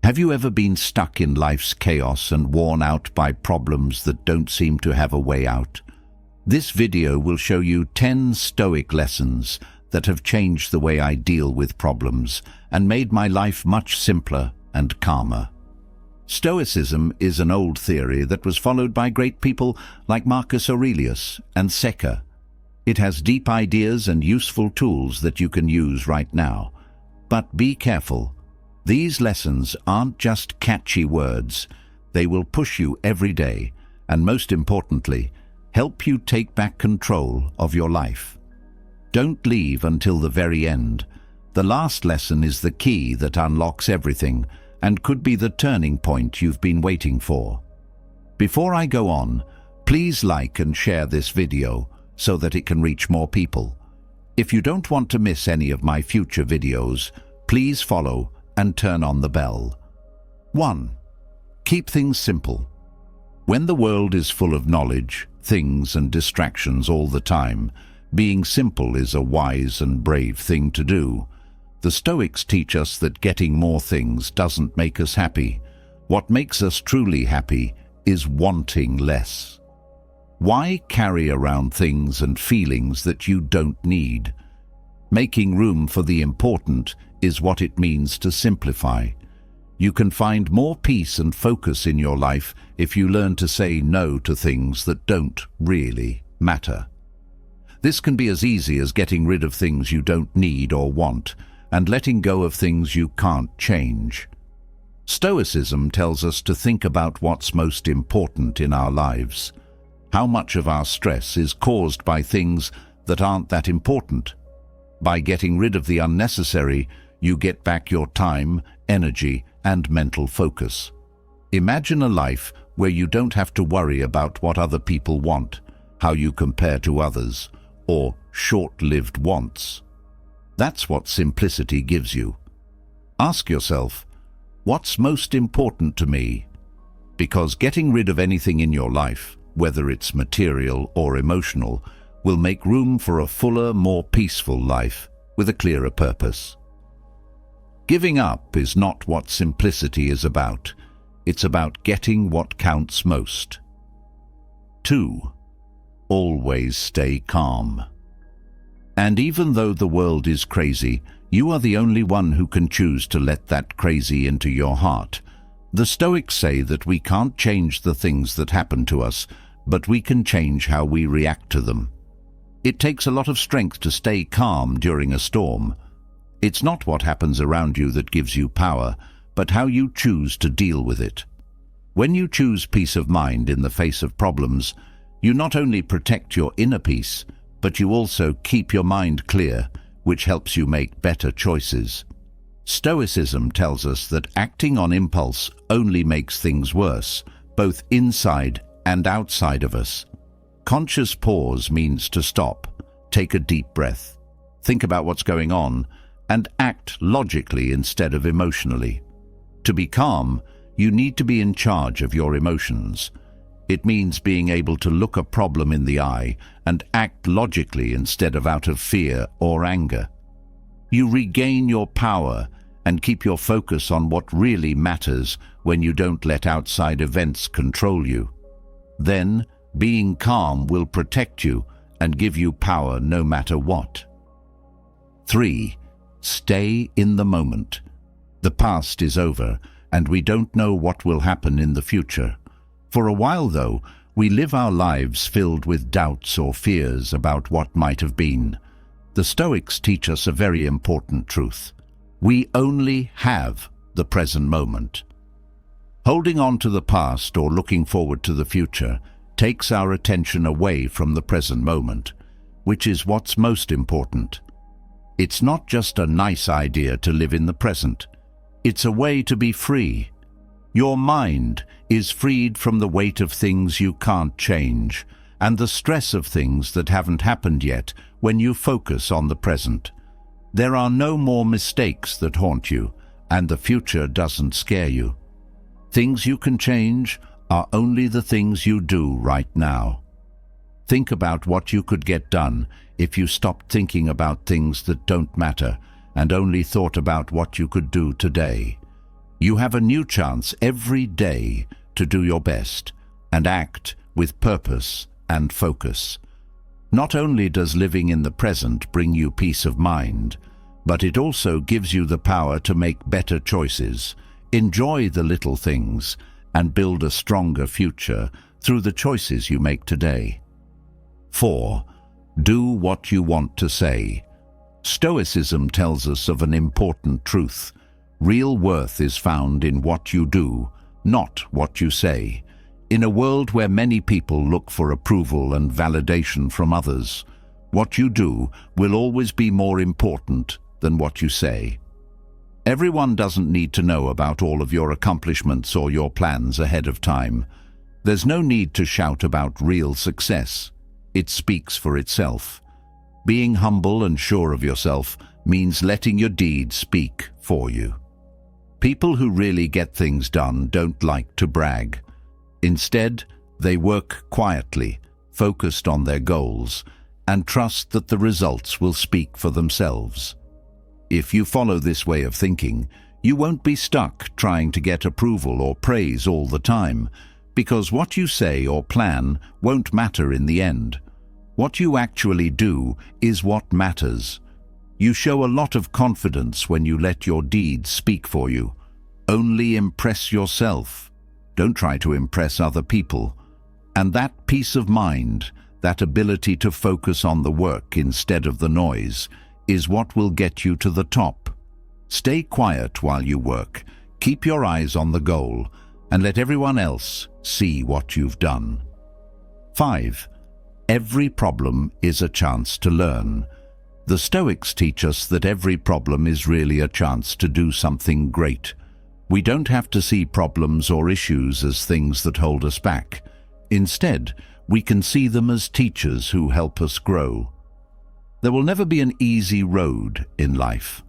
Have you ever been stuck in life's chaos and worn out by problems that don't seem to have a way out? This video will show you 10 Stoic lessons that have changed the way I deal with problems and made my life much simpler and calmer. Stoicism is an old theory that was followed by great people like Marcus Aurelius and Seneca. It has deep ideas and useful tools that you can use right now. But be careful. These lessons aren't just catchy words. They will push you every day and, most importantly, help you take back control of your life. Don't leave until the very end. The last lesson is the key that unlocks everything and could be the turning point you've been waiting for. Before I go on, please like and share this video so that it can reach more people. If you don't want to miss any of my future videos, please follow and turn on the bell. 1. Keep things simple. When the world is full of knowledge, things and distractions all the time, being simple is a wise and brave thing to do. The Stoics teach us that getting more things doesn't make us happy. What makes us truly happy is wanting less. Why carry around things and feelings that you don't need? Making room for the important is what it means to simplify. You can find more peace and focus in your life if you learn to say no to things that don't really matter. This can be as easy as getting rid of things you don't need or want and letting go of things you can't change. Stoicism tells us to think about what's most important in our lives. How much of our stress is caused by things that aren't that important? By getting rid of the unnecessary, you get back your time, energy, and mental focus. Imagine a life where you don't have to worry about what other people want, how you compare to others, or short-lived wants. That's what simplicity gives you. Ask yourself, what's most important to me? Because getting rid of anything in your life, whether it's material or emotional, will make room for a fuller, more peaceful life with a clearer purpose. Giving up is not what simplicity is about. It's about getting what counts most. 2. Always stay calm. And even though the world is crazy, you are the only one who can choose to let that crazy into your heart. The Stoics say that we can't change the things that happen to us, but we can change how we react to them. It takes a lot of strength to stay calm during a storm. It's not what happens around you that gives you power, but how you choose to deal with it. When you choose peace of mind in the face of problems, you not only protect your inner peace, but you also keep your mind clear, which helps you make better choices. Stoicism tells us that acting on impulse only makes things worse, both inside and outside of us. Conscious pause means to stop, take a deep breath, think about what's going on, and act logically instead of emotionally. To be calm, you need to be in charge of your emotions. It means being able to look a problem in the eye and act logically instead of out of fear or anger. You regain your power and keep your focus on what really matters when you don't let outside events control you. Then, being calm will protect you and give you power no matter what. 3. Stay in the moment. The past is over, and we don't know what will happen in the future. For a while, though, we live our lives filled with doubts or fears about what might have been. The Stoics teach us a very important truth. We only have the present moment. Holding on to the past or looking forward to the future takes our attention away from the present moment, which is what's most important. It's not just a nice idea to live in the present. It's a way to be free. Your mind is freed from the weight of things you can't change and the stress of things that haven't happened yet when you focus on the present. There are no more mistakes that haunt you, and the future doesn't scare you. Things you can change are only the things you do right now. Think about what you could get done if you stopped thinking about things that don't matter and only thought about what you could do today. You have a new chance every day to do your best and act with purpose and focus. Not only does living in the present bring you peace of mind, but it also gives you the power to make better choices, enjoy the little things, and build a stronger future through the choices you make today. 4. Do what you want to say. Stoicism tells us of an important truth. Real worth is found in what you do, not what you say. In a world where many people look for approval and validation from others, what you do will always be more important than what you say. Everyone doesn't need to know about all of your accomplishments or your plans ahead of time. There's no need to shout about real success. It speaks for itself. Being humble and sure of yourself means letting your deeds speak for you. People who really get things done don't like to brag. Instead, they work quietly, focused on their goals, and trust that the results will speak for themselves. If you follow this way of thinking, you won't be stuck trying to get approval or praise all the time, because what you say or plan won't matter in the end. What you actually do is what matters. You show a lot of confidence when you let your deeds speak for you. Only impress yourself. Don't try to impress other people. And that peace of mind, that ability to focus on the work instead of the noise, is what will get you to the top. Stay quiet while you work. Keep your eyes on the goal, and let everyone else see what you've done. 5. Every problem is a chance to learn. The Stoics teach us that every problem is really a chance to do something great. We don't have to see problems or issues as things that hold us back. Instead, we can see them as teachers who help us grow. There will never be an easy road in life.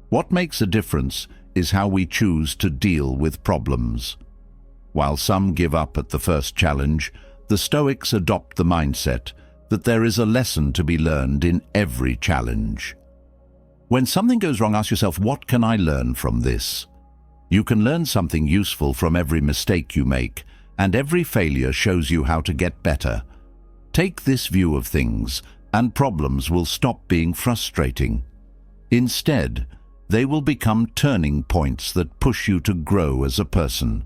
What makes a difference is how we choose to deal with problems. While some give up at the first challenge, the Stoics adopt the mindset that there is a lesson to be learned in every challenge. When something goes wrong, ask yourself, what can I learn from this? You can learn something useful from every mistake you make, and every failure shows you how to get better. Take this view of things, and problems will stop being frustrating. Instead, they will become turning points that push you to grow as a person.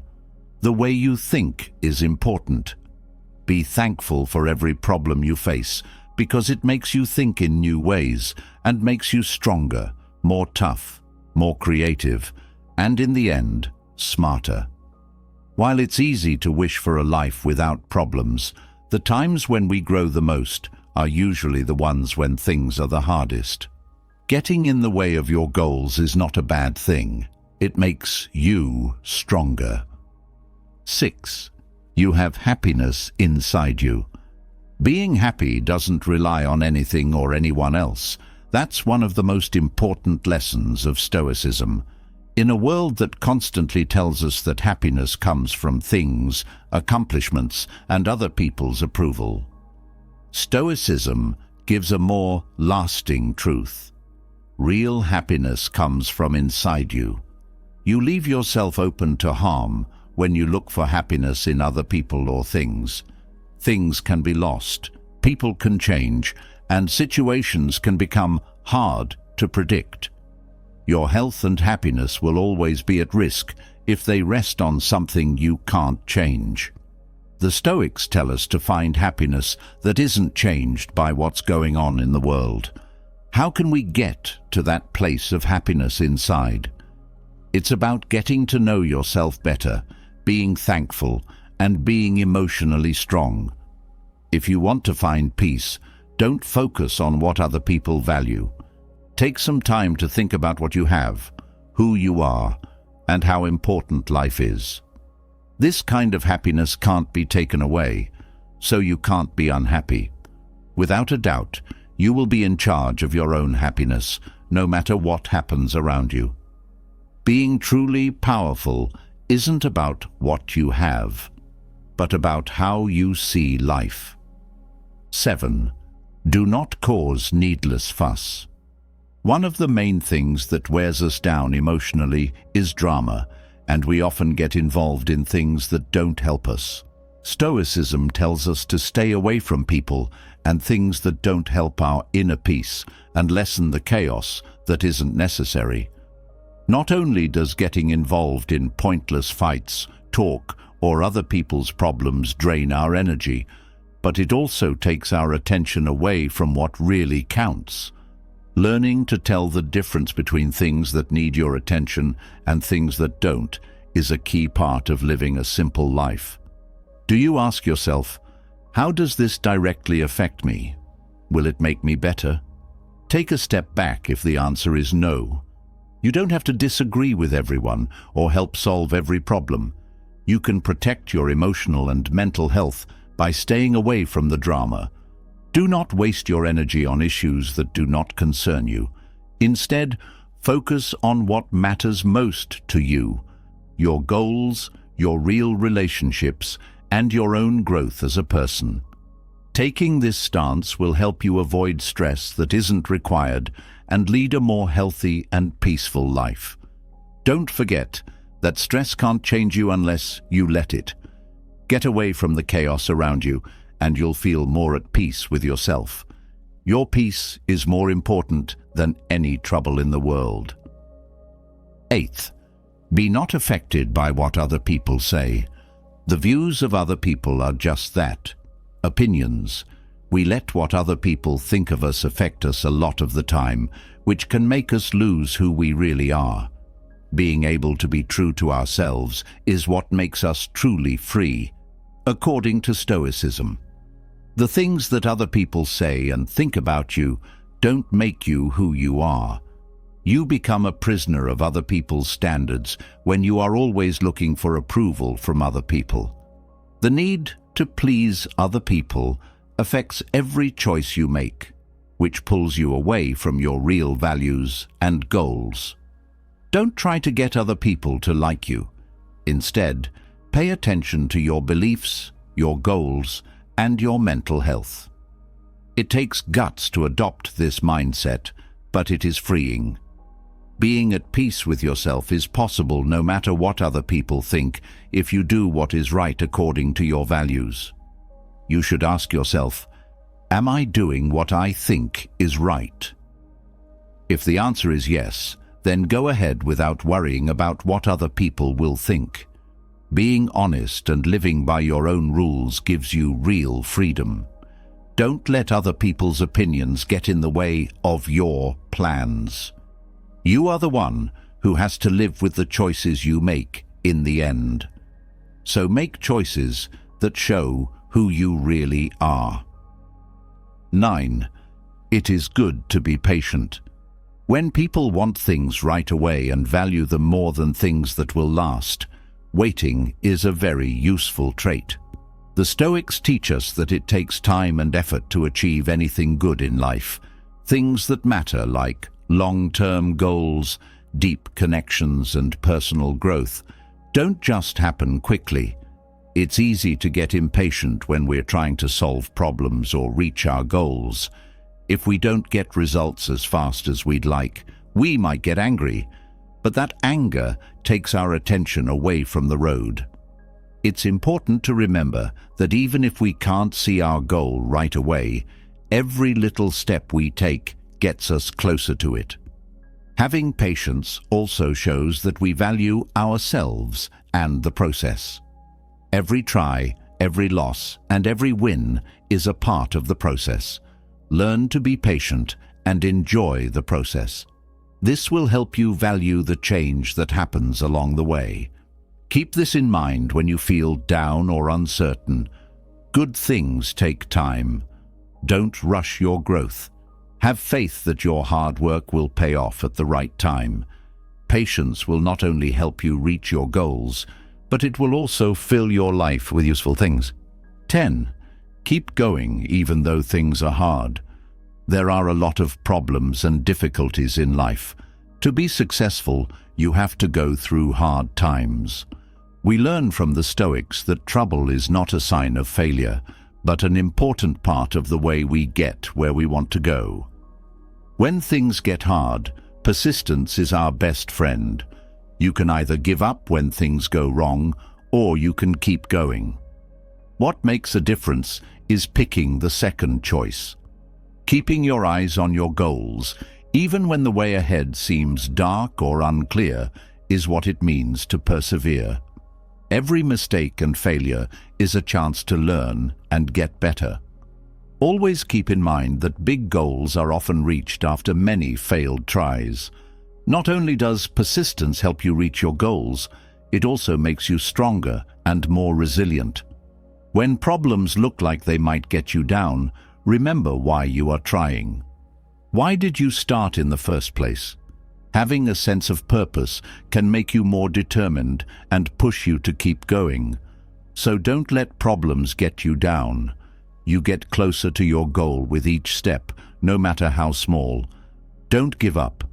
The way you think is important. Be thankful for every problem you face, because it makes you think in new ways and makes you stronger, more tough, more creative, and in the end, smarter. While it's easy to wish for a life without problems, the times when we grow the most are usually the ones when things are the hardest. Getting in the way of your goals is not a bad thing. It makes you stronger. 6. You have happiness inside you. Being happy doesn't rely on anything or anyone else. That's one of the most important lessons of Stoicism. In a world that constantly tells us that happiness comes from things, accomplishments, and other people's approval, Stoicism gives a more lasting truth. Real happiness comes from inside you. You leave yourself open to harm when you look for happiness in other people or things. Things can be lost, people can change, and situations can become hard to predict. Your health and happiness will always be at risk if they rest on something you can't change. The Stoics tell us to find happiness that isn't changed by what's going on in the world. How can we get to that place of happiness inside? It's about getting to know yourself better, being thankful, and being emotionally strong. If you want to find peace, don't focus on what other people value. Take some time to think about what you have, who you are, and how important life is. This kind of happiness can't be taken away, so you can't be unhappy. Without a doubt, you will be in charge of your own happiness, no matter what happens around you. Being truly powerful isn't about what you have, but about how you see life. 7. Do not cause needless fuss. One of the main things that wears us down emotionally is drama, and we often get involved in things that don't help us. Stoicism tells us to stay away from people and things that don't help our inner peace and lessen the chaos that isn't necessary. Not only does getting involved in pointless fights, talk, or other people's problems drain our energy, but it also takes our attention away from what really counts. Learning to tell the difference between things that need your attention and things that don't is a key part of living a simple life. Do you ask yourself, how does this directly affect me? Will it make me better? Take a step back if the answer is no. You don't have to disagree with everyone or help solve every problem. You can protect your emotional and mental health by staying away from the drama. Do not waste your energy on issues that do not concern you. Instead, focus on what matters most to you: your goals, your real relationships, and your own growth as a person. Taking this stance will help you avoid stress that isn't required and lead a more healthy and peaceful life. Don't forget that stress can't change you unless you let it. Get away from the chaos around you, and you'll feel more at peace with yourself. Your peace is more important than any trouble in the world. 8th, be not affected by what other people say. The views of other people are just that, opinions. We let what other people think of us affect us a lot of the time, which can make us lose who we really are. Being able to be true to ourselves is what makes us truly free, according to Stoicism. The things that other people say and think about you don't make you who you are. You become a prisoner of other people's standards when you are always looking for approval from other people. The need to please other people affects every choice you make, which pulls you away from your real values and goals. Don't try to get other people to like you. Instead, pay attention to your beliefs, your goals, and your mental health. It takes guts to adopt this mindset, but it is freeing. Being at peace with yourself is possible no matter what other people think if you do what is right according to your values. You should ask yourself, am I doing what I think is right? If the answer is yes, then go ahead without worrying about what other people will think. Being honest and living by your own rules gives you real freedom. Don't let other people's opinions get in the way of your plans. You are the one who has to live with the choices you make in the end. So make choices that show who you really are. 9. It is good to be patient. When people want things right away and value them more than things that will last, waiting is a very useful trait. The Stoics teach us that it takes time and effort to achieve anything good in life. Things that matter like long-term goals, deep connections, and personal growth don't just happen quickly. It's easy to get impatient when we're trying to solve problems or reach our goals. If we don't get results as fast as we'd like, we might get angry, but that anger takes our attention away from the road. It's important to remember that even if we can't see our goal right away, every little step we take gets us closer to it. Having patience also shows that we value ourselves and the process. Every try, every loss, and every win is a part of the process. Learn to be patient and enjoy the process. This will help you value the change that happens along the way. Keep this in mind when you feel down or uncertain. Good things take time. Don't rush your growth. Have faith that your hard work will pay off at the right time. Patience will not only help you reach your goals, but it will also fill your life with useful things. 10. Keep going even though things are hard. There are a lot of problems and difficulties in life. To be successful, you have to go through hard times. We learn from the Stoics that trouble is not a sign of failure, but an important part of the way we get where we want to go. When things get hard, persistence is our best friend. You can either give up when things go wrong, or you can keep going. What makes a difference is picking the second choice. Keeping your eyes on your goals, even when the way ahead seems dark or unclear, is what it means to persevere. Every mistake and failure is a chance to learn and get better. Always keep in mind that big goals are often reached after many failed tries. Not only does persistence help you reach your goals, it also makes you stronger and more resilient. When problems look like they might get you down, remember why you are trying. Why did you start in the first place? Having a sense of purpose can make you more determined and push you to keep going. So don't let problems get you down. You get closer to your goal with each step, no matter how small. Don't give up.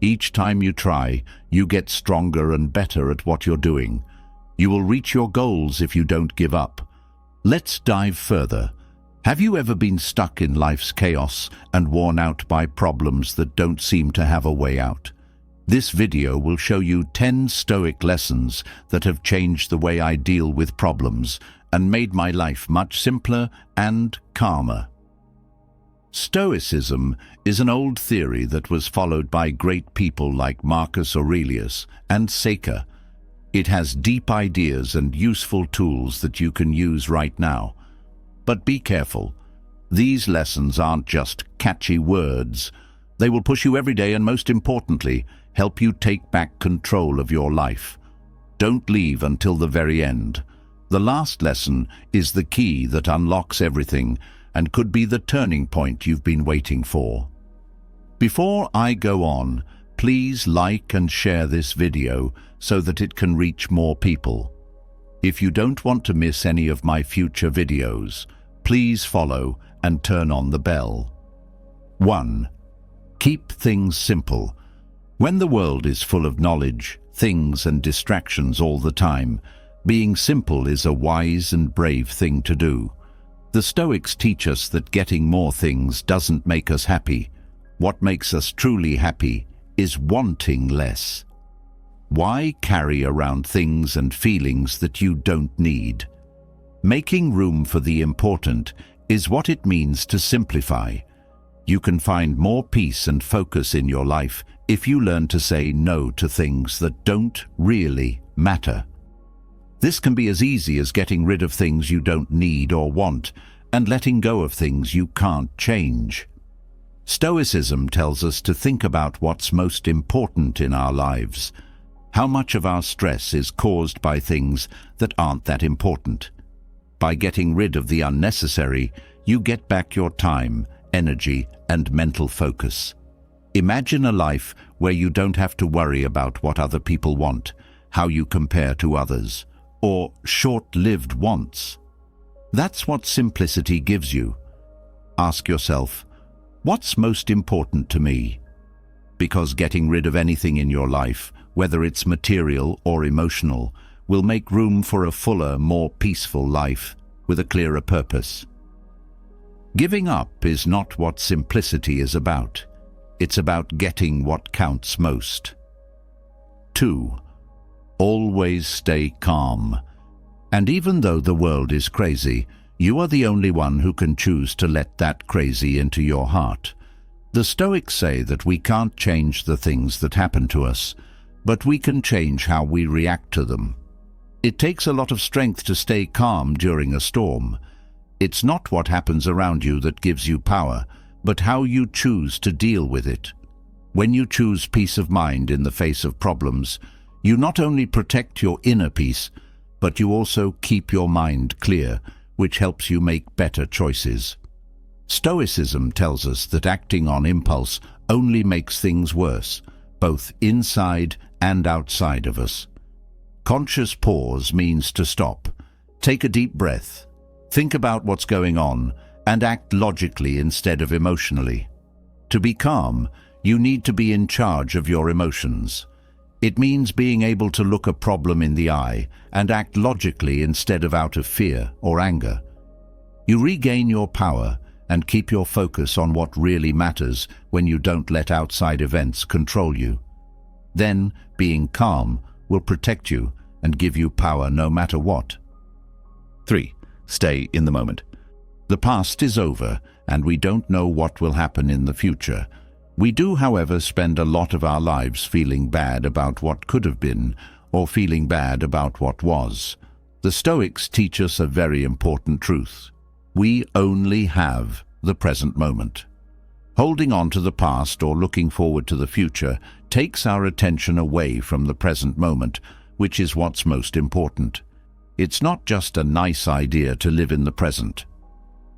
Each time you try, you get stronger and better at what you're doing. You will reach your goals if you don't give up. Let's dive further. Have you ever been stuck in life's chaos and worn out by problems that don't seem to have a way out? This video will show you 10 Stoic lessons that have changed the way I deal with problems and made my life much simpler and calmer. Stoicism is an old theory that was followed by great people like Marcus Aurelius and Seneca. It has deep ideas and useful tools that you can use right now. But be careful. These lessons aren't just catchy words. They will push you every day and, most importantly, help you take back control of your life. Don't leave until the very end. The last lesson is the key that unlocks everything and could be the turning point you've been waiting for. Before I go on, please like and share this video so that it can reach more people. If you don't want to miss any of my future videos, please follow and turn on the bell. 1. Keep things simple. When the world is full of knowledge, things and distractions all the time, being simple is a wise and brave thing to do. The Stoics teach us that getting more things doesn't make us happy. What makes us truly happy is wanting less. Why carry around things and feelings that you don't need? Making room for the important is what it means to simplify. You can find more peace and focus in your life if you learn to say no to things that don't really matter. This can be as easy as getting rid of things you don't need or want and letting go of things you can't change. Stoicism tells us to think about what's most important in our lives. How much of our stress is caused by things that aren't that important? By getting rid of the unnecessary, you get back your time, energy, and mental focus. Imagine a life where you don't have to worry about what other people want, how you compare to others, or short-lived wants. That's what simplicity gives you. Ask yourself, what's most important to me? Because getting rid of anything in your life, whether it's material or emotional, will make room for a fuller, more peaceful life with a clearer purpose. Giving up is not what simplicity is about. It's about getting what counts most. 2. Always stay calm. And even though the world is crazy, you are the only one who can choose to let that crazy into your heart. The Stoics say that we can't change the things that happen to us, but we can change how we react to them. It takes a lot of strength to stay calm during a storm. It's not what happens around you that gives you power, but how you choose to deal with it. When you choose peace of mind in the face of problems, you not only protect your inner peace, but you also keep your mind clear, which helps you make better choices. Stoicism tells us that acting on impulse only makes things worse, both inside and outside of us. Conscious pause means to stop, take a deep breath, think about what's going on, and act logically instead of emotionally. To be calm, you need to be in charge of your emotions. It means being able to look a problem in the eye and act logically instead of out of fear or anger. You regain your power and keep your focus on what really matters when you don't let outside events control you. Then, being calm will protect you and give you power no matter what. 3. Stay in the moment. The past is over, and we don't know what will happen in the future. We do, however, spend a lot of our lives feeling bad about what could have been, or feeling bad about what was. The Stoics teach us a very important truth. We only have the present moment. Holding on to the past or looking forward to the future takes our attention away from the present moment, which is what's most important. It's not just a nice idea to live in the present.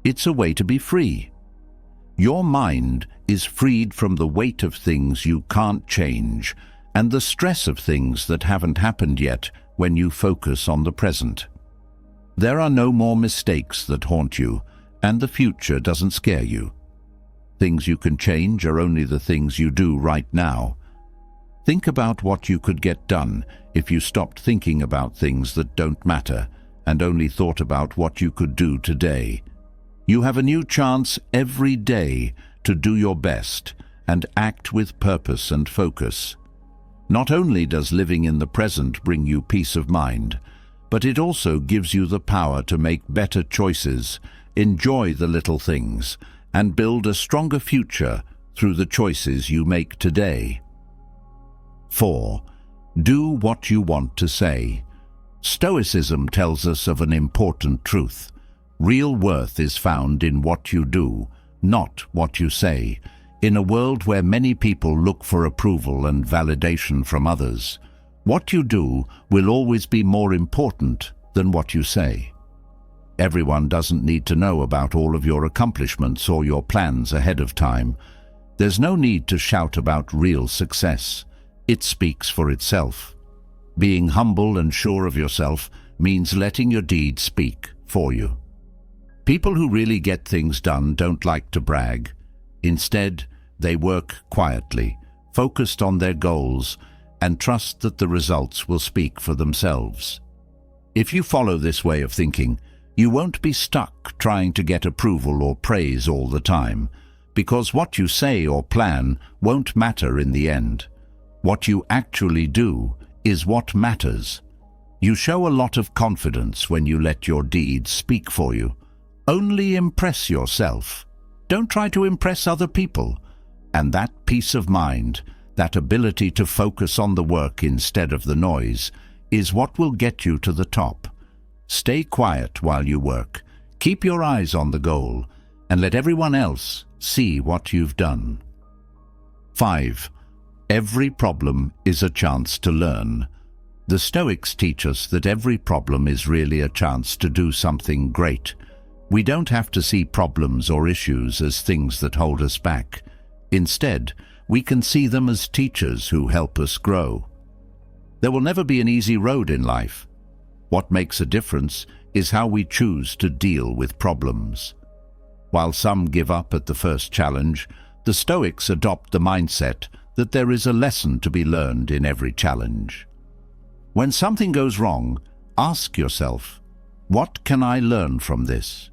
It's a way to be free. Your mind is freed from the weight of things you can't change and the stress of things that haven't happened yet when you focus on the present. There are no more mistakes that haunt you, and the future doesn't scare you. Things you can change are only the things you do right now. Think about what you could get done if you stopped thinking about things that don't matter and only thought about what you could do today. You have a new chance every day to do your best and act with purpose and focus. Not only does living in the present bring you peace of mind, but it also gives you the power to make better choices, enjoy the little things, and build a stronger future through the choices you make today. 4. Do what you want to say. Stoicism tells us of an important truth. Real worth is found in what you do, not what you say. In a world where many people look for approval and validation from others, what you do will always be more important than what you say. Everyone doesn't need to know about all of your accomplishments or your plans ahead of time. There's no need to shout about real success. It speaks for itself. Being humble and sure of yourself means letting your deeds speak for you. People who really get things done don't like to brag. Instead, they work quietly, focused on their goals, and trust that the results will speak for themselves. If you follow this way of thinking, you won't be stuck trying to get approval or praise all the time, because what you say or plan won't matter in the end. What you actually do is what matters. You show a lot of confidence when you let your deeds speak for you. Only impress yourself. Don't try to impress other people. And that peace of mind, that ability to focus on the work instead of the noise, is what will get you to the top. Stay quiet while you work. Keep your eyes on the goal, and let everyone else see what you've done. 5. Every problem is a chance to learn. The Stoics teach us that every problem is really a chance to do something great. We don't have to see problems or issues as things that hold us back. Instead, we can see them as teachers who help us grow. There will never be an easy road in life. What makes a difference is how we choose to deal with problems. While some give up at the first challenge, the Stoics adopt the mindset that there is a lesson to be learned in every challenge. When something goes wrong, ask yourself, what can I learn from this?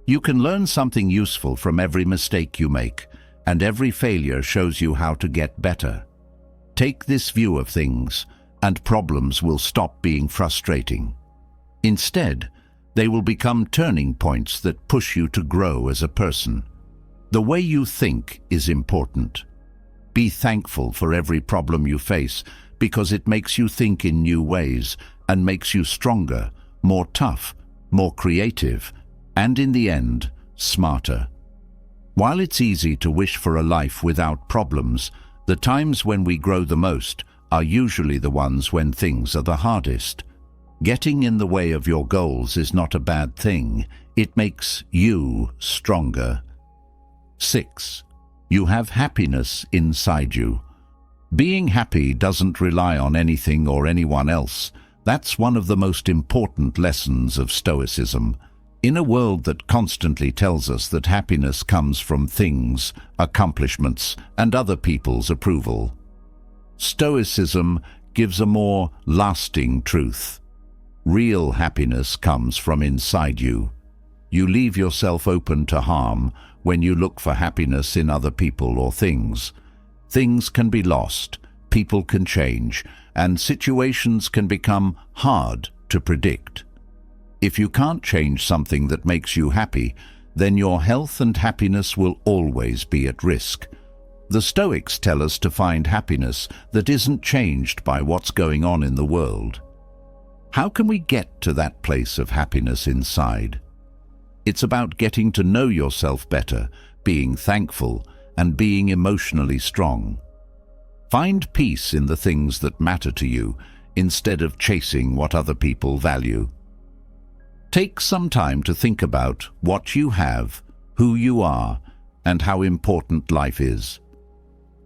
You can learn something useful from every mistake you make, and every failure shows you how to get better. Take this view of things, and problems will stop being frustrating. Instead, they will become turning points that push you to grow as a person. The way you think is important. Be thankful for every problem you face, because it makes you think in new ways and makes you stronger, more tough, more creative, and in the end, smarter. While it's easy to wish for a life without problems, the times when we grow the most are usually the ones when things are the hardest. Getting in the way of your goals is not a bad thing. It makes you stronger. 6. You have happiness inside you. Being happy doesn't rely on anything or anyone else. That's one of the most important lessons of Stoicism. In a world that constantly tells us that happiness comes from things, accomplishments, and other people's approval, Stoicism gives a more lasting truth. Real happiness comes from inside you. You leave yourself open to harm when you look for happiness in other people or things. Things can be lost, people can change, and situations can become hard to predict. If you can't change something that makes you happy, then your health and happiness will always be at risk. The Stoics tell us to find happiness that isn't changed by what's going on in the world. How can we get to that place of happiness inside? It's about getting to know yourself better, being thankful, and being emotionally strong. Find peace in the things that matter to you, instead of chasing what other people value. Take some time to think about what you have, who you are, and how important life is.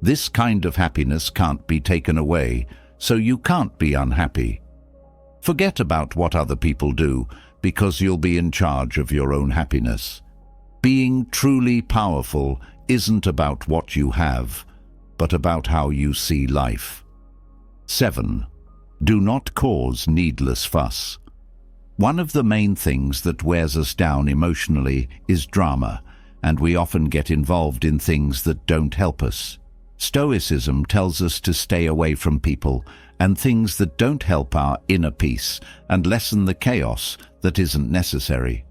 This kind of happiness can't be taken away, so you can't be unhappy. Forget about what other people do, because you'll be in charge of your own happiness. Being truly powerful isn't about what you have, but about how you see life. 7. Do not cause needless fuss. One of the main things that wears us down emotionally is drama, and we often get involved in things that don't help us. Stoicism tells us to stay away from people and things that don't help our inner peace and lessen the chaos that isn't necessary.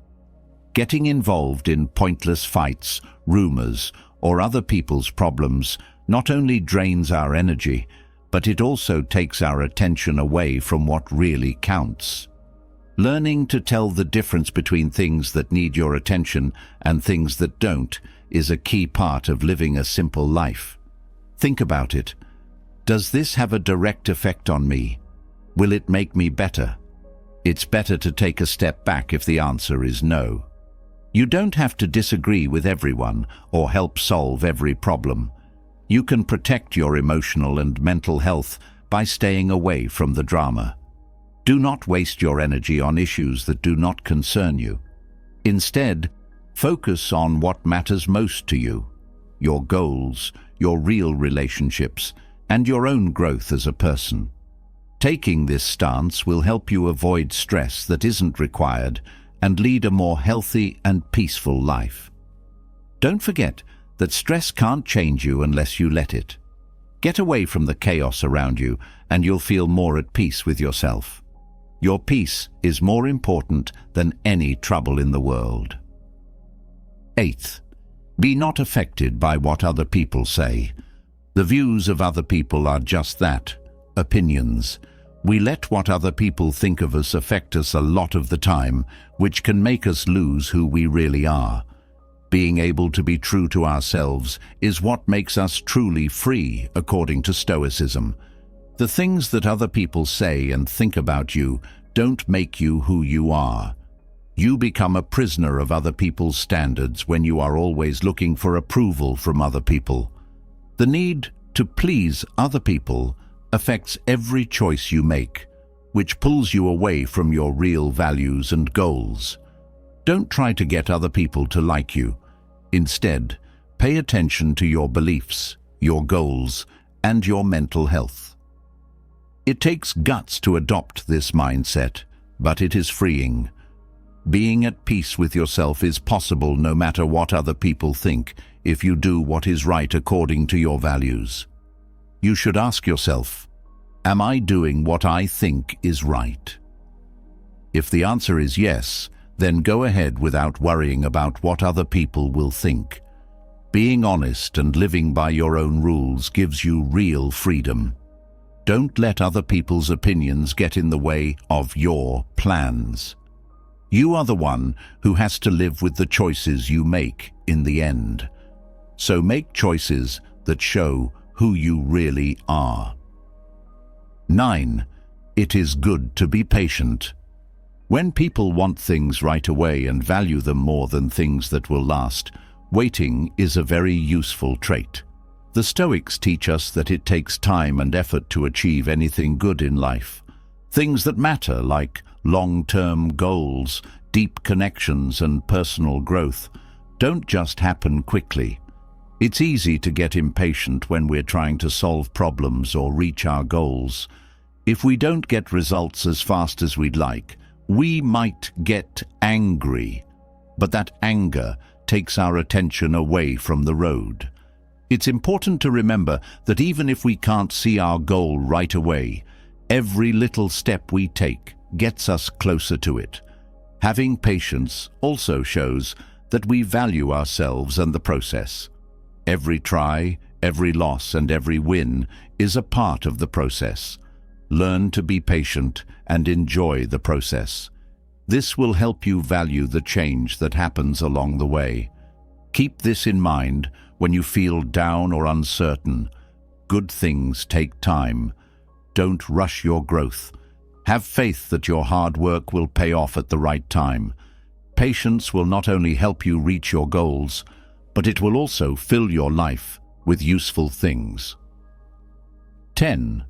Getting involved in pointless fights, rumors, or other people's problems not only drains our energy, but it also takes our attention away from what really counts. Learning to tell the difference between things that need your attention and things that don't is a key part of living a simple life. Think about it. Does this have a direct effect on me? Will it make me better? It's better to take a step back if the answer is no. You don't have to disagree with everyone or help solve every problem. You can protect your emotional and mental health by staying away from the drama. Do not waste your energy on issues that do not concern you. Instead, focus on what matters most to you: your goals, your real relationships, and your own growth as a person. Taking this stance will help you avoid stress that isn't required and lead a more healthy and peaceful life. Don't forget that stress can't change you unless you let it. Get away from the chaos around you and you'll feel more at peace with yourself. Your peace is more important than any trouble in the world. 8. Be not affected by what other people say. The views of other people are just that, opinions. We let what other people think of us affect us a lot of the time, which can make us lose who we really are. Being able to be true to ourselves is what makes us truly free, according to Stoicism. The things that other people say and think about you don't make you who you are. You become a prisoner of other people's standards when you are always looking for approval from other people. The need to please other people affects every choice you make, which pulls you away from your real values and goals. Don't try to get other people to like you. Instead, pay attention to your beliefs, your goals, and your mental health. It takes guts to adopt this mindset, but it is freeing. Being at peace with yourself is possible no matter what other people think if you do what is right according to your values. You should ask yourself, am I doing what I think is right? If the answer is yes, then go ahead without worrying about what other people will think. Being honest and living by your own rules gives you real freedom. Don't let other people's opinions get in the way of your plans. You are the one who has to live with the choices you make in the end. So make choices that show who you really are. 9. It is good to be patient. When people want things right away and value them more than things that will last, waiting is a very useful trait. The Stoics teach us that it takes time and effort to achieve anything good in life. Things that matter, like long-term goals, deep connections, and personal growth, don't just happen quickly. It's easy to get impatient when we're trying to solve problems or reach our goals. If we don't get results as fast as we'd like, we might get angry, but that anger takes our attention away from the road. It's important to remember that even if we can't see our goal right away, every little step we take gets us closer to it. Having patience also shows that we value ourselves and the process. Every try, every loss, and every win is a part of the process. Learn to be patient and enjoy the process. This will help you value the change that happens along the way. Keep this in mind when you feel down or uncertain. Good things take time. Don't rush your growth. Have faith that your hard work will pay off at the right time. Patience will not only help you reach your goals, but it will also fill your life with useful things. 10.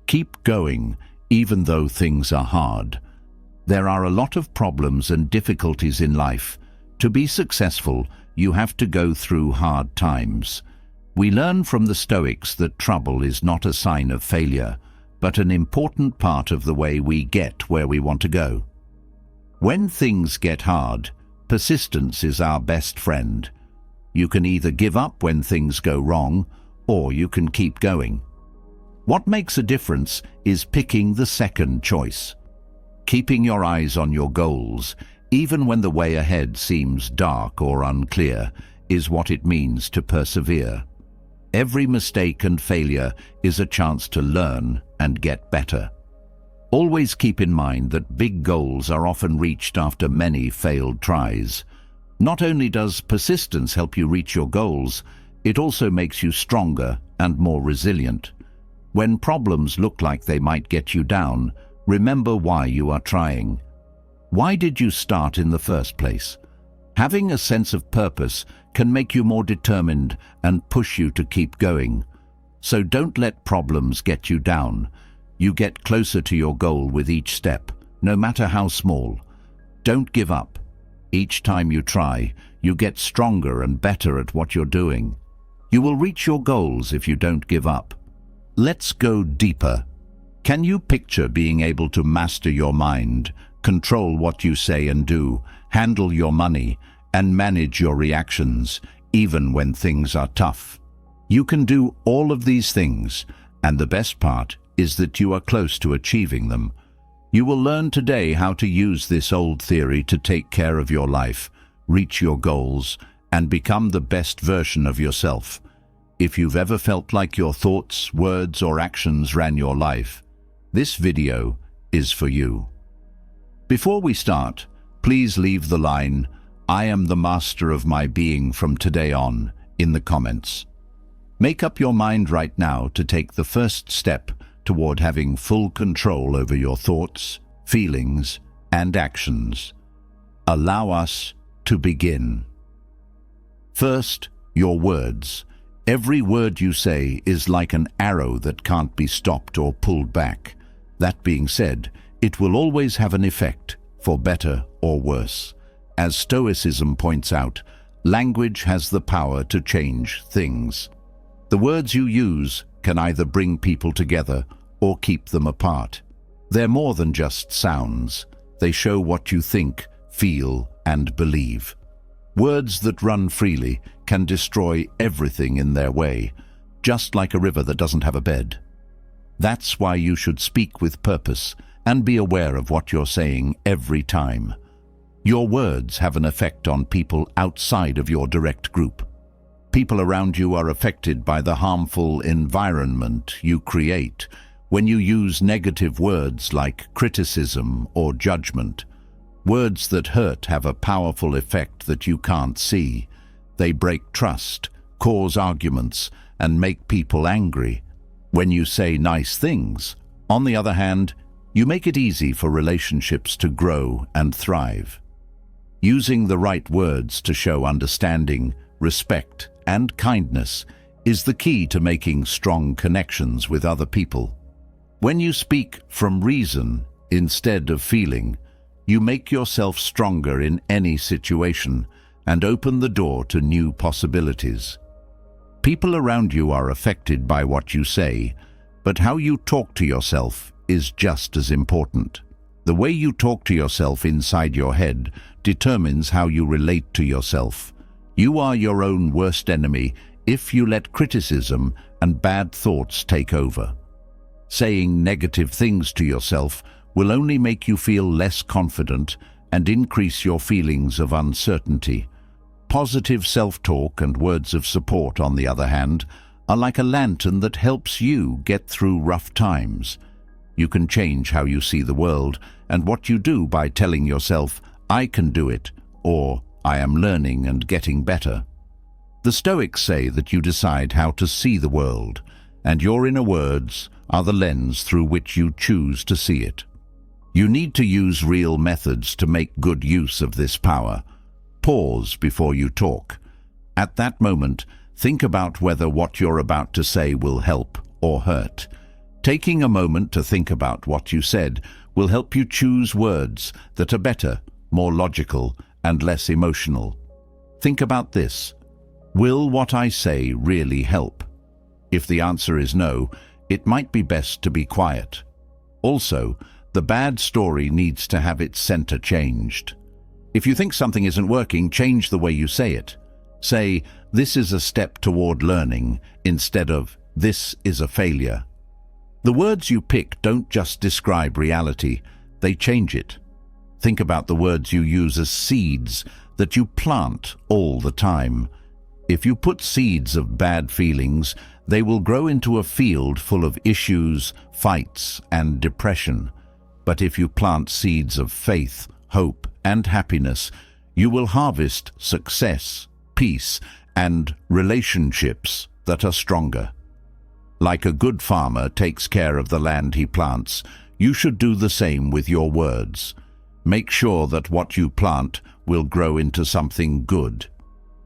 Keep going even though things are hard. There are a lot of problems and difficulties in life. To be successful, you have to go through hard times. We learn from the Stoics that trouble is not a sign of failure, but an important part of the way we get where we want to go. When things get hard, persistence is our best friend. You can either give up when things go wrong, or you can keep going. What makes a difference is picking the second choice. Keeping your eyes on your goals, even when the way ahead seems dark or unclear, is what it means to persevere. Every mistake and failure is a chance to learn and get better. Always keep in mind that big goals are often reached after many failed tries. Not only does persistence help you reach your goals, it also makes you stronger and more resilient. When problems look like they might get you down, remember why you are trying. Why did you start in the first place? Having a sense of purpose can make you more determined and push you to keep going. So don't let problems get you down. You get closer to your goal with each step, no matter how small. Don't give up. Each time you try, you get stronger and better at what you're doing. You will reach your goals if you don't give up. Let's go deeper. Can you picture being able to master your mind, control what you say and do, handle your money, and manage your reactions, even when things are tough? You can do all of these things, and the best part is that you are close to achieving them. You will learn today how to use this old theory to take care of your life, reach your goals, and become the best version of yourself. If you've ever felt like your thoughts, words, or actions ran your life, this video is for you. Before we start, please leave the line, "I am the master of my being from today on," in the comments. Make up your mind right now to take the first step toward having full control over your thoughts, feelings, and actions. Allow us to begin. First, your words. Every word you say is like an arrow that can't be stopped or pulled back. That being said, it will always have an effect, for better or worse. As Stoicism points out, language has the power to change things. The words you use can either bring people together or keep them apart. They're more than just sounds. They show what you think, feel, and believe. Words that run freely can destroy everything in their way, just like a river that doesn't have a bed. That's why you should speak with purpose and be aware of what you're saying every time. Your words have an effect on people outside of your direct group. People around you are affected by the harmful environment you create when you use negative words like criticism or judgment. Words that hurt have a powerful effect that you can't see. They break trust, cause arguments, and make people angry. When you say nice things, on the other hand, you make it easy for relationships to grow and thrive. Using the right words to show understanding, respect, and kindness is the key to making strong connections with other people. When you speak from reason instead of feeling, you make yourself stronger in any situation and open the door to new possibilities. People around you are affected by what you say, but how you talk to yourself is just as important. The way you talk to yourself inside your head determines how you relate to yourself. You are your own worst enemy if you let criticism and bad thoughts take over. Saying negative things to yourself will only make you feel less confident and increase your feelings of uncertainty. Positive self-talk and words of support, on the other hand, are like a lantern that helps you get through rough times. You can change how you see the world and what you do by telling yourself, "I can do it," or "I am learning and getting better." The Stoics say that you decide how to see the world, and your inner words are the lens through which you choose to see it. You need to use real methods to make good use of this power. Pause before you talk. At that moment, think about whether what you're about to say will help or hurt. Taking a moment to think about what you said will help you choose words that are better, more logical, and less emotional. Think about this. Will what I say really help? If the answer is no, it might be best to be quiet. Also, the bad story needs to have its center changed. If you think something isn't working, change the way you say it. Say, "This is a step toward learning," instead of "This is a failure." The words you pick don't just describe reality, they change it. Think about the words you use as seeds that you plant all the time. If you put seeds of bad feelings, they will grow into a field full of issues, fights, and depression. But if you plant seeds of faith, hope, and happiness, you will harvest success, peace, and relationships that are stronger. Like a good farmer takes care of the land he plants, you should do the same with your words. Make sure that what you plant will grow into something good.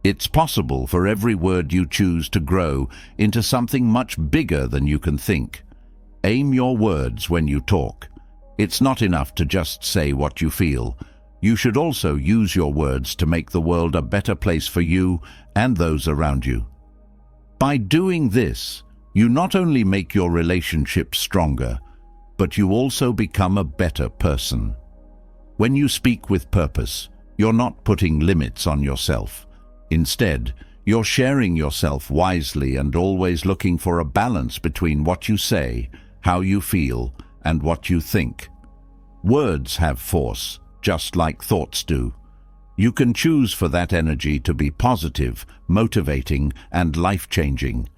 It's possible for every word you choose to grow into something much bigger than you can think. Aim your words when you talk. It's not enough to just say what you feel. You should also use your words to make the world a better place for you and those around you. By doing this, you not only make your relationships stronger, but you also become a better person. When you speak with purpose, you're not putting limits on yourself. Instead, you're sharing yourself wisely and always looking for a balance between what you say, how you feel, and what you think. Words have force, just like thoughts do. You can choose for that energy to be positive, motivating, and life-changing.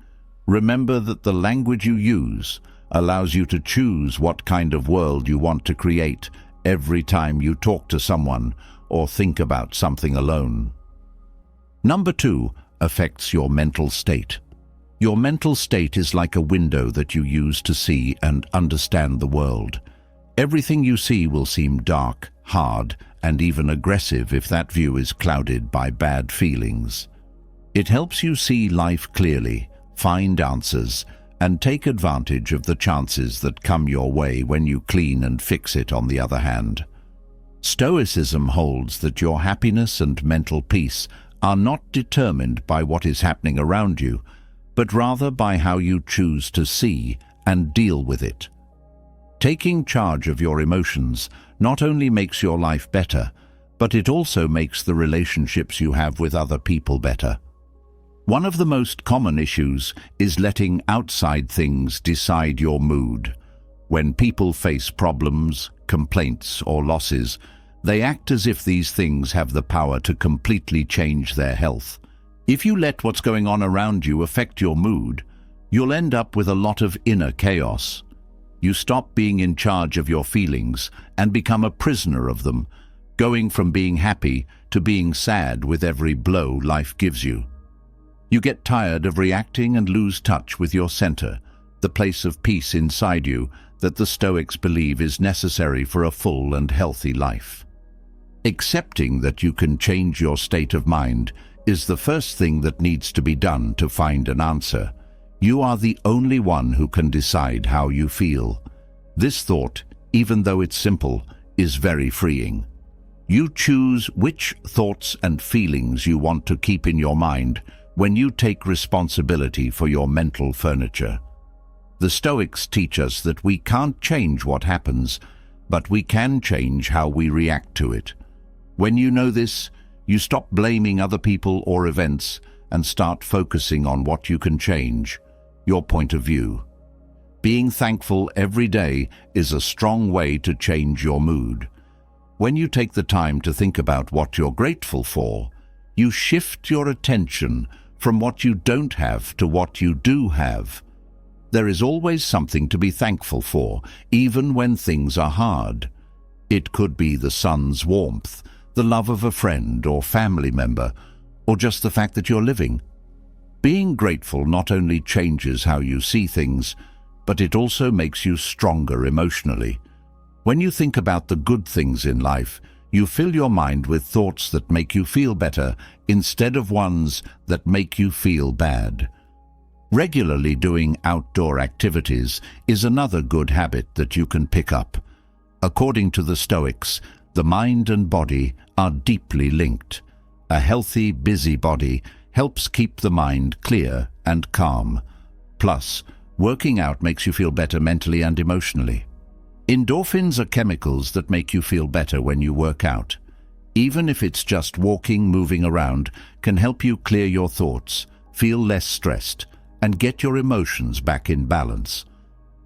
Remember that the language you use allows you to choose what kind of world you want to create every time you talk to someone or think about something alone. Number 2 affects your mental state. Your mental state is like a window that you use to see and understand the world. Everything you see will seem dark, hard, and even aggressive if that view is clouded by bad feelings. It helps you see life clearly, find answers, and take advantage of the chances that come your way when you clean and fix it on the other hand. Stoicism holds that your happiness and mental peace are not determined by what is happening around you, but rather by how you choose to see and deal with it. Taking charge of your emotions not only makes your life better, but it also makes the relationships you have with other people better. One of the most common issues is letting outside things decide your mood. When people face problems, complaints, or losses, they act as if these things have the power to completely change their health. If you let what's going on around you affect your mood, you'll end up with a lot of inner chaos. You stop being in charge of your feelings and become a prisoner of them, going from being happy to being sad with every blow life gives you. You get tired of reacting and lose touch with your center, the place of peace inside you that the Stoics believe is necessary for a full and healthy life. Accepting that you can change your state of mind is the first thing that needs to be done to find an answer. You are the only one who can decide how you feel. This thought, even though it's simple, is very freeing. You choose which thoughts and feelings you want to keep in your mind when you take responsibility for your mental furniture. The Stoics teach us that we can't change what happens, but we can change how we react to it. When you know this, you stop blaming other people or events and start focusing on what you can change, your point of view. Being thankful every day is a strong way to change your mood. When you take the time to think about what you're grateful for, you shift your attention from what you don't have to what you do have. There is always something to be thankful for, even when things are hard. It could be the sun's warmth, the love of a friend or family member, or just the fact that you're living. Being grateful not only changes how you see things, but it also makes you stronger emotionally. When you think about the good things in life, you fill your mind with thoughts that make you feel better instead of ones that make you feel bad. Regularly doing outdoor activities is another good habit that you can pick up. According to the Stoics, the mind and body are deeply linked. A healthy, busy body helps keep the mind clear and calm. Plus, working out makes you feel better mentally and emotionally. Endorphins are chemicals that make you feel better when you work out. Even if it's just walking, moving around, can help you clear your thoughts, feel less stressed, and get your emotions back in balance.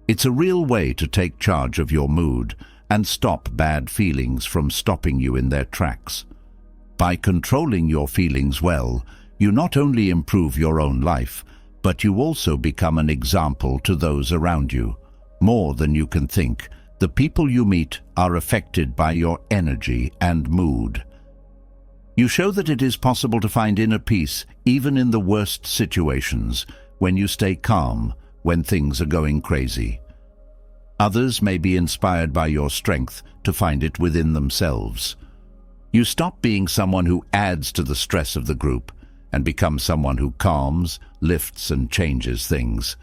It's a real way to take charge of your mood and stop bad feelings from stopping you in their tracks. By controlling your feelings well, you not only improve your own life, but you also become an example to those around you. More than you can think, the people you meet are affected by your energy and mood. You show that it is possible to find inner peace even in the worst situations, when you stay calm when things are going crazy. Others may be inspired by your strength to find it within themselves. You stop being someone who adds to the stress of the group and become someone who calms, lifts, and changes things.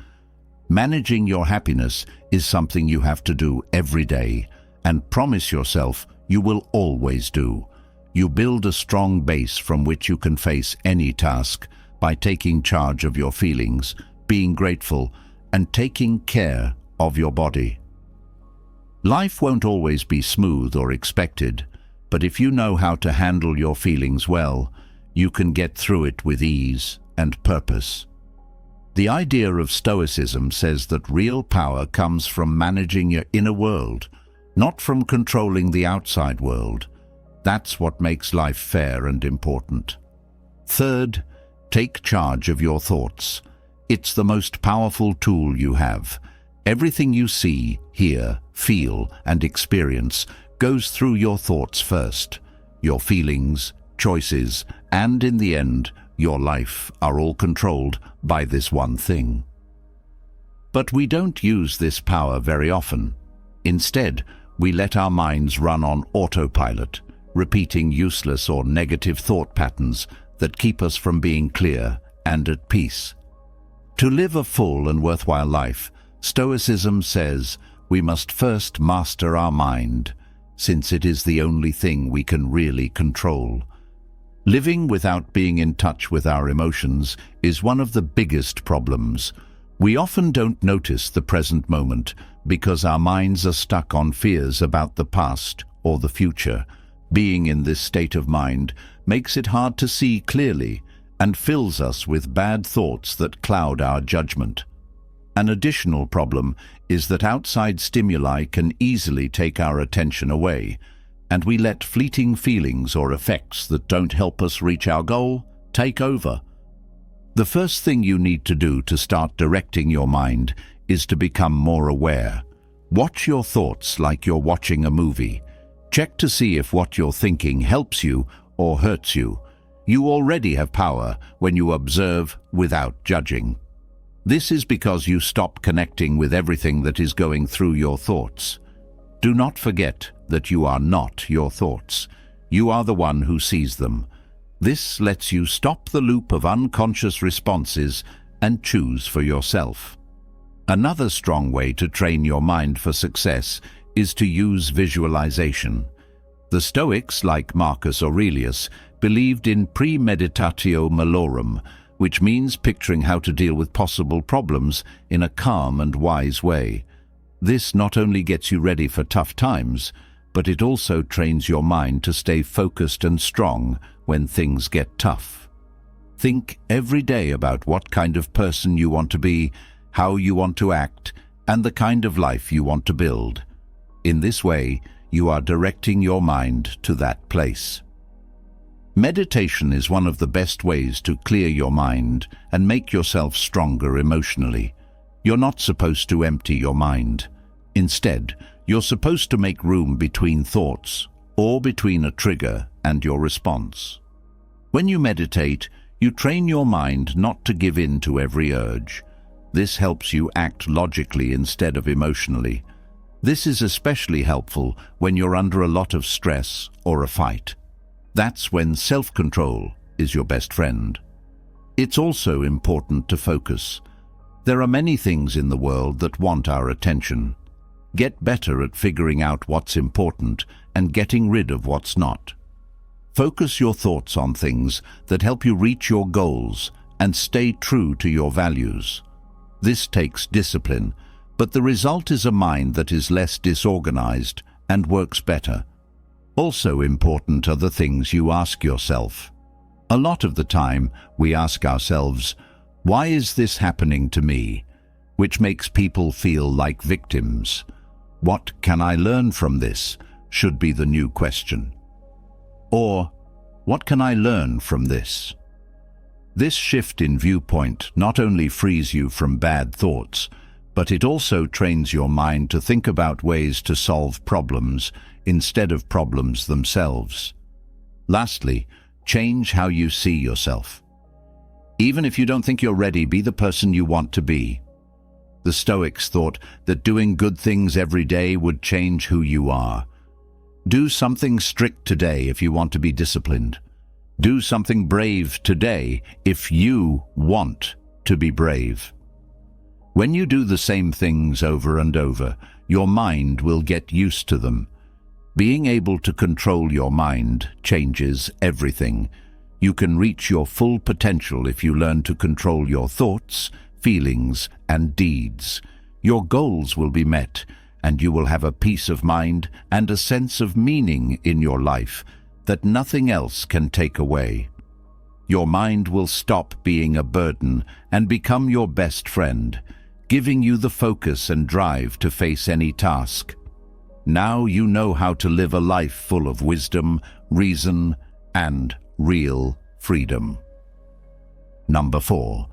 Managing your happiness is something you have to do every day, and promise yourself you will always do. You build a strong base from which you can face any task by taking charge of your feelings, being grateful, and taking care of your body. Life won't always be smooth or expected, but if you know how to handle your feelings well, you can get through it with ease and purpose. The idea of Stoicism says that real power comes from managing your inner world, not from controlling the outside world. That's what makes life fair and important. Third, take charge of your thoughts. It's the most powerful tool you have. Everything you see, hear, feel, and experience goes through your thoughts first. Your feelings, choices, and in the end, your life are all controlled by this one thing. But we don't use this power very often. Instead, we let our minds run on autopilot, repeating useless or negative thought patterns that keep us from being clear and at peace. To live a full and worthwhile life, Stoicism says we must first master our mind, since it is the only thing we can really control. Living without being in touch with our emotions is one of the biggest problems. We often don't notice the present moment because our minds are stuck on fears about the past or the future. Being in this state of mind makes it hard to see clearly and fills us with bad thoughts that cloud our judgment. An additional problem is that outside stimuli can easily take our attention away, and we let fleeting feelings or effects that don't help us reach our goal take over. The first thing you need to do to start directing your mind is to become more aware. Watch your thoughts like you're watching a movie. Check to see if what you're thinking helps you or hurts you. You already have power when you observe without judging. This is because you stop connecting with everything that is going through your thoughts. Do not forget that you are not your thoughts. You are the one who sees them. This lets you stop the loop of unconscious responses and choose for yourself. Another strong way to train your mind for success is to use visualization. The Stoics, like Marcus Aurelius, believed in premeditatio malorum, which means picturing how to deal with possible problems in a calm and wise way. This not only gets you ready for tough times, but it also trains your mind to stay focused and strong when things get tough. Think every day about what kind of person you want to be, how you want to act, and the kind of life you want to build. In this way, you are directing your mind to that place. Meditation is one of the best ways to clear your mind and make yourself stronger emotionally. You're not supposed to empty your mind. Instead, you're supposed to make room between thoughts or between a trigger and your response. When you meditate, you train your mind not to give in to every urge. This helps you act logically instead of emotionally. This is especially helpful when you're under a lot of stress or a fight. That's when self-control is your best friend. It's also important to focus. There are many things in the world that want our attention. Get better at figuring out what's important and getting rid of what's not. Focus your thoughts on things that help you reach your goals and stay true to your values. This takes discipline, but the result is a mind that is less disorganized and works better. Also important are the things you ask yourself. A lot of the time, we ask ourselves, "Why is this happening to me?" which makes people feel like victims. "What can I learn from this?" should be the new question. Or, "What can I learn from this?" This shift in viewpoint not only frees you from bad thoughts, but it also trains your mind to think about ways to solve problems instead of problems themselves. Lastly, change how you see yourself. Even if you don't think you're ready, be the person you want to be. The Stoics thought that doing good things every day would change who you are. Do something strict today if you want to be disciplined. Do something brave today if you want to be brave. When you do the same things over and over, your mind will get used to them. Being able to control your mind changes everything. You can reach your full potential if you learn to control your thoughts, feelings, and deeds. Your goals will be met, and you will have a peace of mind and a sense of meaning in your life that nothing else can take away. Your mind will stop being a burden and become your best friend, giving you the focus and drive to face any task. Now you know how to live a life full of wisdom, reason, and real freedom. Number 4.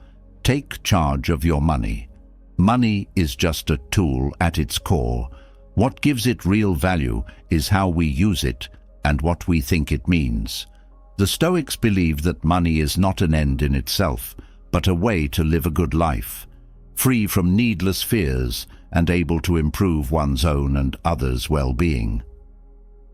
Take charge of your money. Money is just a tool at its core. What gives it real value is how we use it and what we think it means. The Stoics believe that money is not an end in itself, but a way to live a good life, free from needless fears and able to improve one's own and others' well-being.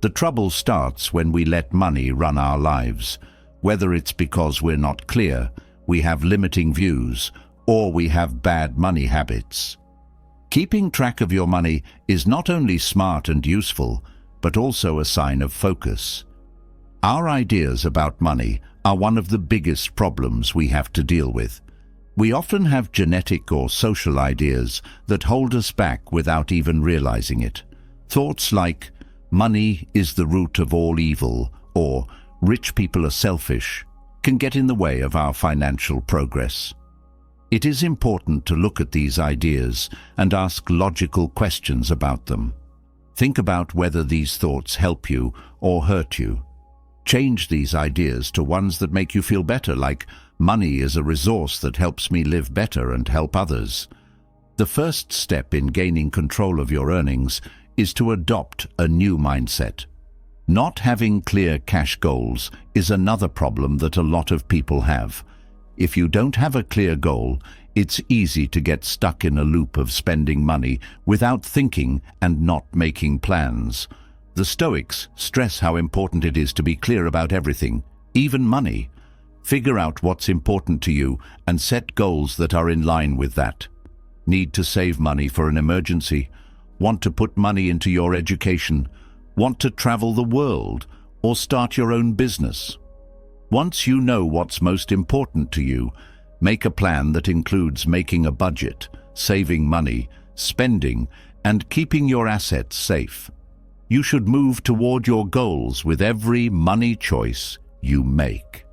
The trouble starts when we let money run our lives, whether it's because we're not clear, we have limiting views, or we have bad money habits. Keeping track of your money is not only smart and useful, but also a sign of focus. Our ideas about money are one of the biggest problems we have to deal with. We often have genetic or social ideas that hold us back without even realizing it. Thoughts like, "Money is the root of all evil," or "Rich people are selfish," can get in the way of our financial progress. It is important to look at these ideas and ask logical questions about them. Think about whether these thoughts help you or hurt you. Change these ideas to ones that make you feel better, like, "Money is a resource that helps me live better and help others." The first step in gaining control of your earnings is to adopt a new mindset. Not having clear cash goals is another problem that a lot of people have. If you don't have a clear goal, it's easy to get stuck in a loop of spending money without thinking and not making plans. The Stoics stress how important it is to be clear about everything, even money. Figure out what's important to you and set goals that are in line with that. Need to save money for an emergency? Want to put money into your education? Want to travel the world or start your own business? Once you know what's most important to you, make a plan that includes making a budget, saving money, spending, and keeping your assets safe. You should move toward your goals with every money choice you make.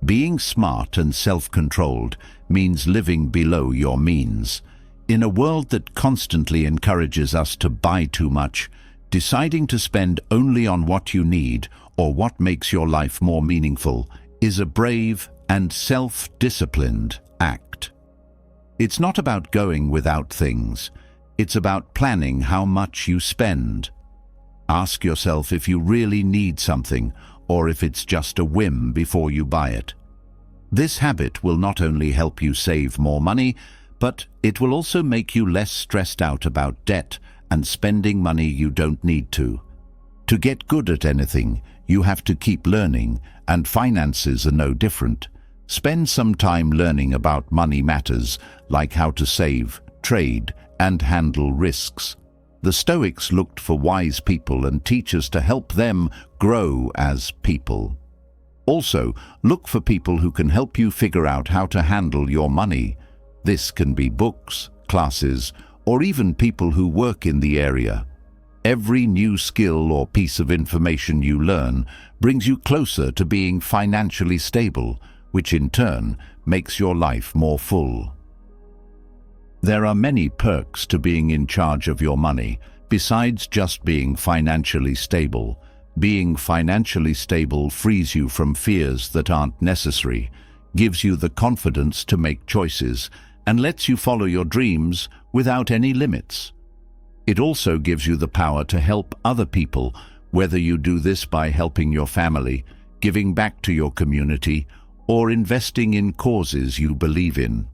Being smart and self-controlled means living below your means. In a world that constantly encourages us to buy too much, deciding to spend only on what you need or what makes your life more meaningful is a brave and self-disciplined act. It's not about going without things. It's about planning how much you spend. Ask yourself if you really need something or if it's just a whim before you buy it. This habit will not only help you save more money, but it will also make you less stressed out about debt and spending money you don't need to. To get good at anything, you have to keep learning, and finances are no different. Spend some time learning about money matters, like how to save, trade, and handle risks. The Stoics looked for wise people and teachers to help them grow as people. Also, look for people who can help you figure out how to handle your money. This can be books, classes, or even people who work in the area. Every new skill or piece of information you learn brings you closer to being financially stable, which in turn makes your life more full. There are many perks to being in charge of your money, besides just being financially stable. Being financially stable frees you from fears that aren't necessary, gives you the confidence to make choices, and lets you follow your dreams without any limits. It also gives you the power to help other people, whether you do this by helping your family, giving back to your community, or investing in causes you believe in.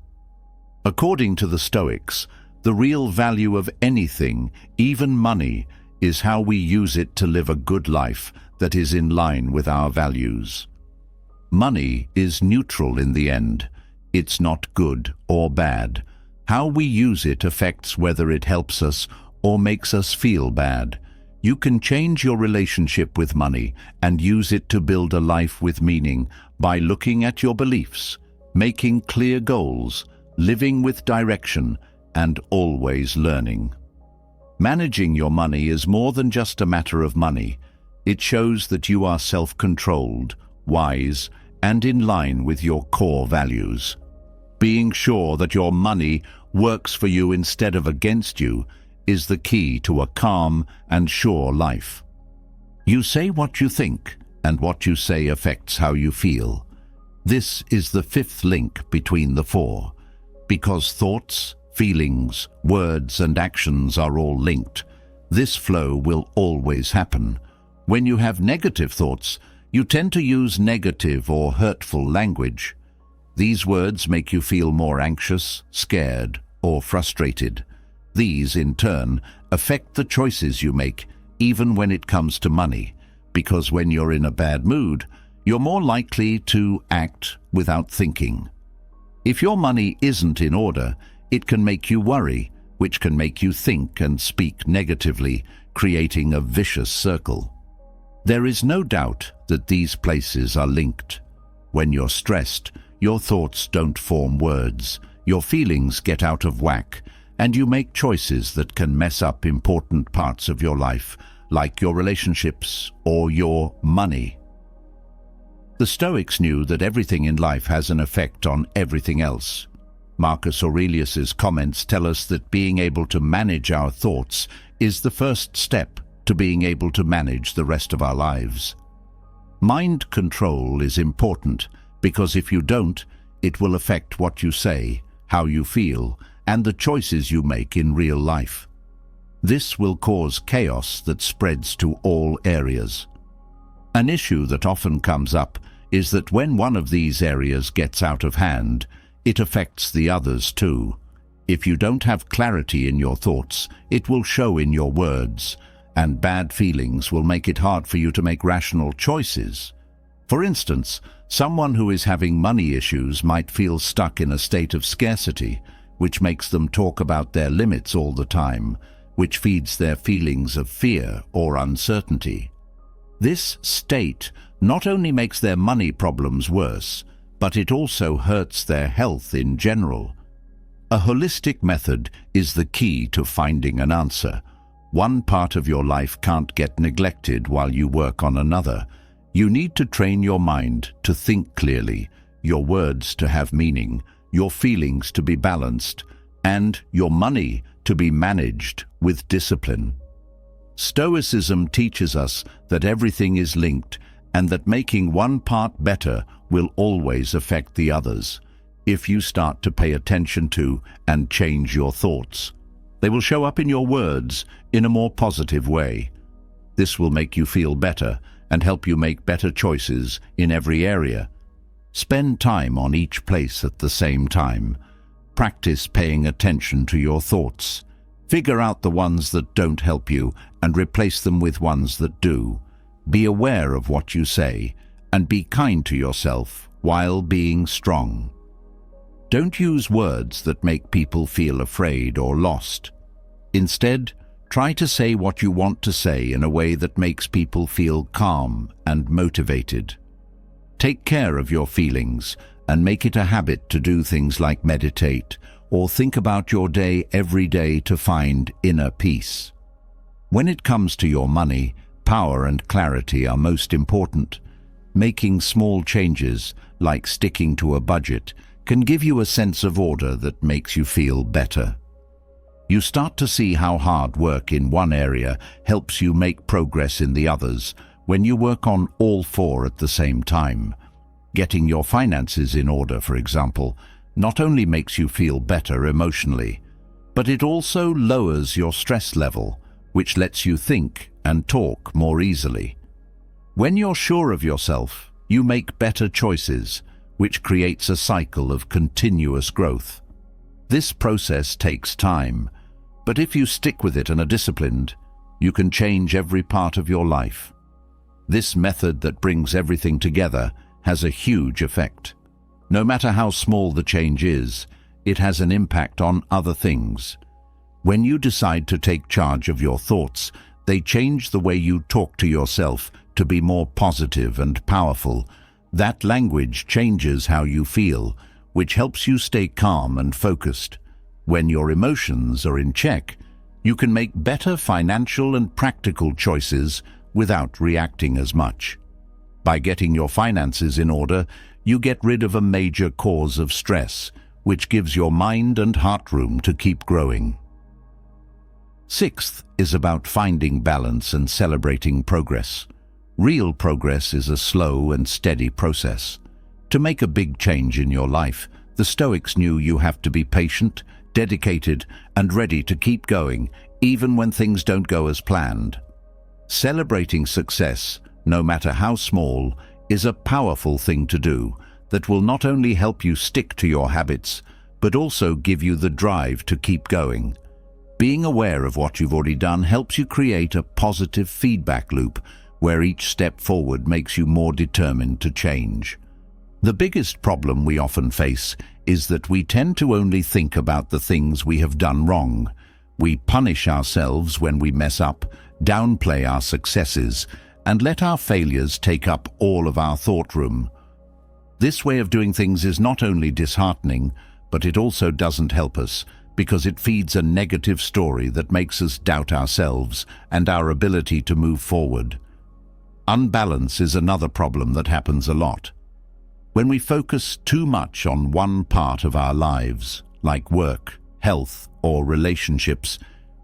According to the Stoics, the real value of anything, even money, is how we use it to live a good life that is in line with our values. Money is neutral in the end. It's not good or bad. How we use it affects whether it helps us or makes us feel bad. You can change your relationship with money and use it to build a life with meaning by looking at your beliefs, making clear goals, living with direction, and always learning. Managing your money is more than just a matter of money. It shows that you are self-controlled, wise, and in line with your core values. Being sure that your money works for you instead of against you is the key to a calm and sure life. You say what you think, and what you say affects how you feel. This is the fifth link between the four. Because thoughts, feelings, words, and actions are all linked, this flow will always happen. When you have negative thoughts, you tend to use negative or hurtful language. These words make you feel more anxious, scared, or frustrated. These, in turn, affect the choices you make, even when it comes to money, because when you're in a bad mood, you're more likely to act without thinking. If your money isn't in order, it can make you worry, which can make you think and speak negatively, creating a vicious circle. There is no doubt that these places are linked. When you're stressed, your thoughts don't form words, your feelings get out of whack, and you make choices that can mess up important parts of your life, like your relationships or your money. The Stoics knew that everything in life has an effect on everything else. Marcus Aurelius's comments tell us that being able to manage our thoughts is the first step to being able to manage the rest of our lives. Mind control is important because if you don't, it will affect what you say, how you feel, and the choices you make in real life. This will cause chaos that spreads to all areas. An issue that often comes up is that when one of these areas gets out of hand, it affects the others too. If you don't have clarity in your thoughts, it will show in your words, and bad feelings will make it hard for you to make rational choices. For instance, someone who is having money issues might feel stuck in a state of scarcity, which makes them talk about their limits all the time, which feeds their feelings of fear or uncertainty. This state not only makes their money problems worse, but it also hurts their health in general. A holistic method is the key to finding an answer. One part of your life can't get neglected while you work on another. You need to train your mind to think clearly, your words to have meaning, your feelings to be balanced, and your money to be managed with discipline. Stoicism teaches us that everything is linked and that making one part better will always affect the others. If you start to pay attention to and change your thoughts, they will show up in your words in a more positive way. This will make you feel better and help you make better choices in every area. Spend time on each place at the same time. Practice paying attention to your thoughts. Figure out the ones that don't help you and replace them with ones that do. Be aware of what you say and be kind to yourself while being strong. Don't use words that make people feel afraid or lost. Instead, try to say what you want to say in a way that makes people feel calm and motivated. Take care of your feelings and make it a habit to do things like meditate or think about your day every day to find inner peace. When it comes to your money, power and clarity are most important. Making small changes, like sticking to a budget, can give you a sense of order that makes you feel better. You start to see how hard work in one area helps you make progress in the others when you work on all four at the same time. Getting your finances in order, for example, not only makes you feel better emotionally, but it also lowers your stress level, which lets you think and talk more easily. When you're sure of yourself, you make better choices, which creates a cycle of continuous growth. This process takes time, but if you stick with it and are disciplined, you can change every part of your life. This method that brings everything together has a huge effect. No matter how small the change is, it has an impact on other things. When you decide to take charge of your thoughts, they change the way you talk to yourself to be more positive and powerful. That language changes how you feel, which helps you stay calm and focused. When your emotions are in check, you can make better financial and practical choices without reacting as much. By getting your finances in order, you get rid of a major cause of stress, which gives your mind and heart room to keep growing. Sixth is about finding balance and celebrating progress. Real progress is a slow and steady process. To make a big change in your life, the Stoics knew you have to be patient, dedicated, and ready to keep going, even when things don't go as planned. Celebrating success, no matter how small, is a powerful thing to do that will not only help you stick to your habits, but also give you the drive to keep going. Being aware of what you've already done helps you create a positive feedback loop where each step forward makes you more determined to change. The biggest problem we often face is that we tend to only think about the things we have done wrong. We punish ourselves when we mess up, downplay our successes, and let our failures take up all of our thought room. This way of doing things is not only disheartening, but it also doesn't help us, because it feeds a negative story that makes us doubt ourselves and our ability to move forward. Unbalance is another problem that happens a lot. When we focus too much on one part of our lives, like work, health, or relationships,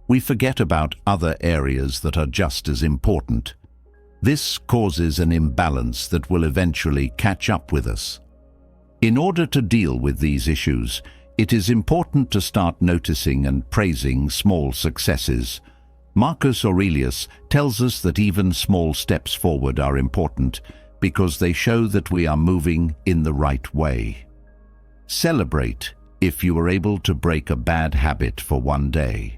we forget about other areas that are just as important. This causes an imbalance that will eventually catch up with us. In order to deal with these issues, it is important to start noticing and praising small successes. Marcus Aurelius tells us that even small steps forward are important because they show that we are moving in the right way. Celebrate if you are able to break a bad habit for one day.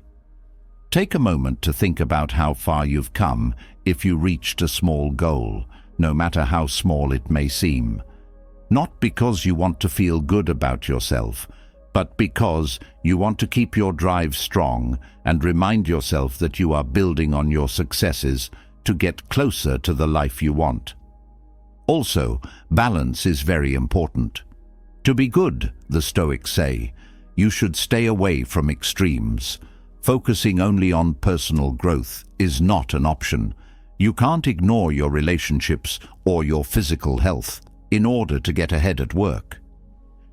Take a moment to think about how far you've come if you reached a small goal, no matter how small it may seem. Not because you want to feel good about yourself, but because you want to keep your drive strong and remind yourself that you are building on your successes to get closer to the life you want. Also, balance is very important. To be good, the Stoics say, you should stay away from extremes. Focusing only on personal growth is not an option. You can't ignore your relationships or your physical health in order to get ahead at work.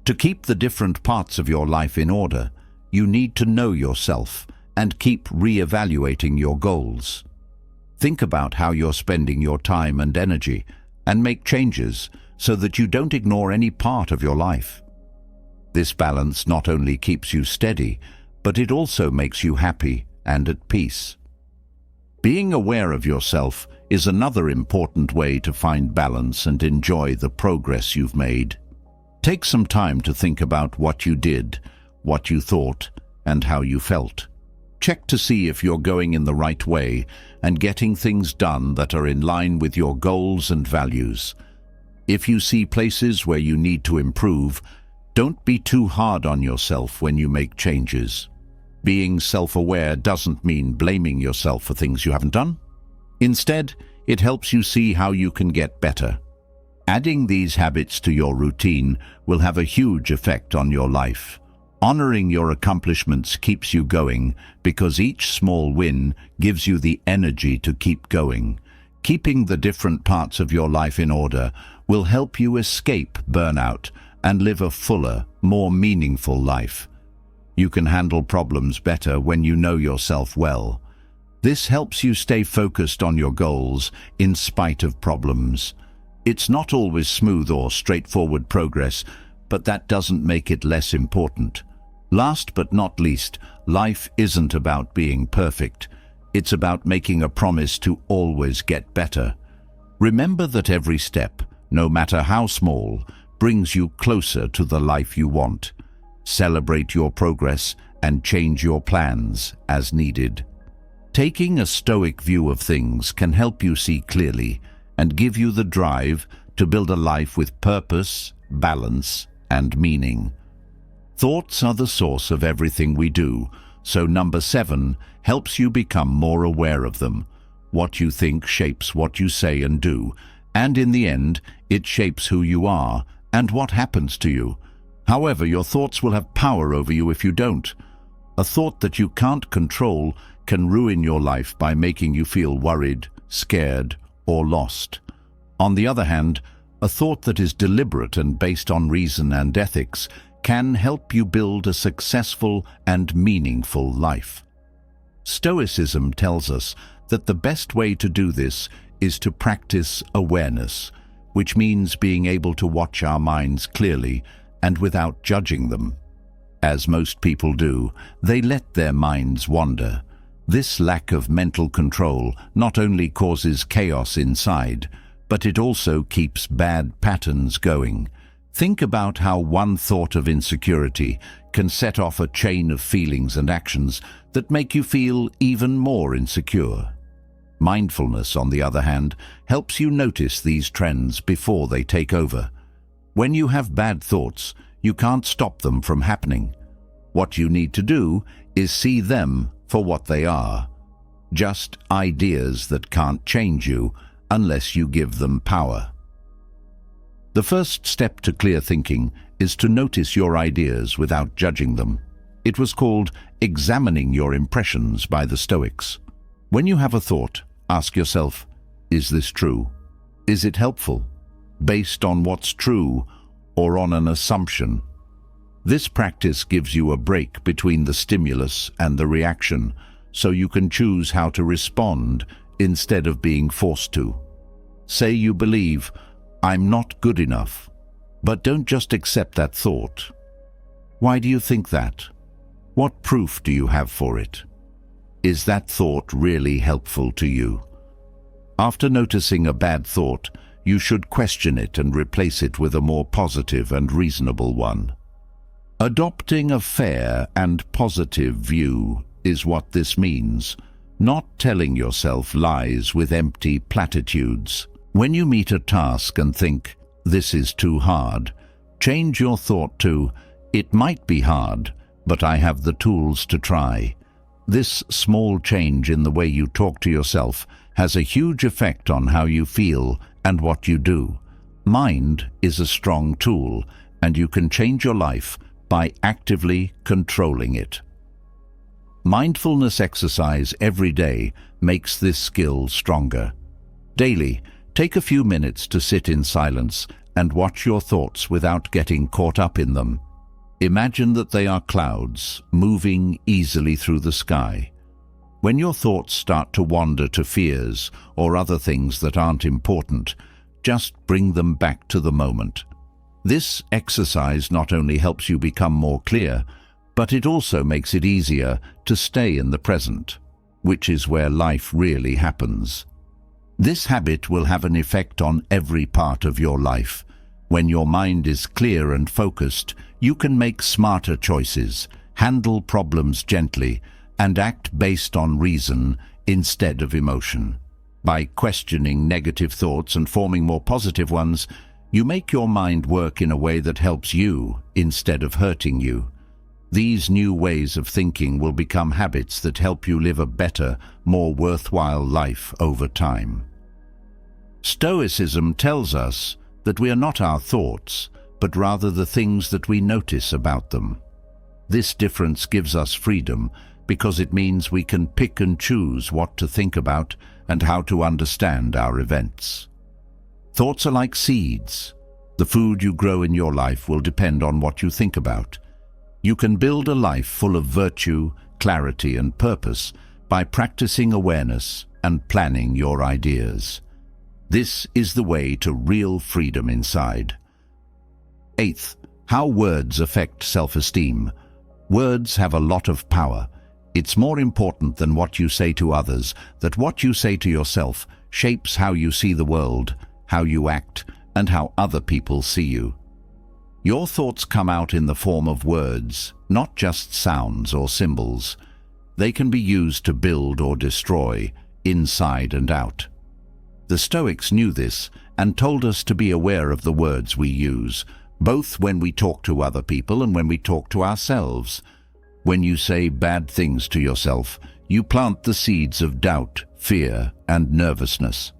To keep the different parts of your life in order, you need to know yourself and keep re-evaluating your goals. Think about how you're spending your time and energy and make changes so that you don't ignore any part of your life. This balance not only keeps you steady, but it also makes you happy and at peace. Being aware of yourself is another important way to find balance and enjoy the progress you've made. Take some time to think about what you did, what you thought, and how you felt. Check to see if you're going in the right way and getting things done that are in line with your goals and values. If you see places where you need to improve, don't be too hard on yourself when you make changes. Being self-aware doesn't mean blaming yourself for things you haven't done. Instead, it helps you see how you can get better. Adding these habits to your routine will have a huge effect on your life. Honoring your accomplishments keeps you going because each small win gives you the energy to keep going. Keeping the different parts of your life in order will help you escape burnout and live a fuller, more meaningful life. You can handle problems better when you know yourself well. This helps you stay focused on your goals in spite of problems. It's not always smooth or straightforward progress, but that doesn't make it less important. Last but not least, life isn't about being perfect. It's about making a promise to always get better. Remember that every step, no matter how small, brings you closer to the life you want. Celebrate your progress and change your plans as needed. Taking a Stoic view of things can help you see clearly and give you the drive to build a life with purpose, balance, and meaning. Thoughts are the source of everything we do, so number 7 helps you become more aware of them. What you think shapes what you say and do, and in the end, it shapes who you are and what happens to you. However, your thoughts will have power over you if you don't. A thought that you can't control can ruin your life by making you feel worried, scared, or lost. On the other hand, a thought that is deliberate and based on reason and ethics can help you build a successful and meaningful life. Stoicism tells us that the best way to do this is to practice awareness, which means being able to watch our minds clearly and without judging them. As most people do, they let their minds wander. This lack of mental control not only causes chaos inside, but it also keeps bad patterns going. Think about how one thought of insecurity can set off a chain of feelings and actions that make you feel even more insecure. Mindfulness, on the other hand, helps you notice these trends before they take over. When you have bad thoughts, you can't stop them from happening. What you need to do is see them for what they are. Just ideas that can't change you unless you give them power. The first step to clear thinking is to notice your ideas without judging them. It was called examining your impressions by the Stoics. When you have a thought, ask yourself, is this true? Is it helpful? Based on what's true or on an assumption? This practice gives you a break between the stimulus and the reaction, so you can choose how to respond instead of being forced to. Say you believe, I'm not good enough, but don't just accept that thought. Why do you think that? What proof do you have for it? Is that thought really helpful to you? After noticing a bad thought, you should question it and replace it with a more positive and reasonable one. Adopting a fair and positive view is what this means, not telling yourself lies with empty platitudes. When you meet a task and think, this is too hard, change your thought to, it might be hard, but I have the tools to try. This small change in the way you talk to yourself has a huge effect on how you feel and what you do. Mind is a strong tool, and you can change your life by actively controlling it. Mindfulness exercise every day makes this skill stronger. Daily, take a few minutes to sit in silence and watch your thoughts without getting caught up in them. Imagine that they are clouds moving easily through the sky. When your thoughts start to wander to fears or other things that aren't important, just bring them back to the moment. This exercise not only helps you become more clear, but it also makes it easier to stay in the present, which is where life really happens. This habit will have an effect on every part of your life. When your mind is clear and focused, you can make smarter choices, handle problems gently, and act based on reason instead of emotion. By questioning negative thoughts and forming more positive ones, you make your mind work in a way that helps you instead of hurting you. These new ways of thinking will become habits that help you live a better, more worthwhile life over time. Stoicism tells us that we are not our thoughts, but rather the things that we notice about them. This difference gives us freedom because it means we can pick and choose what to think about and how to understand our events. Thoughts are like seeds. The food you grow in your life will depend on what you think about. You can build a life full of virtue, clarity, and purpose by practicing awareness and planning your ideas. This is the way to real freedom inside. Eighth, how words affect self-esteem. Words have a lot of power. It's more important than what you say to others, that what you say to yourself shapes how you see the world, how you act, and how other people see you. Your thoughts come out in the form of words, not just sounds or symbols. They can be used to build or destroy, inside and out. The Stoics knew this and told us to be aware of the words we use, both when we talk to other people and when we talk to ourselves. When you say bad things to yourself, you plant the seeds of doubt, fear, and nervousness.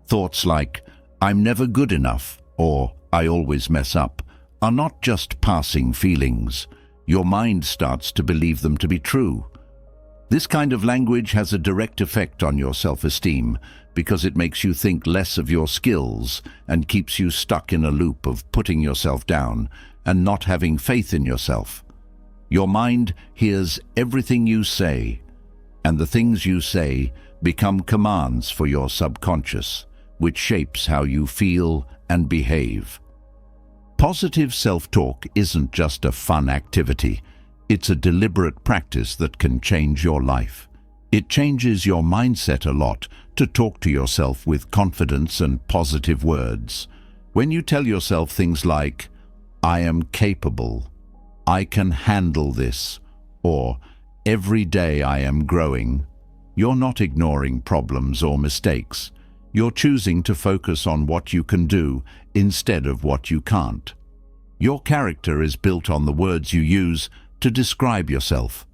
Thoughts like, "I'm never good enough," or "I always mess up," are not just passing feelings. Your mind starts to believe them to be true. This kind of language has a direct effect on your self-esteem because it makes you think less of your skills and keeps you stuck in a loop of putting yourself down and not having faith in yourself. Your mind hears everything you say, and the things you say become commands for your subconscious, which shapes how you feel and behave. Positive self-talk isn't just a fun activity. It's a deliberate practice that can change your life. It changes your mindset a lot to talk to yourself with confidence and positive words. When you tell yourself things like, "I am capable," "I can handle this," or "every day I am growing," you're not ignoring problems or mistakes. You're choosing to focus on what you can do instead of what you can't. Your character is built on the words you use to describe yourself.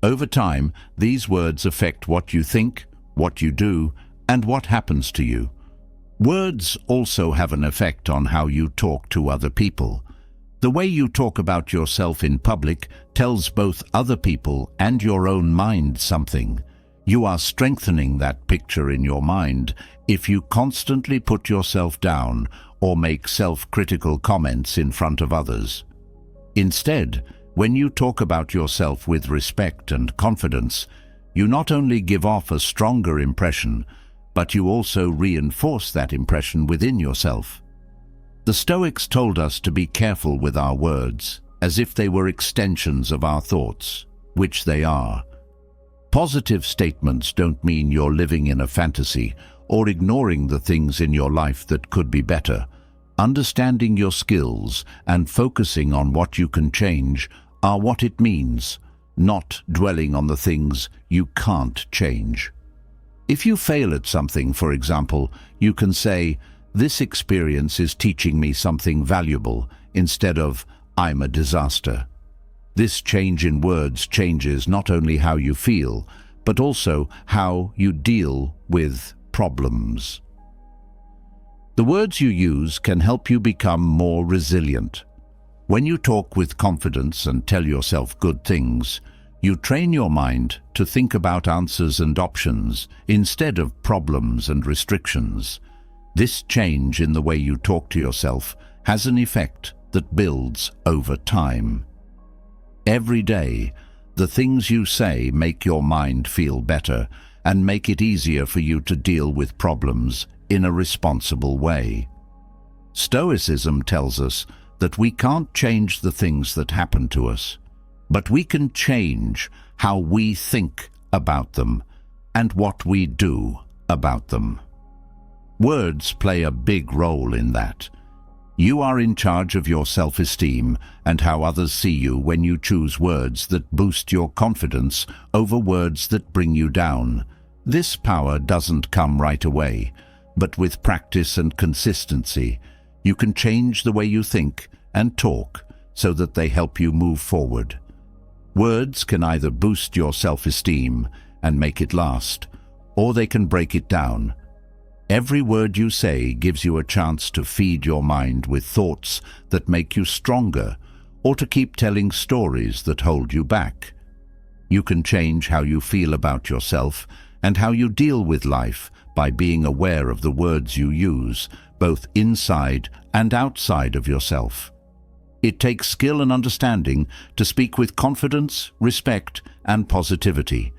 Over time, these words affect what you think, what you do, and what happens to you. Words also have an effect on how you talk to other people. The way you talk about yourself in public tells both other people and your own mind something. You are strengthening that picture in your mind if you constantly put yourself down or make self-critical comments in front of others. Instead, when you talk about yourself with respect and confidence, you not only give off a stronger impression, but you also reinforce that impression within yourself. The Stoics told us to be careful with our words, as if they were extensions of our thoughts, which they are. Positive statements don't mean you're living in a fantasy or ignoring the things in your life that could be better. Understanding your skills and focusing on what you can change are what it means, not dwelling on the things you can't change. If you fail at something, for example, you can say, "This experience is teaching me something valuable," instead of, "I'm a disaster." This change in words changes not only how you feel, but also how you deal with problems. The words you use can help you become more resilient. When you talk with confidence and tell yourself good things, You train your mind to think about answers and options instead of problems and restrictions. This change in the way you talk to yourself has an effect that builds over time. Every day, the things you say make your mind feel better and make it easier for you to deal with problems in a responsible way. Stoicism tells us that we can't change the things that happen to us, but we can change how we think about them and what we do about them. Words play a big role in that. You are in charge of your self-esteem and how others see you when you choose words that boost your confidence over words that bring you down. This power doesn't come right away, but with practice and consistency, you can change the way you think and talk so that they help you move forward. Words can either boost your self-esteem and make it last, or they can break it down. Every word you say gives you a chance to feed your mind with thoughts that make you stronger, or to keep telling stories that hold you back. You can change how you feel about yourself and how you deal with life by being aware of the words you use, both inside and outside of yourself. It takes skill and understanding to speak with confidence, respect, and positivity.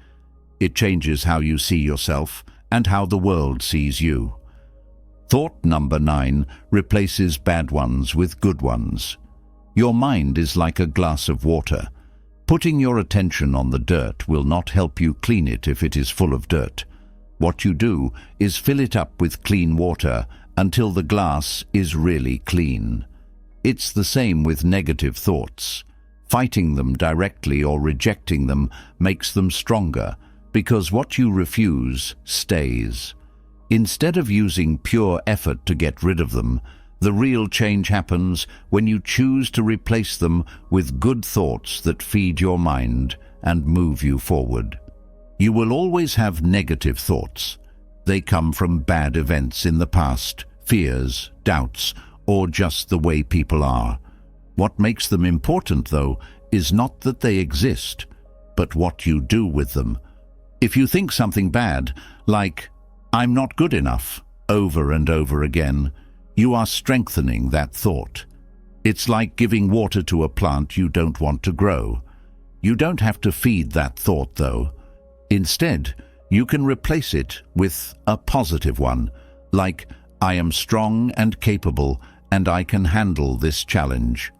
It changes how you see yourself and how the world sees you. Thought number 9 replaces bad ones with good ones. Your mind is like a glass of water. Putting your attention on the dirt will not help you clean it if it is full of dirt. What you do is fill it up with clean water until the glass is really clean. It's the same with negative thoughts. Fighting them directly or rejecting them makes them stronger, because what you refuse stays. Instead of using pure effort to get rid of them, the real change happens when you choose to replace them with good thoughts that feed your mind and move you forward. You will always have negative thoughts. They come from bad events in the past, fears, doubts, or just the way people are. What makes them important, though, is not that they exist, but what you do with them. If you think something bad, like, "I'm not good enough," over and over again, you are strengthening that thought. It's like giving water to a plant you don't want to grow. You don't have to feed that thought, though. Instead, you can replace it with a positive one, like, "I am strong and capable, and I can handle this challenge."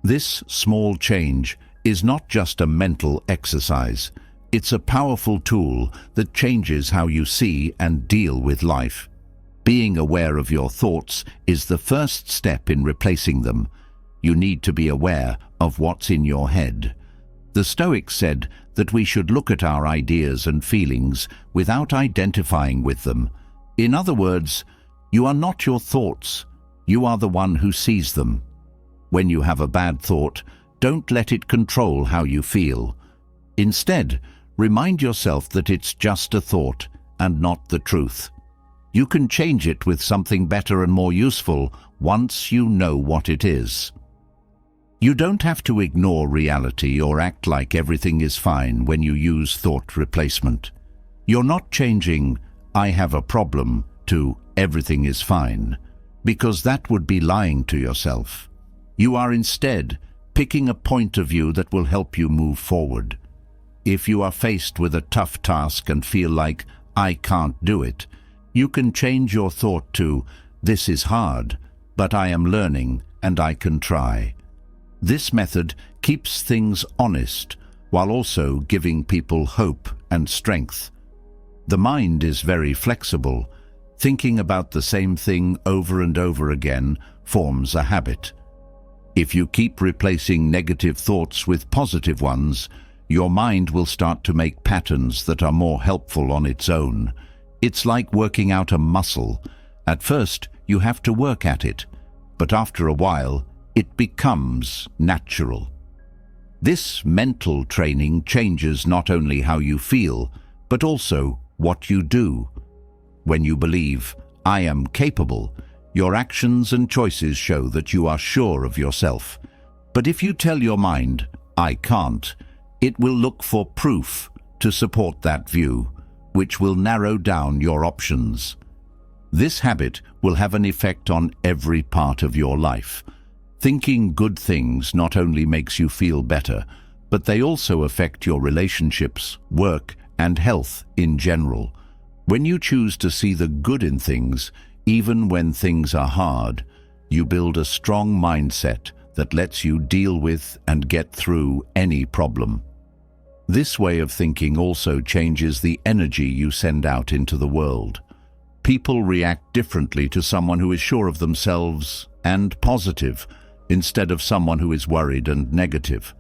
This small change is not just a mental exercise. It's a powerful tool that changes how you see and deal with life. Being aware of your thoughts is the first step in replacing them. You need to be aware of what's in your head. The Stoics said that we should look at our ideas and feelings without identifying with them. In other words, you are not your thoughts. You are the one who sees them. When you have a bad thought, don't let it control how you feel. Instead, remind yourself that it's just a thought and not the truth. You can change it with something better and more useful once you know what it is. You don't have to ignore reality or act like everything is fine when you use thought replacement. You're not changing "I have a problem" to "everything is fine," because that would be lying to yourself. You are instead picking a point of view that will help you move forward. If you are faced with a tough task and feel like "I can't do it," you can change your thought to "This is hard, but I am learning and I can try." This method keeps things honest while also giving people hope and strength. The mind is very flexible. Thinking about the same thing over and over again forms a habit. If you keep replacing negative thoughts with positive ones, your mind will start to make patterns that are more helpful on its own. It's like working out a muscle. At first, you have to work at it, but after a while, it becomes natural. This mental training changes not only how you feel, but also what you do. When you believe, "I am capable," your actions and choices show that you are sure of yourself. But if you tell your mind, "I can't," It will look for proof to support that view, which will narrow down your options. This habit will have an effect on every part of your life. Thinking good things not only makes you feel better, but they also affect your relationships, work, and health in general. When you choose to see the good in things, even when things are hard, you build a strong mindset that lets you deal with and get through any problem. This way of thinking also changes the energy you send out into the world. People react differently to someone who is sure of themselves and positive, instead of someone who is worried and negative.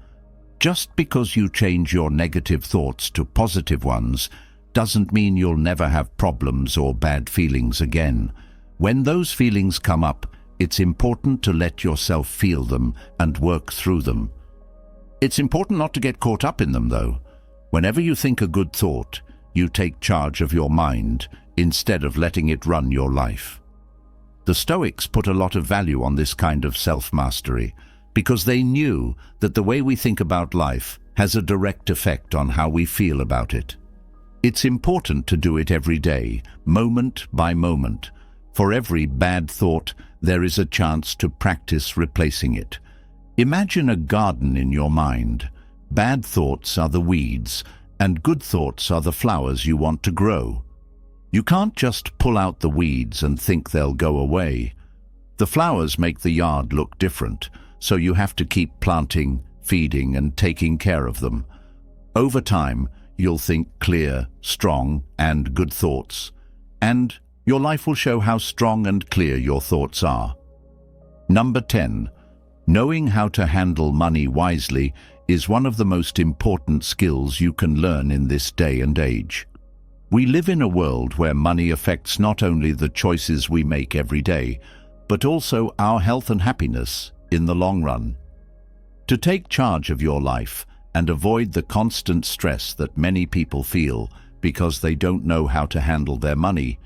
Just because you change your negative thoughts to positive ones doesn't mean you'll never have problems or bad feelings again. When those feelings come up, it's important to let yourself feel them and work through them. It's important not to get caught up in them, though. Whenever you think a good thought, you take charge of your mind instead of letting it run your life. The Stoics put a lot of value on this kind of self-mastery because they knew that the way we think about life has a direct effect on how we feel about it. It's important to do it every day, moment by moment. For every bad thought, there is a chance to practice replacing it. Imagine a garden in your mind. Bad thoughts are the weeds, and good thoughts are the flowers you want to grow. You can't just pull out the weeds and think they'll go away. The flowers make the yard look different, so you have to keep planting, feeding, and taking care of them. Over time, you'll think clear, strong, and good thoughts, and your life will show how strong and clear your thoughts are. Number 10. Knowing how to handle money wisely is one of the most important skills you can learn in this day and age. We live in a world where money affects not only the choices we make every day, but also our health and happiness in the long run. To take charge of your life and avoid the constant stress that many people feel because they don't know how to handle their money,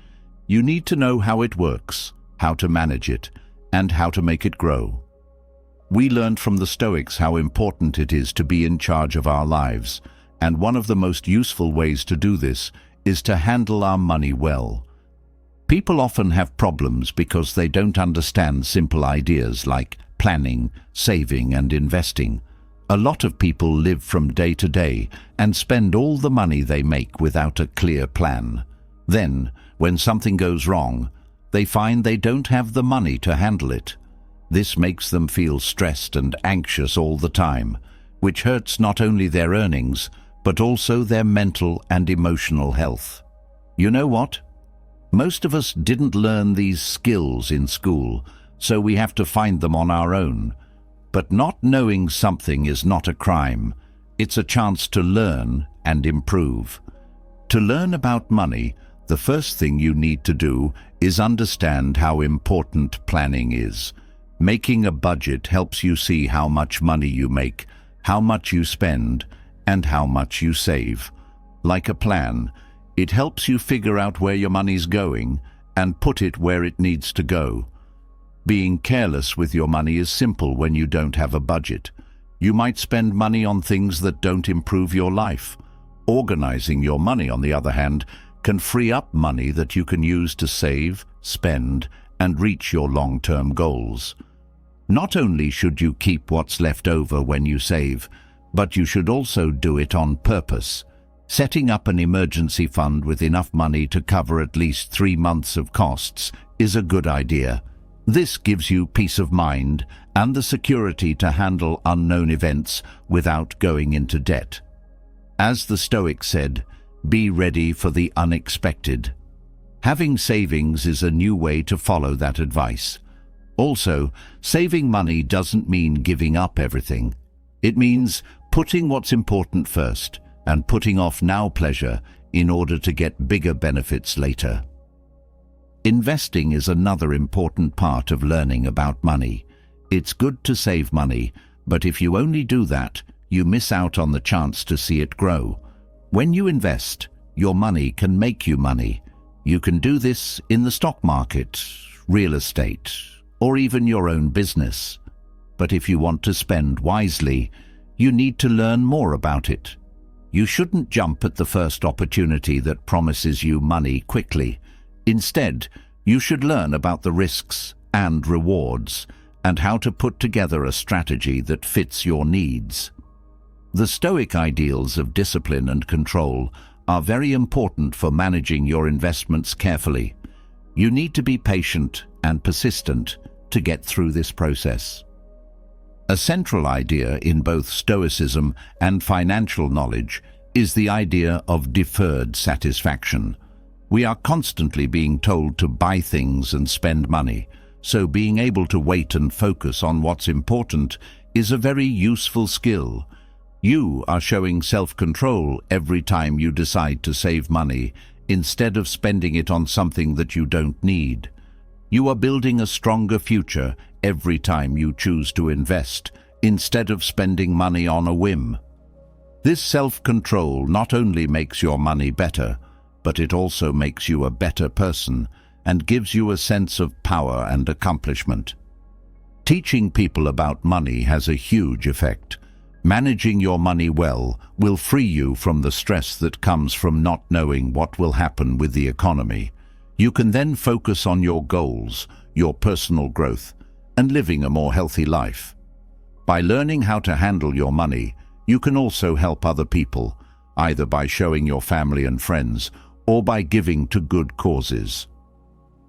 you need to know how it works, how to manage it, and how to make it grow. We learned from the Stoics how important it is to be in charge of our lives, and one of the most useful ways to do this is to handle our money well. People often have problems because they don't understand simple ideas like planning, saving, and investing. A lot of people live from day to day and spend all the money they make without a clear plan. Then, when something goes wrong, they find they don't have the money to handle it. This makes them feel stressed and anxious all the time, which hurts not only their earnings, but also their mental and emotional health. You know what? Most of us didn't learn these skills in school, so we have to find them on our own. But not knowing something is not a crime. It's a chance to learn and improve. To learn about money, the first thing you need to do is understand how important planning is. Making a budget helps you see how much money you make, how much you spend, and how much you save. Like a plan, it helps you figure out where your money's going and put it where it needs to go. Being careless with your money is simple when you don't have a budget. You might spend money on things that don't improve your life. Organizing your money, on the other hand, can free up money that you can use to save, spend, and reach your long-term goals. Not only should you keep what's left over when you save, but you should also do it on purpose. Setting up an emergency fund with enough money to cover at least 3 months of costs is a good idea. This gives you peace of mind and the security to handle unknown events without going into debt. As the Stoics said, be ready for the unexpected. Having savings is a new way to follow that advice. Also, saving money doesn't mean giving up everything. It means putting what's important first and putting off now pleasure in order to get bigger benefits later. Investing is another important part of learning about money. It's good to save money, but if you only do that, you miss out on the chance to see it grow. When you invest, your money can make you money. You can do this in the stock market, real estate, or even your own business. But if you want to spend wisely, you need to learn more about it. You shouldn't jump at the first opportunity that promises you money quickly. Instead, you should learn about the risks and rewards and how to put together a strategy that fits your needs. The Stoic ideals of discipline and control are very important for managing your investments carefully. You need to be patient and persistent to get through this process. A central idea in both Stoicism and financial knowledge is the idea of deferred satisfaction. We are constantly being told to buy things and spend money, so being able to wait and focus on what's important is a very useful skill. You are showing self-control every time you decide to save money instead of spending it on something that you don't need. You are building a stronger future every time you choose to invest instead of spending money on a whim. This self-control not only makes your money better, but it also makes you a better person and gives you a sense of power and accomplishment. Teaching people about money has a huge effect. Managing your money well will free you from the stress that comes from not knowing what will happen with the economy. You can then focus on your goals, your personal growth, and living a more healthy life. By learning how to handle your money, you can also help other people, either by showing your family and friends or by giving to good causes.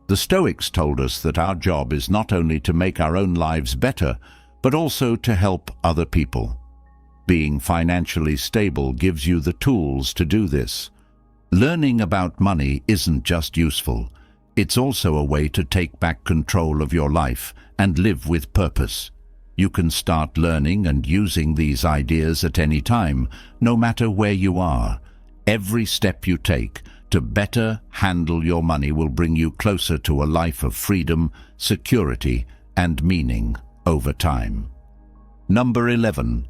The Stoics told us that our job is not only to make our own lives better, but also to help other people. Being financially stable gives you the tools to do this. Learning about money isn't just useful, it's also a way to take back control of your life and live with purpose. You can start learning and using these ideas at any time, no matter where you are. Every step you take to better handle your money will bring you closer to a life of freedom, security, and meaning over time. Number 11.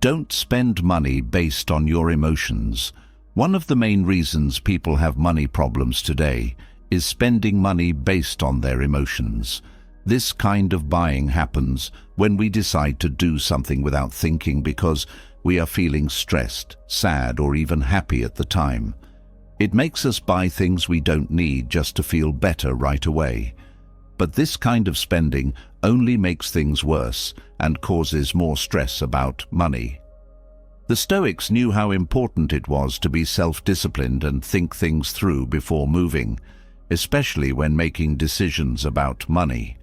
Don't spend money based on your emotions. One of the main reasons people have money problems today is spending money based on their emotions. This kind of buying happens when we decide to do something without thinking because we are feeling stressed, sad, or even happy at the time. It makes us buy things we don't need just to feel better right away. But this kind of spending only makes things worse and causes more stress about money. The Stoics knew how important it was to be self-disciplined and think things through before moving, especially when making decisions about money.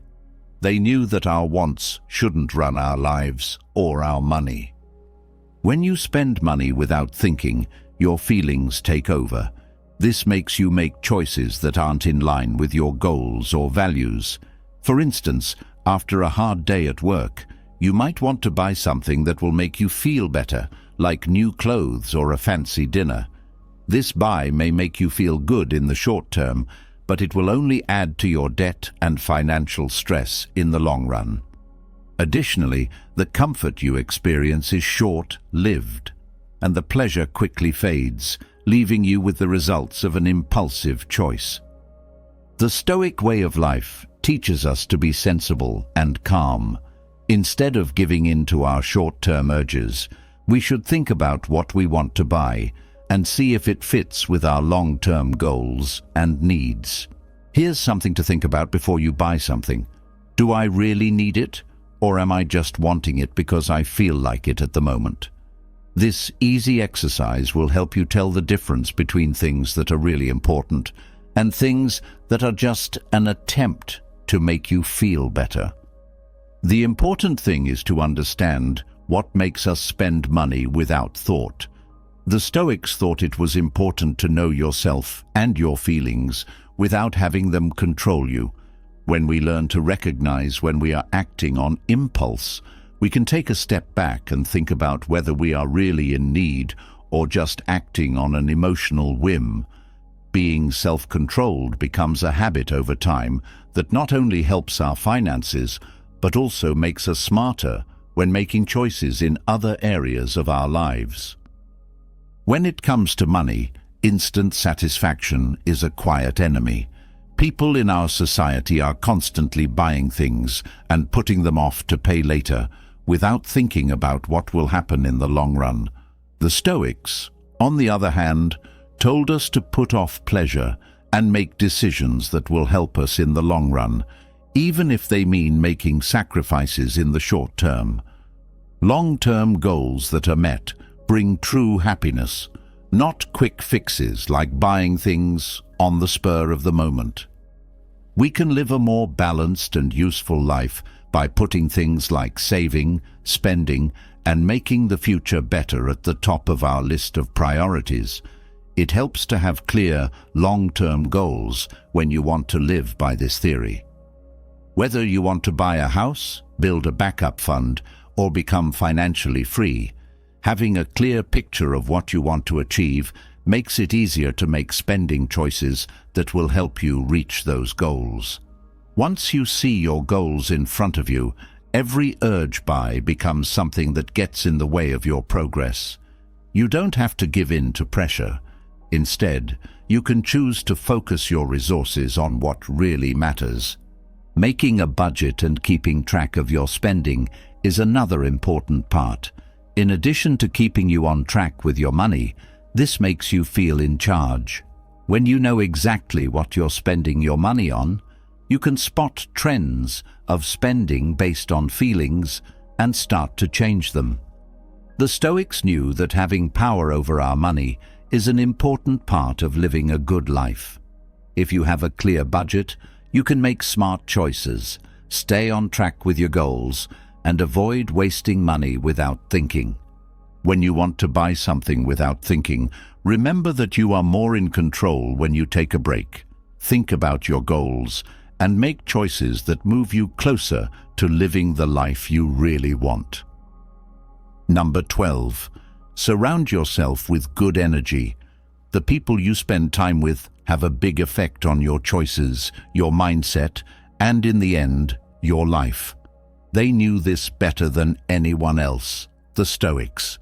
They knew that our wants shouldn't run our lives or our money. When you spend money without thinking, your feelings take over. This makes you make choices that aren't in line with your goals or values. For instance, after a hard day at work, you might want to buy something that will make you feel better, like new clothes or a fancy dinner. This buy may make you feel good in the short term, but it will only add to your debt and financial stress in the long run. Additionally, the comfort you experience is short-lived, and the pleasure quickly fades, leaving you with the results of an impulsive choice. The Stoic way of life teaches us to be sensible and calm. Instead of giving in to our short-term urges, we should think about what we want to buy and see if it fits with our long-term goals and needs. Here's something to think about before you buy something. Do I really need it, or am I just wanting it because I feel like it at the moment? This easy exercise will help you tell the difference between things that are really important and things that are just an attempt to make you feel better. The important thing is to understand what makes us spend money without thought. The Stoics thought it was important to know yourself and your feelings without having them control you. When we learn to recognize when we are acting on impulse, we can take a step back and think about whether we are really in need or just acting on an emotional whim. Being self-controlled becomes a habit over time that not only helps our finances, but also makes us smarter when making choices in other areas of our lives. When it comes to money, instant satisfaction is a quiet enemy. People in our society are constantly buying things and putting them off to pay later, without thinking about what will happen in the long run. The Stoics, on the other hand, told us to put off pleasure and make decisions that will help us in the long run, even if they mean making sacrifices in the short term. Long-term goals that are met bring true happiness, not quick fixes like buying things on the spur of the moment. We can live a more balanced and useful life by putting things like saving, spending, and making the future better at the top of our list of priorities. It helps to have clear, long-term goals when you want to live by this theory. Whether you want to buy a house, build a backup fund, or become financially free, having a clear picture of what you want to achieve makes it easier to make spending choices that will help you reach those goals. Once you see your goals in front of you, every urge buy becomes something that gets in the way of your progress. You don't have to give in to pressure. Instead, you can choose to focus your resources on what really matters. Making a budget and keeping track of your spending is another important part. In addition to keeping you on track with your money, this makes you feel in charge. When you know exactly what you're spending your money on, you can spot trends of spending based on feelings and start to change them. The Stoics knew that having power over our money is an important part of living a good life. If you have a clear budget, you can make smart choices, stay on track with your goals, and avoid wasting money without thinking. When you want to buy something without thinking, remember that you are more in control when you take a break. Think about your goals and make choices that move you closer to living the life you really want. Number 12. Surround yourself with good energy. The people you spend time with have a big effect on your choices, your mindset, and in the end, your life. They knew this better than anyone else, the Stoics.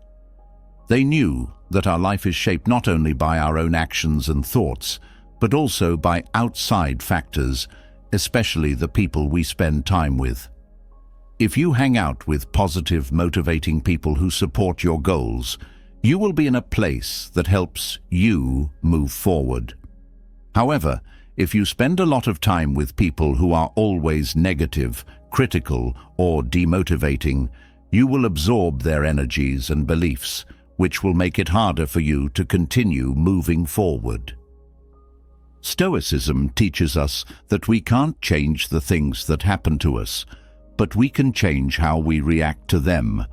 They knew that our life is shaped not only by our own actions and thoughts, but also by outside factors, especially the people we spend time with. If you hang out with positive, motivating people who support your goals, you will be in a place that helps you move forward. However, if you spend a lot of time with people who are always negative, critical, or demotivating, you will absorb their energies and beliefs, which will make it harder for you to continue moving forward. Stoicism teaches us that we can't change the things that happen to us, but we can change how we react to them.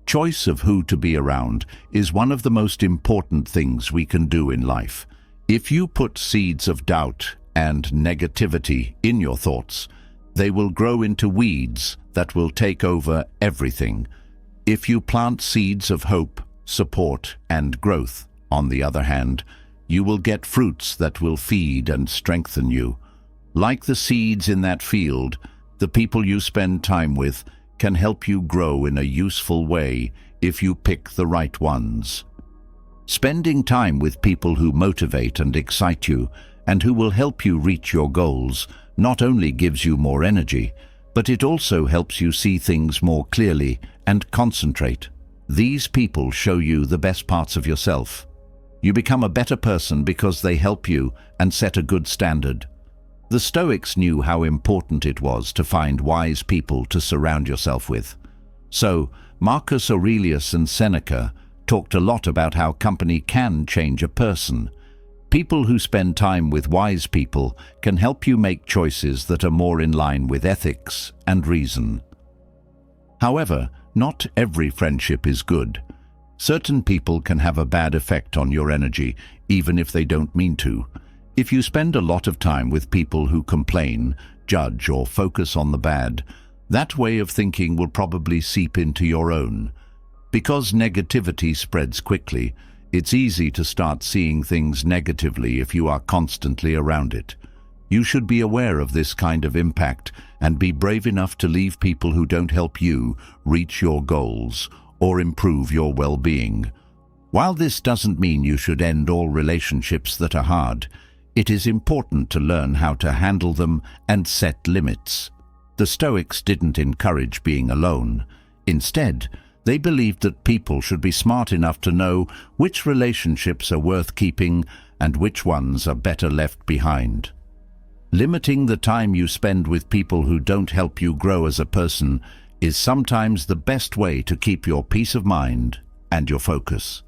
Choice of who to be around is one of the most important things we can do in life. If you put seeds of doubt and negativity in your thoughts, they will grow into weeds that will take over everything. If you plant seeds of hope, support, and growth, on the other hand, you will get fruits that will feed and strengthen you. Like the seeds in that field, the people you spend time with can help you grow in a useful way if you pick the right ones. Spending time with people who motivate and excite you and who will help you reach your goals not only gives you more energy, but it also helps you see things more clearly and concentrate. These people show you the best parts of yourself. You become a better person because they help you and set a good standard. The Stoics knew how important it was to find wise people to surround yourself with. So, Marcus Aurelius and Seneca talked a lot about how company can change a person. People who spend time with wise people can help you make choices that are more in line with ethics and reason. However, not every friendship is good. Certain people can have a bad effect on your energy, even if they don't mean to. If you spend a lot of time with people who complain, judge, or focus on the bad, that way of thinking will probably seep into your own. Because negativity spreads quickly, it's easy to start seeing things negatively if you are constantly around it. You should be aware of this kind of impact and be brave enough to leave people who don't help you reach your goals or improve your well-being. While this doesn't mean you should end all relationships that are hard, it is important to learn how to handle them and set limits. The Stoics didn't encourage being alone. Instead, they believed that people should be smart enough to know which relationships are worth keeping and which ones are better left behind. Limiting the time you spend with people who don't help you grow as a person is sometimes the best way to keep your peace of mind and your focus.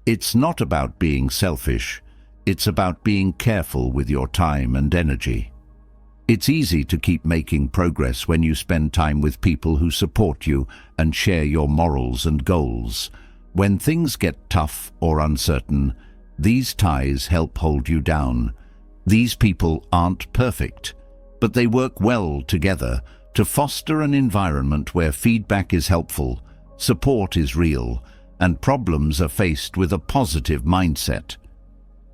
It's not about being selfish, it's about being careful with your time and energy. It's easy to keep making progress when you spend time with people who support you and share your morals and goals. When things get tough or uncertain, these ties help hold you down. These people aren't perfect, but they work well together to foster an environment where feedback is helpful, support is real, and problems are faced with a positive mindset.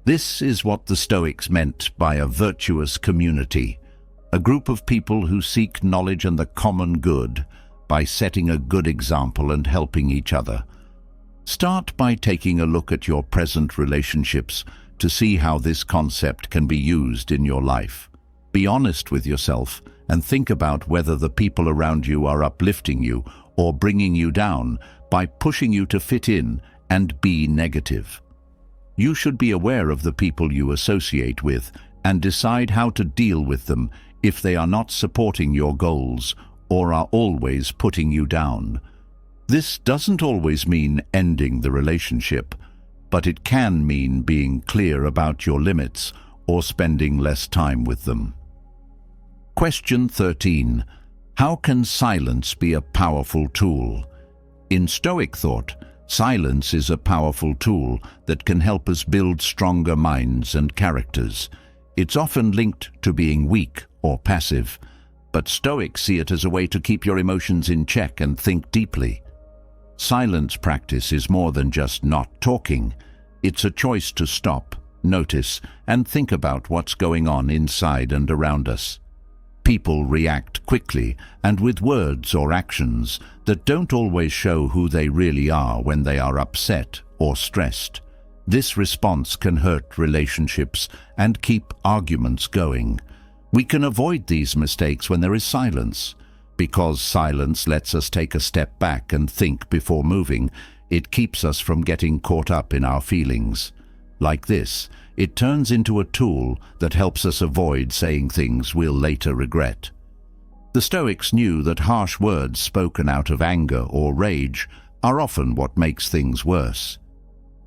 This is what the Stoics meant by a virtuous community, a group of people who seek knowledge and the common good by setting a good example and helping each other. Start by taking a look at your present relationships to see how this concept can be used in your life. Be honest with yourself and think about whether the people around you are uplifting you or bringing you down by pushing you to fit in and be negative. You should be aware of the people you associate with and decide how to deal with them if they are not supporting your goals or are always putting you down. This doesn't always mean ending the relationship, but it can mean being clear about your limits or spending less time with them. Question 13. How can silence be a powerful tool? In Stoic thought, silence is a powerful tool that can help us build stronger minds and characters. It's often linked to being weak or passive, but Stoics see it as a way to keep your emotions in check and think deeply. Silence practice is more than just not talking. It's a choice to stop, notice, and think about what's going on inside and around us. People react quickly and with words or actions that don't always show who they really are when they are upset or stressed. This response can hurt relationships and keep arguments going. We can avoid these mistakes when there is silence. Because silence lets us take a step back and think before moving, it keeps us from getting caught up in our feelings. Like this, it turns into a tool that helps us avoid saying things we'll later regret. The Stoics knew that harsh words spoken out of anger or rage are often what makes things worse.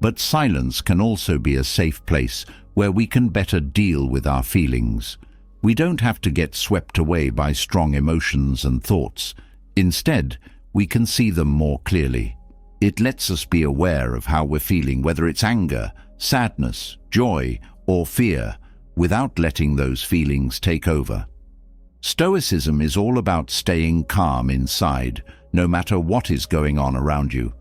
But silence can also be a safe place where we can better deal with our feelings. We don't have to get swept away by strong emotions and thoughts. Instead, we can see them more clearly. It lets us be aware of how we're feeling, whether it's anger, sadness, joy, or fear, without letting those feelings take over. Stoicism is all about staying calm inside, no matter what is going on around you.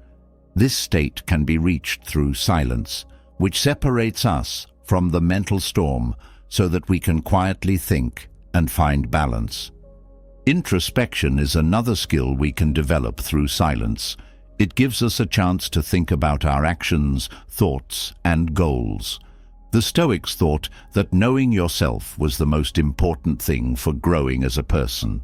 This state can be reached through silence, which separates us from the mental storm so that we can quietly think and find balance. Introspection is another skill we can develop through silence. It gives us a chance to think about our actions, thoughts, and goals. The Stoics thought that knowing yourself was the most important thing for growing as a person.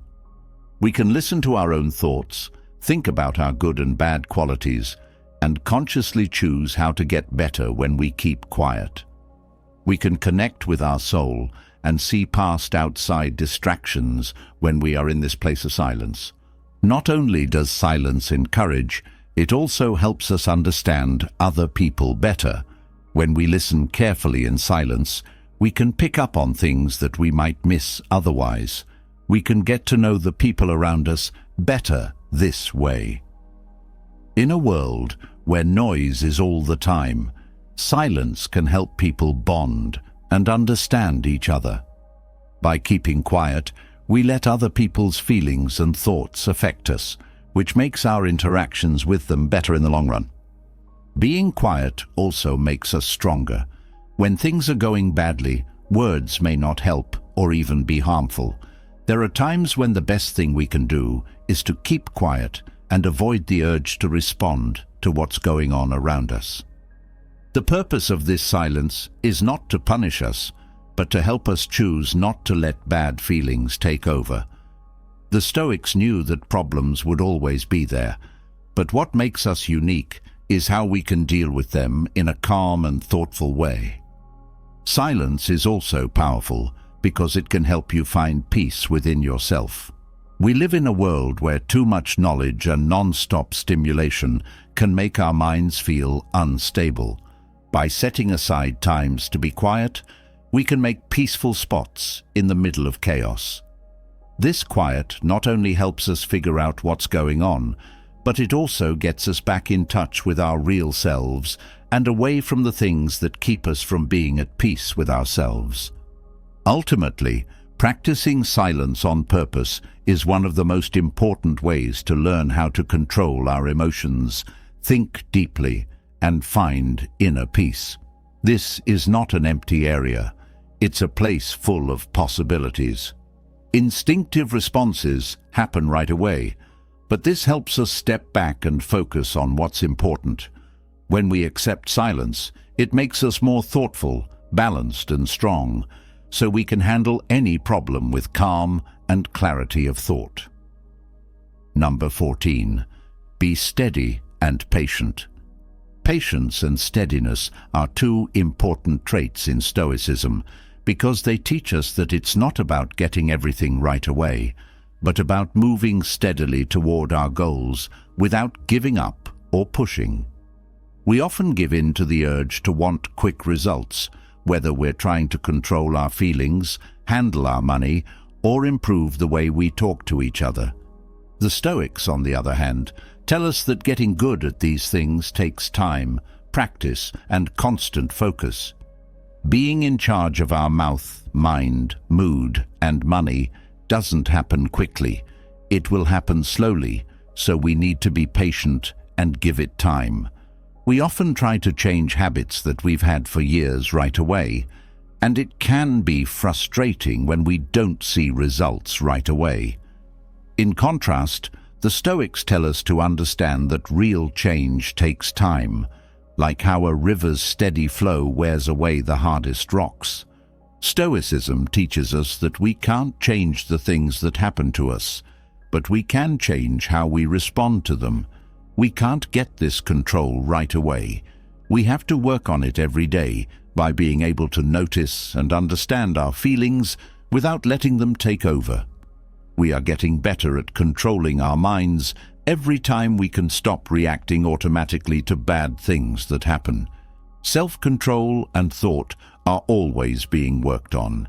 We can listen to our own thoughts, think about our good and bad qualities, and consciously choose how to get better when we keep quiet. We can connect with our soul and see past outside distractions when we are in this place of silence. Not only does silence encourage, it also helps us understand other people better. When we listen carefully in silence, we can pick up on things that we might miss otherwise. We can get to know the people around us better this way. In a world where noise is all the time, silence can help people bond and understand each other. By keeping quiet, we let other people's feelings and thoughts affect us, which makes our interactions with them better in the long run. Being quiet also makes us stronger. When things are going badly, words may not help or even be harmful. There are times when the best thing we can do is to keep quiet and avoid the urge to respond to what's going on around us. The purpose of this silence is not to punish us, but to help us choose not to let bad feelings take over. The Stoics knew that problems would always be there, but what makes us unique is how we can deal with them in a calm and thoughtful way. Silence is also powerful because it can help you find peace within yourself. We live in a world where too much knowledge and non-stop stimulation can make our minds feel unstable. By setting aside times to be quiet, we can make peaceful spots in the middle of chaos. This quiet not only helps us figure out what's going on, but it also gets us back in touch with our real selves and away from the things that keep us from being at peace with ourselves. Ultimately, practicing silence on purpose is one of the most important ways to learn how to control our emotions, think deeply, and find inner peace. This is not an empty area. It's a place full of possibilities. Instinctive responses happen right away, but this helps us step back and focus on what's important. When we accept silence, it makes us more thoughtful, balanced, and strong, so we can handle any problem with calm and clarity of thought. Number 14. Be steady and patient. Patience and steadiness are two important traits in Stoicism because they teach us that it's not about getting everything right away, but about moving steadily toward our goals without giving up or pushing. We often give in to the urge to want quick results, whether we're trying to control our feelings, handle our money, or improve the way we talk to each other. The Stoics, on the other hand, tell us that getting good at these things takes time, practice, and constant focus. Being in charge of our mouth, mind, mood, and money doesn't happen quickly. It will happen slowly, so we need to be patient and give it time. We often try to change habits that we've had for years right away, and it can be frustrating when we don't see results right away. In contrast, the Stoics tell us to understand that real change takes time, like how a river's steady flow wears away the hardest rocks. Stoicism teaches us that we can't change the things that happen to us, but we can change how we respond to them. We can't get this control right away. We have to work on it every day by being able to notice and understand our feelings without letting them take over. We are getting better at controlling our minds every time we can stop reacting automatically to bad things that happen. Self-control and thought are always being worked on.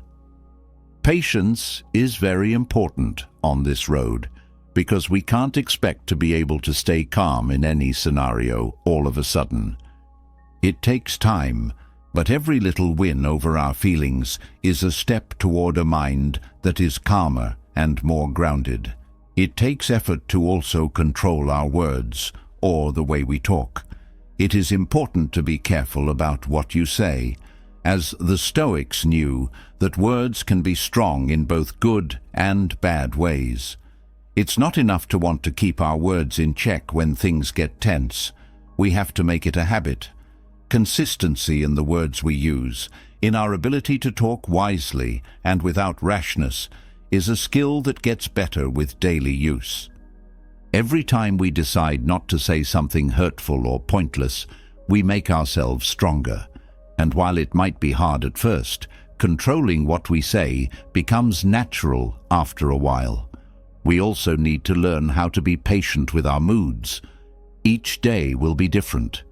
Patience is very important on this road, because we can't expect to be able to stay calm in any scenario all of a sudden. It takes time, but every little win over our feelings is a step toward a mind that is calmer and more grounded. It takes effort to also control our words or the way we talk. It is important to be careful about what you say, as the Stoics knew that words can be strong in both good and bad ways. It's not enough to want to keep our words in check when things get tense. We have to make it a habit. Consistency in the words we use, in our ability to talk wisely and without rashness, is a skill that gets better with daily use. Every time we decide not to say something hurtful or pointless, we make ourselves stronger. And while it might be hard at first, controlling what we say becomes natural after a while. We also need to learn how to be patient with our moods. Each day will be different.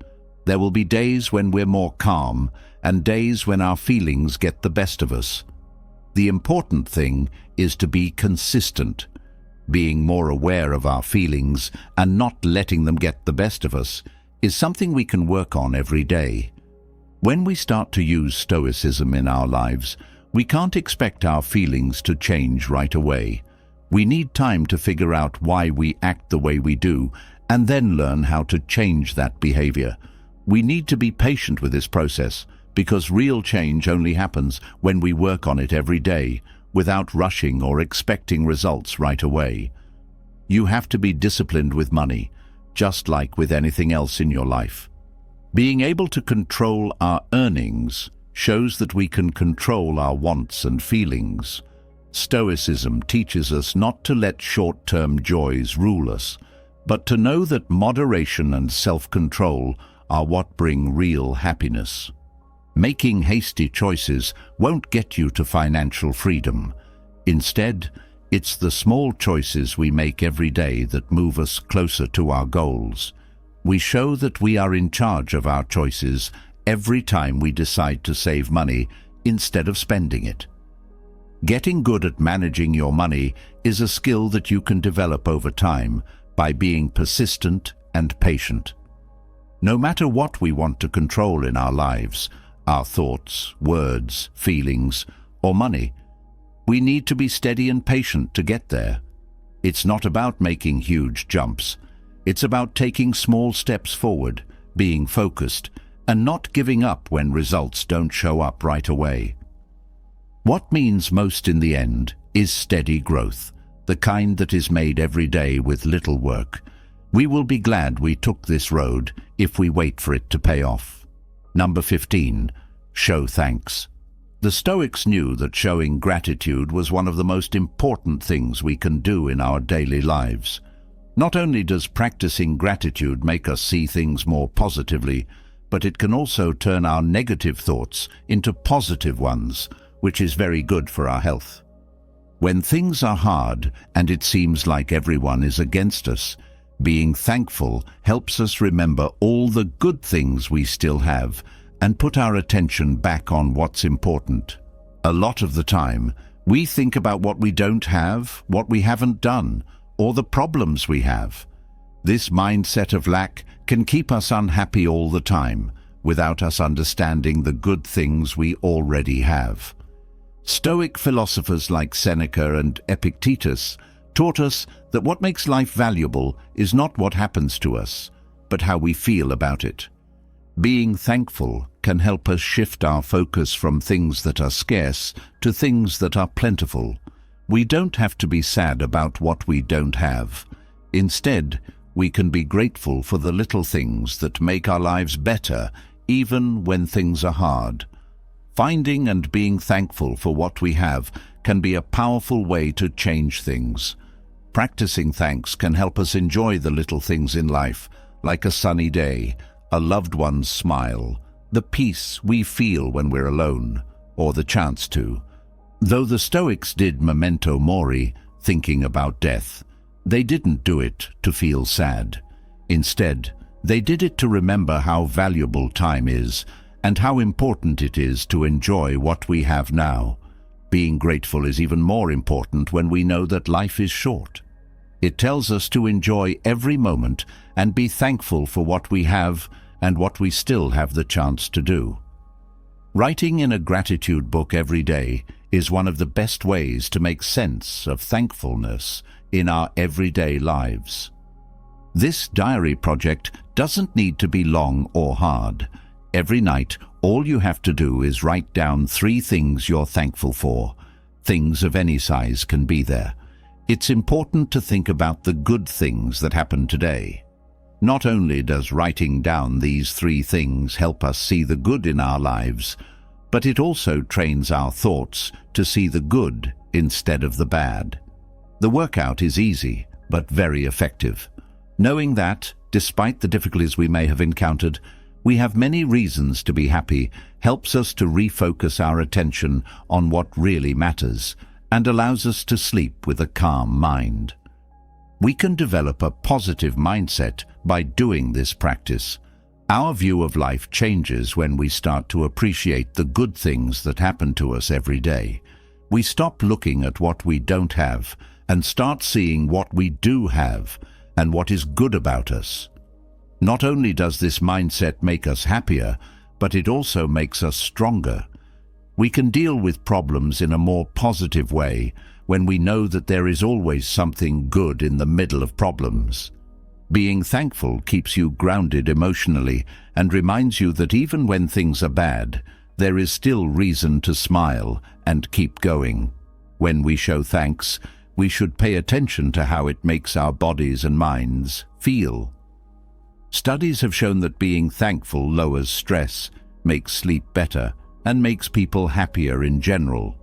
There will be days when we're more calm and days when our feelings get the best of us. The important thing is to be consistent. Being more aware of our feelings and not letting them get the best of us is something we can work on every day. When we start to use Stoicism in our lives, we can't expect our feelings to change right away. We need time to figure out why we act the way we do and then learn how to change that behavior. We need to be patient with this process because real change only happens when we work on it every day without rushing or expecting results right away. You have to be disciplined with money, just like with anything else in your life. Being able to control our earnings shows that we can control our wants and feelings. Stoicism teaches us not to let short-term joys rule us, but to know that moderation and self-control are what bring real happiness. Making hasty choices won't get you to financial freedom. Instead, it's the small choices we make every day that move us closer to our goals. We show that we are in charge of our choices every time we decide to save money instead of spending it. Getting good at managing your money is a skill that you can develop over time by being persistent and patient. No matter what we want to control in our lives, our thoughts, words, feelings, or money, we need to be steady and patient to get there. It's not about making huge jumps. It's about taking small steps forward, being focused, and not giving up when results don't show up right away. What means most in the end is steady growth, the kind that is made every day with little work. We will be glad we took this road if we wait for it to pay off. Number 15. Show thanks. The Stoics knew that showing gratitude was one of the most important things we can do in our daily lives. Not only does practicing gratitude make us see things more positively, but it can also turn our negative thoughts into positive ones, which is very good for our health. When things are hard and it seems like everyone is against us, being thankful helps us remember all the good things we still have and put our attention back on what's important. A lot of the time, we think about what we don't have, what we haven't done, or the problems we have. This mindset of lack can keep us unhappy all the time, without us understanding the good things we already have. Stoic philosophers like Seneca and Epictetus taught us that what makes life valuable is not what happens to us, but how we feel about it. Being thankful can help us shift our focus from things that are scarce to things that are plentiful. We don't have to be sad about what we don't have. Instead, we can be grateful for the little things that make our lives better, even when things are hard. Finding and being thankful for what we have can be a powerful way to change things. Practicing thanks can help us enjoy the little things in life, like a sunny day, a loved one's smile, the peace we feel when we're alone, or the chance to. Though the Stoics did memento mori, thinking about death, they didn't do it to feel sad. Instead, they did it to remember how valuable time is and how important it is to enjoy what we have now. Being grateful is even more important when we know that life is short. It tells us to enjoy every moment and be thankful for what we have and what we still have the chance to do. Writing in a gratitude book every day is one of the best ways to make sense of thankfulness in our everyday lives. This diary project doesn't need to be long or hard. Every night, all you have to do is write down 3 things you're thankful for. Things of any size can be there. It's important to think about the good things that happened today. Not only does writing down these 3 things help us see the good in our lives, but it also trains our thoughts to see the good instead of the bad. The workout is easy, but very effective. Knowing that, despite the difficulties we may have encountered, we have many reasons to be happy helps us to refocus our attention on what really matters and allows us to sleep with a calm mind. We can develop a positive mindset by doing this practice. Our view of life changes when we start to appreciate the good things that happen to us every day. We stop looking at what we don't have and start seeing what we do have and what is good about us. Not only does this mindset make us happier, but it also makes us stronger. We can deal with problems in a more positive way when we know that there is always something good in the middle of problems. Being thankful keeps you grounded emotionally and reminds you that even when things are bad, there is still reason to smile and keep going. When we show thanks, we should pay attention to how it makes our bodies and minds feel. Studies have shown that being thankful lowers stress, makes sleep better, and makes people happier in general.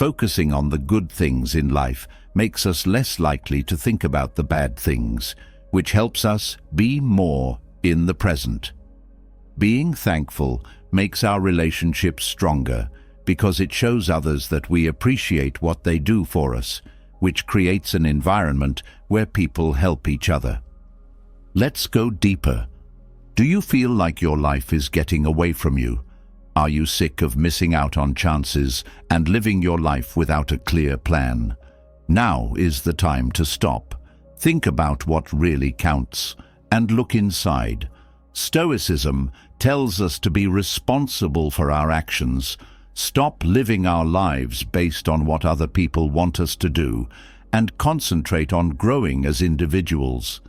Focusing on the good things in life makes us less likely to think about the bad things, which helps us be more in the present. Being thankful makes our relationships stronger because it shows others that we appreciate what they do for us, which creates an environment where people help each other. Let's go deeper. Do you feel like your life is getting away from you? Are you sick of missing out on chances and living your life without a clear plan? Now is the time to stop. Think about what really counts and look inside. Stoicism tells us to be responsible for our actions. Stop living our lives based on what other people want us to do and concentrate on growing as individuals.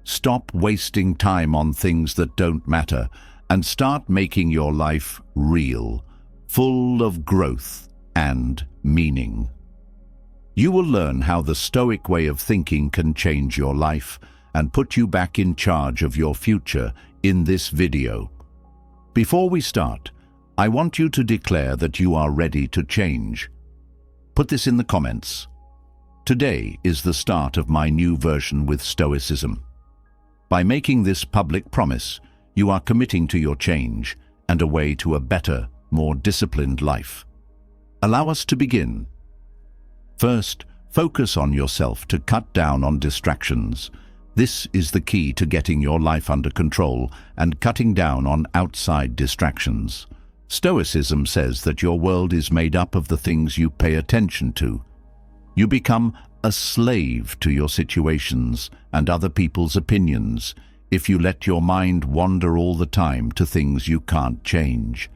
Stop wasting time on things that don't matter and start making your life real, full of growth and meaning. You will learn how the Stoic way of thinking can change your life and put you back in charge of your future in this video. Before we start, I want you to declare that you are ready to change. Put this in the comments. Today is the start of my new version with Stoicism. By making this public promise, you are committing to your change and a way to a better, more disciplined life. Allow us to begin. First, focus on yourself to cut down on distractions. This is the key to getting your life under control and cutting down on outside distractions. Stoicism says that your world is made up of the things you pay attention to. You become a slave to your situations and other people's opinions if you let your mind wander all the time to things you can't change.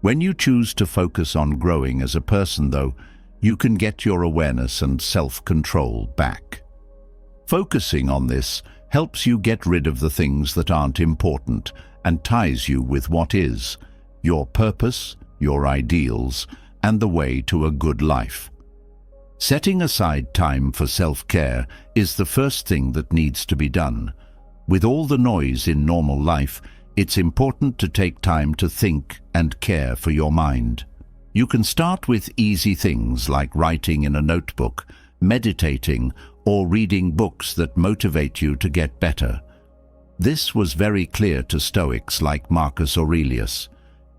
When you choose to focus on growing as a person, though, you can get your awareness and self-control back. Focusing on this helps you get rid of the things that aren't important and ties you with what is, your purpose, your ideals, and the way to a good life. Setting aside time for self-care is the first thing that needs to be done. With all the noise in normal life, it's important to take time to think and care for your mind. You can start with easy things like writing in a notebook, meditating, or reading books that motivate you to get better. This was very clear to Stoics like Marcus Aurelius.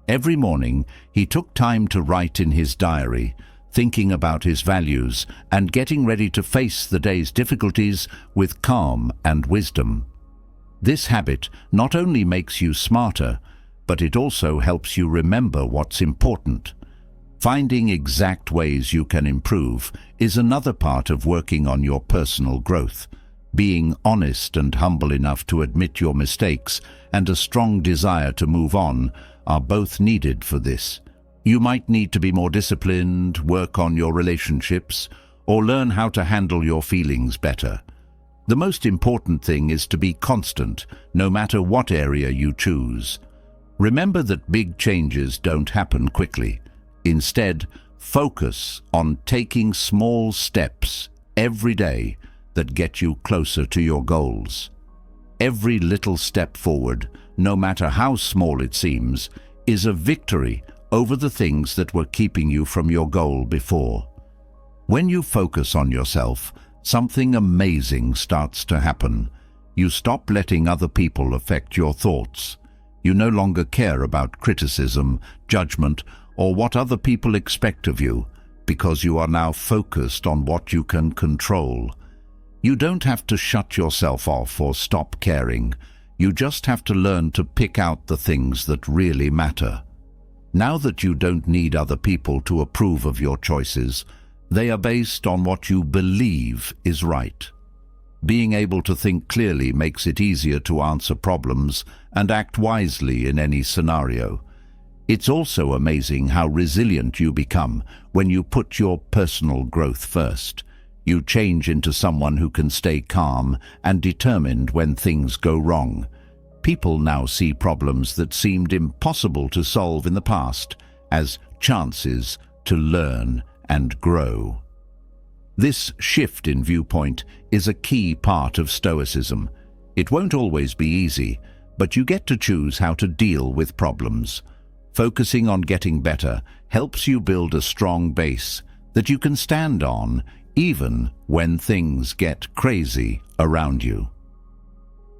Every morning, he took time to write in his diary, thinking about his values and getting ready to face the day's difficulties with calm and wisdom. This habit not only makes you smarter, but it also helps you remember what's important. Finding exact ways you can improve is another part of working on your personal growth. Being honest and humble enough to admit your mistakes and a strong desire to move on are both needed for this. You might need to be more disciplined, work on your relationships, or learn how to handle your feelings better. The most important thing is to be constant, no matter what area you choose. Remember that big changes don't happen quickly. Instead, focus on taking small steps every day that get you closer to your goals. Every little step forward, no matter how small it seems, is a victory over the things that were keeping you from your goal before. When you focus on yourself, something amazing starts to happen. You stop letting other people affect your thoughts. You no longer care about criticism, judgment, or what other people expect of you, because you are now focused on what you can control. You don't have to shut yourself off or stop caring. You just have to learn to pick out the things that really matter. Now that you don't need other people to approve of your choices, they are based on what you believe is right. Being able to think clearly makes it easier to answer problems and act wisely in any scenario. It's also amazing how resilient you become when you put your personal growth first. You change into someone who can stay calm and determined when things go wrong. People now see problems that seemed impossible to solve in the past as chances to learn and grow. This shift in viewpoint is a key part of Stoicism. It won't always be easy, but you get to choose how to deal with problems. Focusing on getting better helps you build a strong base that you can stand on even when things get crazy around you.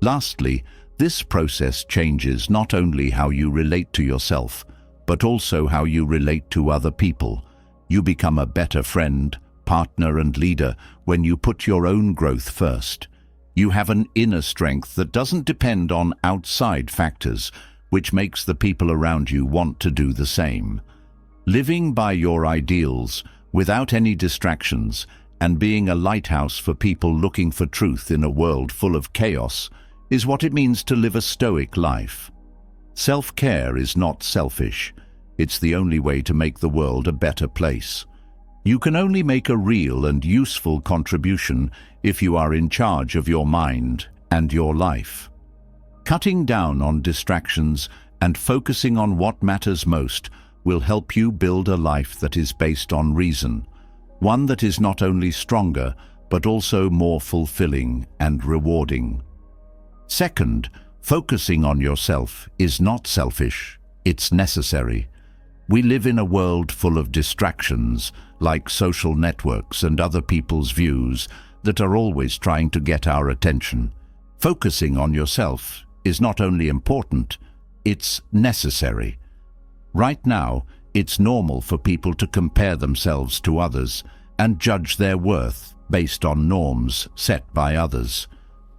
Lastly, this process changes not only how you relate to yourself, but also how you relate to other people. You become a better friend, partner, and leader when you put your own growth first. You have an inner strength that doesn't depend on outside factors, which makes the people around you want to do the same. Living by your ideals, without any distractions, and being a lighthouse for people looking for truth in a world full of chaos, is what it means to live a Stoic life. Self-care is not selfish. It's the only way to make the world a better place. You can only make a real and useful contribution if you are in charge of your mind and your life. Cutting down on distractions and focusing on what matters most will help you build a life that is based on reason, one that is not only stronger, but also more fulfilling and rewarding. Second, focusing on yourself is not selfish, it's necessary. We live in a world full of distractions, like social networks and other people's views, that are always trying to get our attention. Focusing on yourself is not only important, it's necessary. Right now, it's normal for people to compare themselves to others and judge their worth based on norms set by others.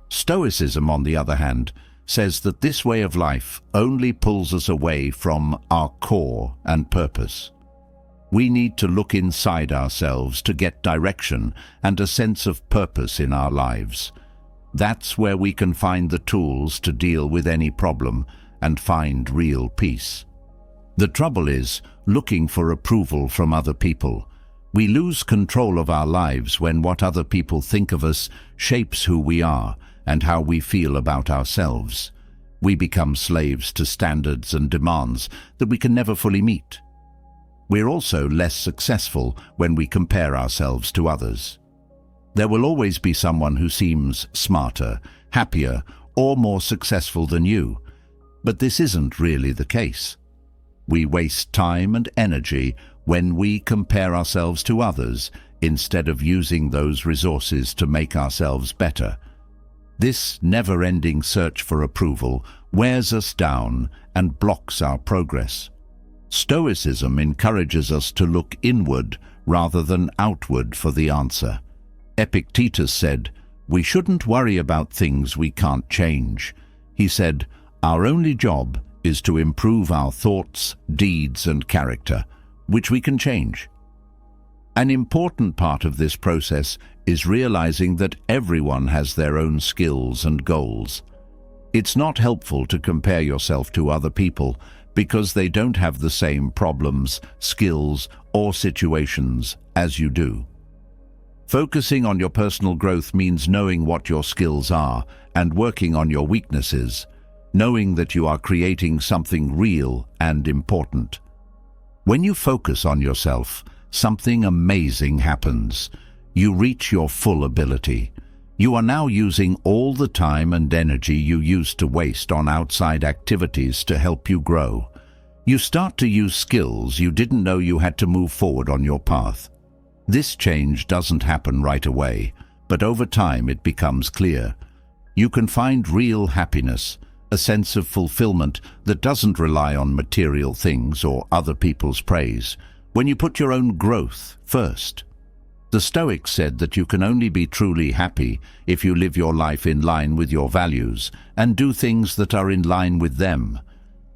Stoicism, on the other hand, says that this way of life only pulls us away from our core and purpose. We need to look inside ourselves to get direction and a sense of purpose in our lives. That's where we can find the tools to deal with any problem and find real peace. The trouble is looking for approval from other people. We lose control of our lives when what other people think of us shapes who we are and how we feel about ourselves. We become slaves to standards and demands that we can never fully meet. We're also less successful when we compare ourselves to others. There will always be someone who seems smarter, happier, or more successful than you, but this isn't really the case. We waste time and energy when we compare ourselves to others instead of using those resources to make ourselves better. This never-ending search for approval wears us down and blocks our progress. Stoicism encourages us to look inward rather than outward for the answer. Epictetus said, "We shouldn't worry about things we can't change." He said, "Our only job is to improve our thoughts, deeds, and character, which we can change." An important part of this process is realizing that everyone has their own skills and goals. It's not helpful to compare yourself to other people because they don't have the same problems, skills, or situations as you do. Focusing on your personal growth means knowing what your skills are and working on your weaknesses, knowing that you are creating something real and important. When you focus on yourself, something amazing happens. You reach your full ability. You are now using all the time and energy you used to waste on outside activities to help you grow. You start to use skills you didn't know you had to move forward on your path. This change doesn't happen right away, but over time it becomes clear. You can find real happiness, a sense of fulfillment that doesn't rely on material things or other people's praise, when you put your own growth first. The Stoics said that you can only be truly happy if you live your life in line with your values and do things that are in line with them.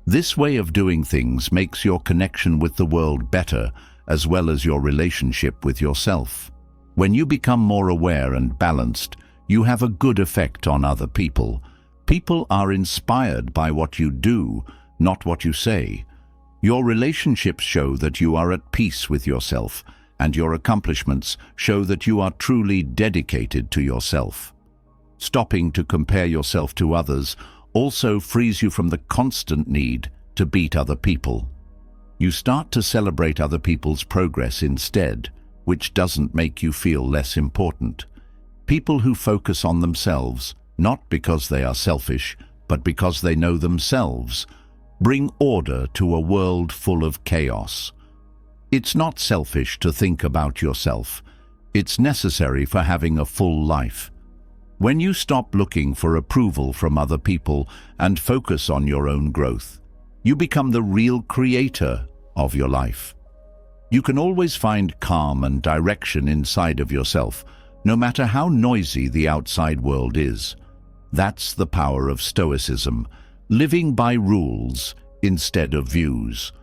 This way of doing things makes your connection with the world better, as well as your relationship with yourself. When you become more aware and balanced, you have a good effect on other people. People are inspired by what you do, not what you say. Your relationships show that you are at peace with yourself, and your accomplishments show that you are truly dedicated to yourself. Stopping to compare yourself to others also frees you from the constant need to beat other people. You start to celebrate other people's progress instead, which doesn't make you feel less important. People who focus on themselves, not because they are selfish, but because they know themselves, bring order to a world full of chaos. It's not selfish to think about yourself. It's necessary for having a full life. When you stop looking for approval from other people and focus on your own growth, you become the real creator of your life. You can always find calm and direction inside of yourself, no matter how noisy the outside world is. That's the power of Stoicism, living by rules instead of views.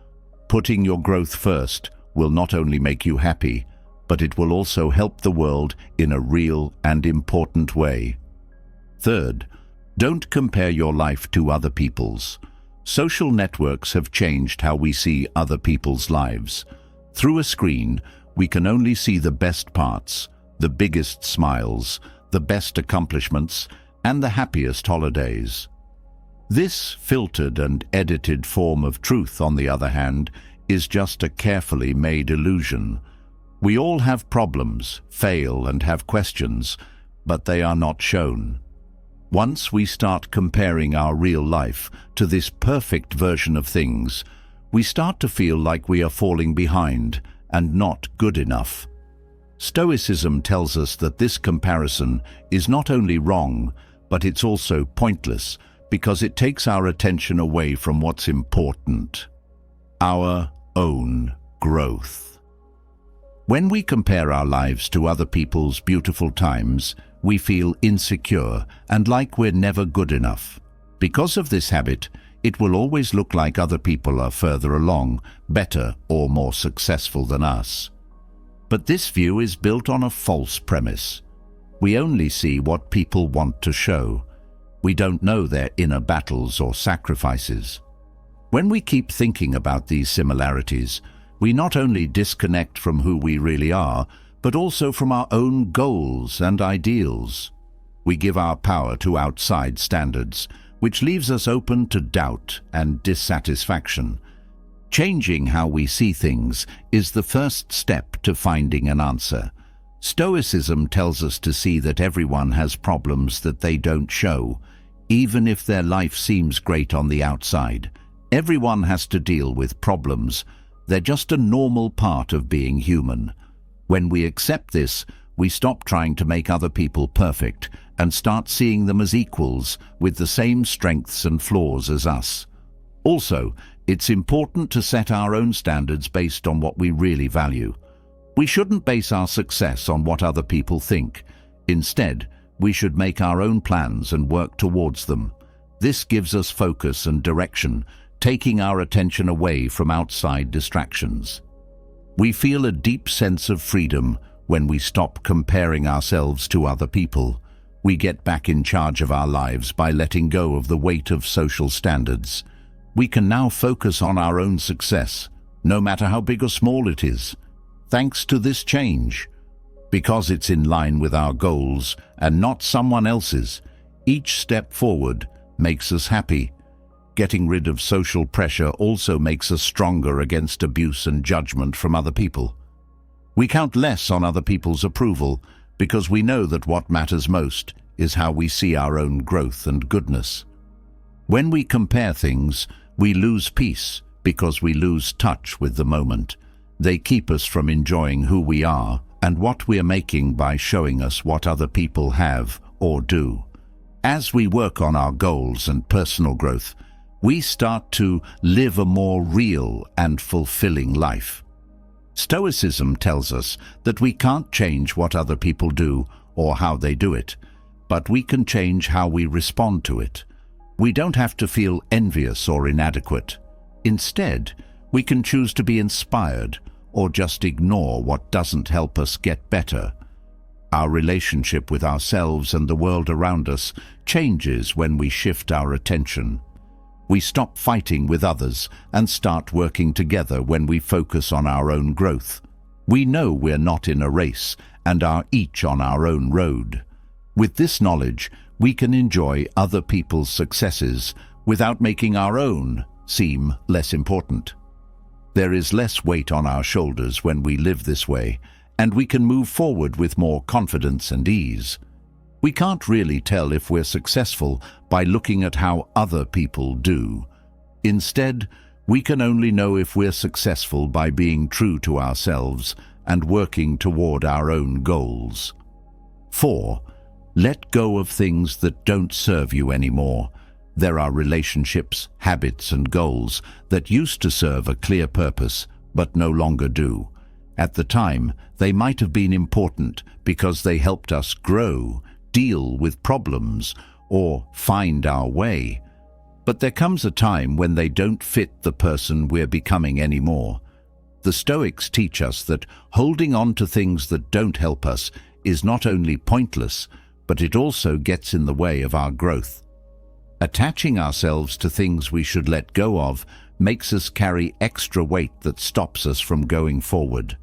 Putting your growth first will not only make you happy, but it will also help the world in a real and important way. Third, don't compare your life to other people's. Social networks have changed how we see other people's lives. Through a screen, we can only see the best parts, the biggest smiles, the best accomplishments, and the happiest holidays. This filtered and edited form of truth, on the other hand, is just a carefully made illusion. We all have problems, fail, and have questions, but they are not shown. Once we start comparing our real life to this perfect version of things, we start to feel like we are falling behind and not good enough. Stoicism tells us that this comparison is not only wrong, but it's also pointless because it takes our attention away from what's important: our own growth. When we compare our lives to other people's beautiful times, we feel insecure and like we're never good enough. Because of this habit, it will always look like other people are further along, better or more successful than us. But this view is built on a false premise. We only see what people want to show. We don't know their inner battles or sacrifices. When we keep thinking about these similarities, we not only disconnect from who we really are, but also from our own goals and ideals. We give our power to outside standards, which leaves us open to doubt and dissatisfaction. Changing how we see things is the first step to finding an answer. Stoicism tells us to see that everyone has problems that they don't show, even if their life seems great on the outside. Everyone has to deal with problems. They're just a normal part of being human. When we accept this, we stop trying to make other people perfect and start seeing them as equals with the same strengths and flaws as us. Also, it's important to set our own standards based on what we really value. We shouldn't base our success on what other people think. Instead, we should make our own plans and work towards them. This gives us focus and direction, taking our attention away from outside distractions. We feel a deep sense of freedom when we stop comparing ourselves to other people. We get back in charge of our lives by letting go of the weight of social standards. We can now focus on our own success, no matter how big or small it is. Thanks to this change, because it's in line with our goals and not someone else's, each step forward makes us happy. Getting rid of social pressure also makes us stronger against abuse and judgment from other people. We count less on other people's approval because we know that what matters most is how we see our own growth and goodness. When we compare things, we lose peace because we lose touch with the moment. They keep us from enjoying who we are and what we are making by showing us what other people have or do. As we work on our goals and personal growth, we start to live a more real and fulfilling life. Stoicism tells us that we can't change what other people do or how they do it, but we can change how we respond to it. We don't have to feel envious or inadequate. Instead, we can choose to be inspired or just ignore what doesn't help us get better. Our relationship with ourselves and the world around us changes when we shift our attention. We stop fighting with others and start working together when we focus on our own growth. We know we're not in a race and are each on our own road. With this knowledge, we can enjoy other people's successes without making our own seem less important. There is less weight on our shoulders when we live this way, and we can move forward with more confidence and ease. We can't really tell if we're successful by looking at how other people do. Instead, We can only know if we're successful by being true to ourselves and working toward our own goals. 4. Let go of things that don't serve you anymore. There are relationships, habits, and goals that used to serve a clear purpose, but no longer do. At the time, they might have been important because they helped us grow, deal with problems, or find our way. But there comes a time when they don't fit the person we're becoming anymore. The Stoics teach us that holding on to things that don't help us is not only pointless, but it also gets in the way of our growth. Attaching ourselves to things we should let go of makes us carry extra weight that stops us from going forward.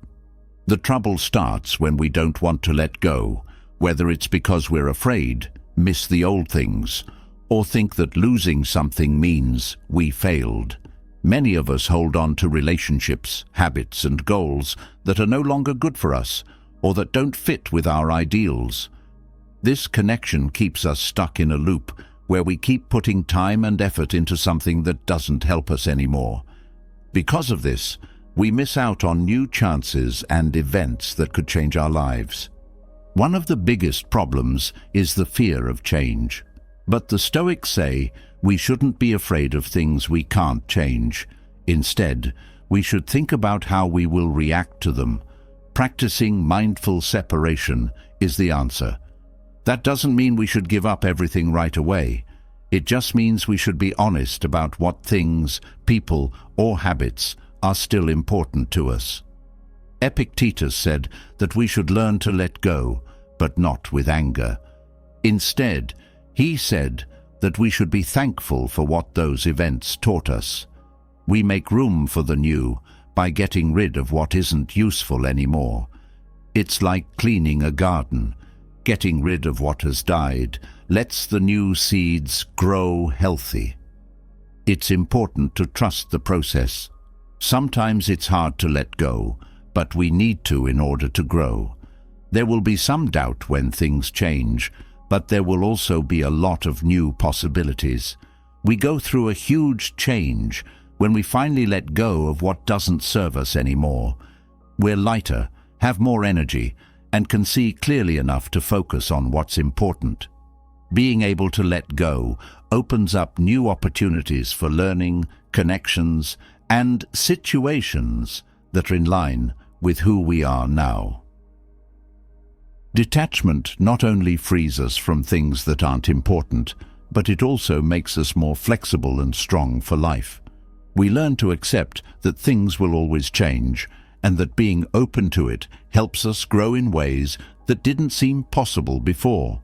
The trouble starts when we don't want to let go, whether it's because we're afraid, miss the old things, or think that losing something means we failed. Many of us hold on to relationships, habits, and goals that are no longer good for us, or that don't fit with our ideals. This connection keeps us stuck in a loop where we keep putting time and effort into something that doesn't help us anymore. Because of this, we miss out on new chances and events that could change our lives. One of the biggest problems is the fear of change. But the Stoics say we shouldn't be afraid of things we can't change. Instead, we should think about how we will react to them. Practicing mindful separation is the answer. That doesn't mean we should give up everything right away. It just means we should be honest about what things, people, or habits are still important to us. Epictetus said that we should learn to let go, but not with anger. Instead, he said that we should be thankful for what those events taught us. We make room for the new by getting rid of what isn't useful anymore. It's like cleaning a garden. Getting rid of what has died lets the new seeds grow healthy. It's important to trust the process. Sometimes it's hard to let go, but we need to in order to grow. There will be some doubt when things change, but there will also be a lot of new possibilities. We go through a huge change when we finally let go of what doesn't serve us anymore. We're lighter, have more energy, and can see clearly enough to focus on what's important. Being able to let go opens up new opportunities for learning, connections, and situations that are in line with who we are now. Detachment not only frees us from things that aren't important, but it also makes us more flexible and strong for life. We learn to accept that things will always change, and that being open to it helps us grow in ways that didn't seem possible before.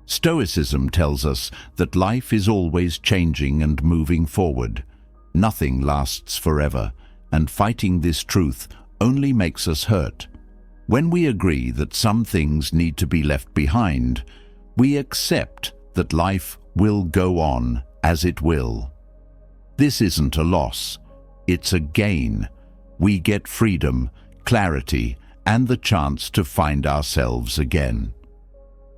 Stoicism tells us that life is always changing and moving forward. Nothing lasts forever, and fighting this truth only makes us hurt. When we agree that some things need to be left behind, we accept that life will go on as it will. This isn't a loss, it's a gain. We get freedom, clarity, and the chance to find ourselves again.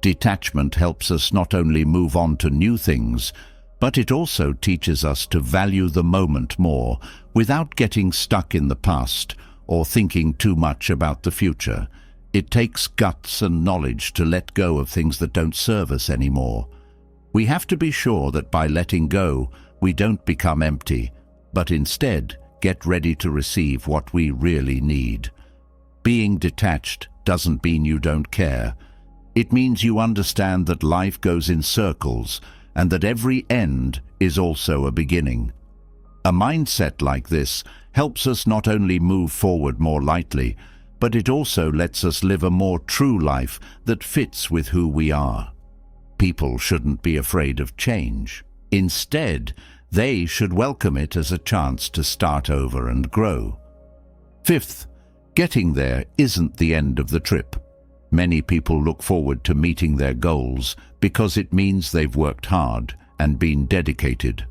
Detachment helps us not only move on to new things, but it also teaches us to value the moment more without getting stuck in the past or thinking too much about the future. It takes guts and knowledge to let go of things that don't serve us anymore. We have to be sure that by letting go, we don't become empty, but instead get ready to receive what we really need. Being detached doesn't mean you don't care. It means you understand that life goes in circles and that every end is also a beginning. A mindset like this helps us not only move forward more lightly, but it also lets us live a more true life that fits with who we are. People shouldn't be afraid of change. Instead, they should welcome it as a chance to start over and grow. 5th, getting there isn't the end of the trip. Many people look forward to meeting their goals because it means they've worked hard and been dedicated.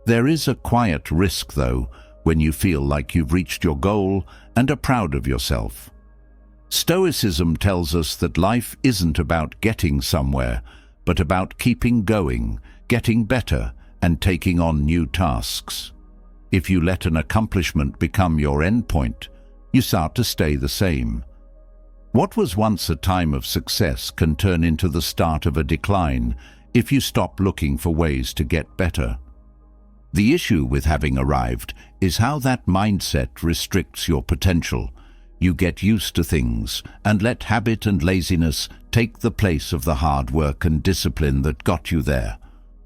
There is a quiet risk, though, when you feel like you've reached your goal and are proud of yourself. Stoicism tells us that life isn't about getting somewhere, but about keeping going, getting better, and taking on new tasks. If you let an accomplishment become your endpoint, you start to stay the same. What was once a time of success can turn into the start of a decline if you stop looking for ways to get better. The issue with having arrived is how that mindset restricts your potential. You get used to things and let habit and laziness take the place of the hard work and discipline that got you there.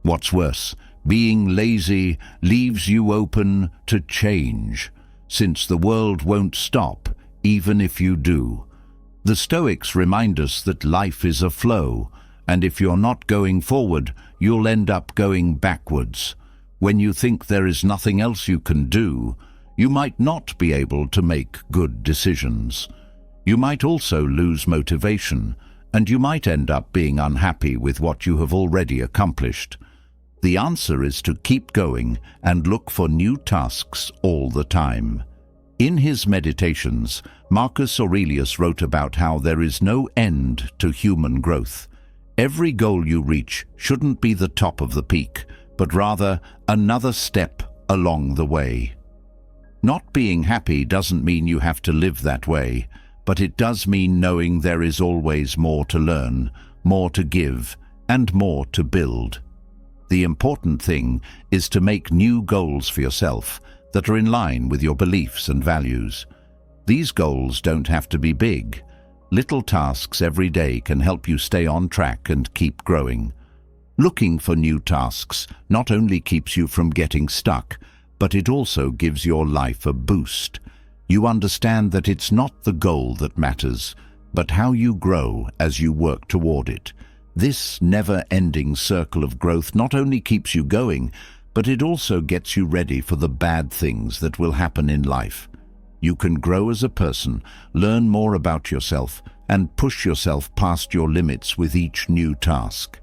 What's worse, being lazy leaves you open to change, since the world won't stop, even if you do. The Stoics remind us that life is a flow, and if you're not going forward, you'll end up going backwards. When you think there is nothing else you can do, you might not be able to make good decisions. You might also lose motivation, and you might end up being unhappy with what you have already accomplished. The answer is to keep going and look for new tasks all the time. In his Meditations, Marcus Aurelius wrote about how there is no end to human growth. Every goal you reach shouldn't be the top of the peak, but rather another step along the way. Not being happy doesn't mean you have to live that way, but it does mean knowing there is always more to learn, more to give, and more to build. The important thing is to make new goals for yourself that are in line with your beliefs and values. These goals don't have to be big. Little tasks every day can help you stay on track and keep growing. Looking for new tasks not only keeps you from getting stuck, but it also gives your life a boost. You understand that it's not the goal that matters, but how you grow as you work toward it. This never-ending circle of growth not only keeps you going, but it also gets you ready for the bad things that will happen in life. You can grow as a person, learn more about yourself, and push yourself past your limits with each new task.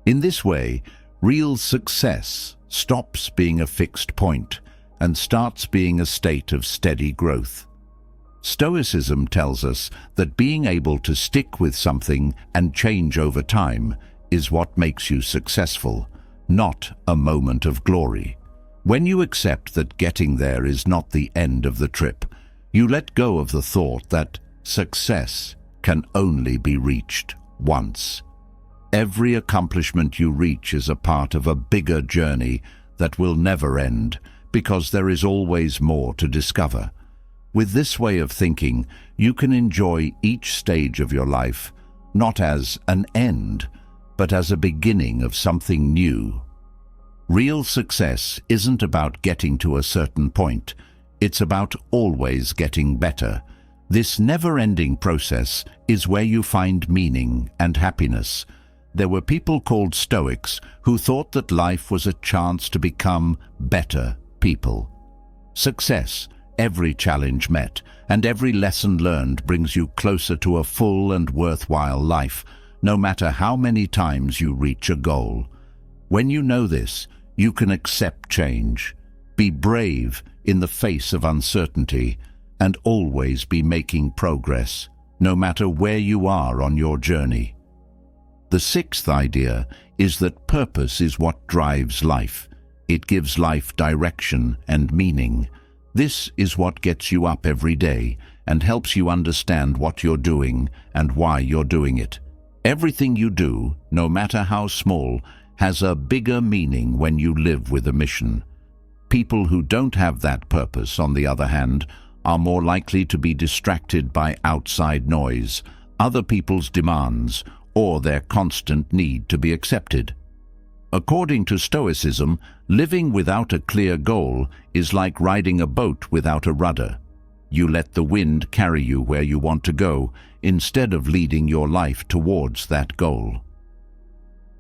In this way, real success stops being a fixed point and starts being a state of steady growth. Stoicism tells us that being able to stick with something and change over time is what makes you successful, not a moment of glory. When you accept that getting there is not the end of the trip, you let go of the thought that success can only be reached once. Every accomplishment you reach is a part of a bigger journey that will never end, because there is always more to discover. With this way of thinking, you can enjoy each stage of your life, not as an end, but as a beginning of something new. Real success isn't about getting to a certain point. It's about always getting better. This never-ending process is where you find meaning and happiness. There were people called Stoics who thought that life was a chance to become better people. Success, every challenge met, and every lesson learned brings you closer to a full and worthwhile life, no matter how many times you reach a goal. When you know this, you can accept change, be brave in the face of uncertainty, and always be making progress, no matter where you are on your journey. The sixth idea is that purpose is what drives life. It gives life direction and meaning. This is what gets you up every day and helps you understand what you're doing and why you're doing it. Everything you do, no matter how small, has a bigger meaning when you live with a mission. People who don't have that purpose, on the other hand, are more likely to be distracted by outside noise, other people's demands, or their constant need to be accepted. According to Stoicism, living without a clear goal is like riding a boat without a rudder. You let the wind carry you where you want to go, instead of leading your life towards that goal.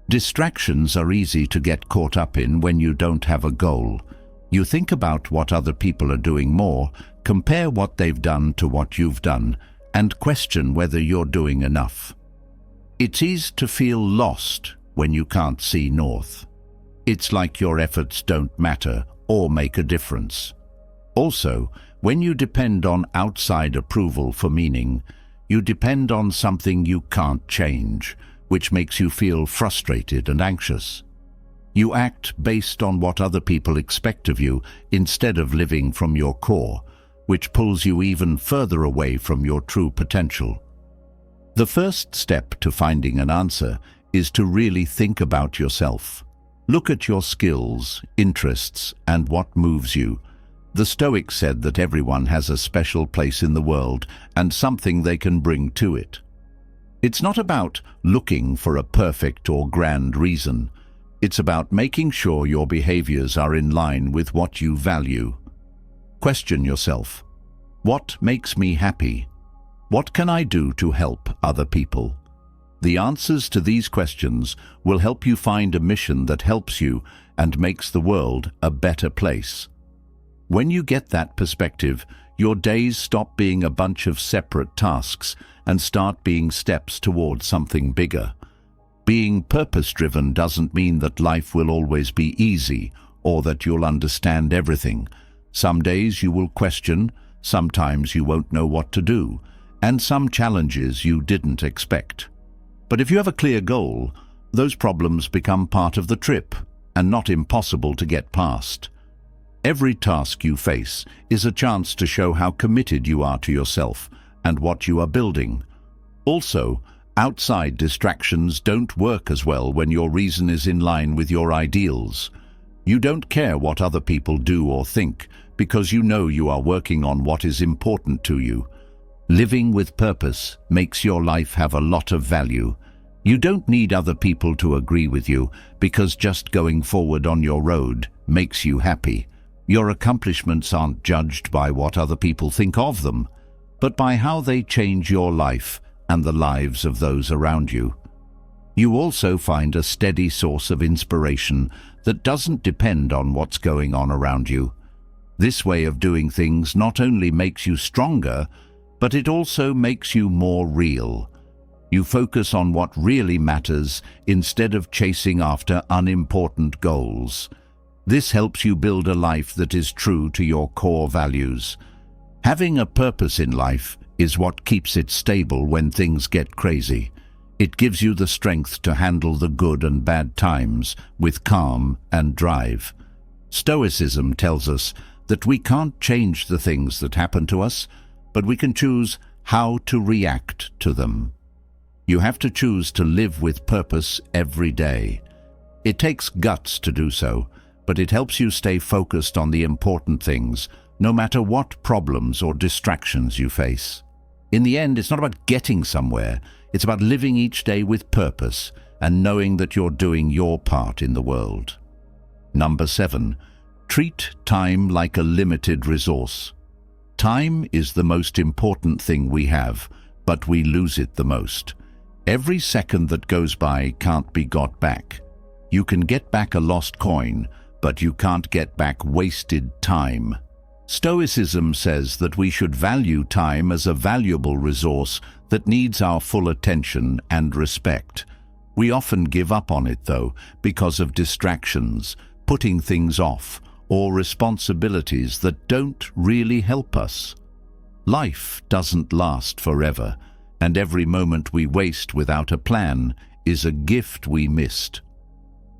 Distractions are easy to get caught up in when you don't have a goal. You think about what other people are doing more, compare what they've done to what you've done, and question whether you're doing enough. It's easy to feel lost when you can't see north. It's like your efforts don't matter or make a difference. Also, when you depend on outside approval for meaning, you depend on something you can't change, which makes you feel frustrated and anxious. You act based on what other people expect of you instead of living from your core, which pulls you even further away from your true potential. The first step to finding an answer is to really think about yourself. Look at your skills, interests, and what moves you. The Stoics said that everyone has a special place in the world and something they can bring to it. It's not about looking for a perfect or grand reason. It's about making sure your behaviors are in line with what you value. Question yourself. What makes me happy? What can I do to help other people? The answers to these questions will help you find a mission that helps you and makes the world a better place. When you get that perspective, your days stop being a bunch of separate tasks and start being steps towards something bigger. Being purpose-driven doesn't mean that life will always be easy or that you'll understand everything. Some days you will question, sometimes you won't know what to do, and some challenges you didn't expect. But if you have a clear goal, those problems become part of the trip and not impossible to get past. Every task you face is a chance to show how committed you are to yourself and what you are building. Also, outside distractions don't work as well when your reason is in line with your ideals. You don't care what other people do or think because you know you are working on what is important to you. Living with purpose makes your life have a lot of value. You don't need other people to agree with you because just going forward on your road makes you happy. Your accomplishments aren't judged by what other people think of them, but by how they change your life and the lives of those around you. You also find a steady source of inspiration that doesn't depend on what's going on around you. This way of doing things not only makes you stronger, but it also makes you more real. You focus on what really matters instead of chasing after unimportant goals. This helps you build a life that is true to your core values. Having a purpose in life is what keeps it stable when things get crazy. It gives you the strength to handle the good and bad times with calm and drive. Stoicism tells us that we can't change the things that happen to us, but we can choose how to react to them. You have to choose to live with purpose every day. It takes guts to do so, but it helps you stay focused on the important things, no matter what problems or distractions you face. In the end, it's not about getting somewhere, it's about living each day with purpose and knowing that you're doing your part in the world. Number 7, treat time like a limited resource. Time is the most important thing we have, but we lose it the most. Every second that goes by can't be got back. You can get back a lost coin, but you can't get back wasted time. Stoicism says that we should value time as a valuable resource that needs our full attention and respect. We often give up on it, though, because of distractions, putting things off, or responsibilities that don't really help us. Life doesn't last forever, and every moment we waste without a plan is a gift we missed.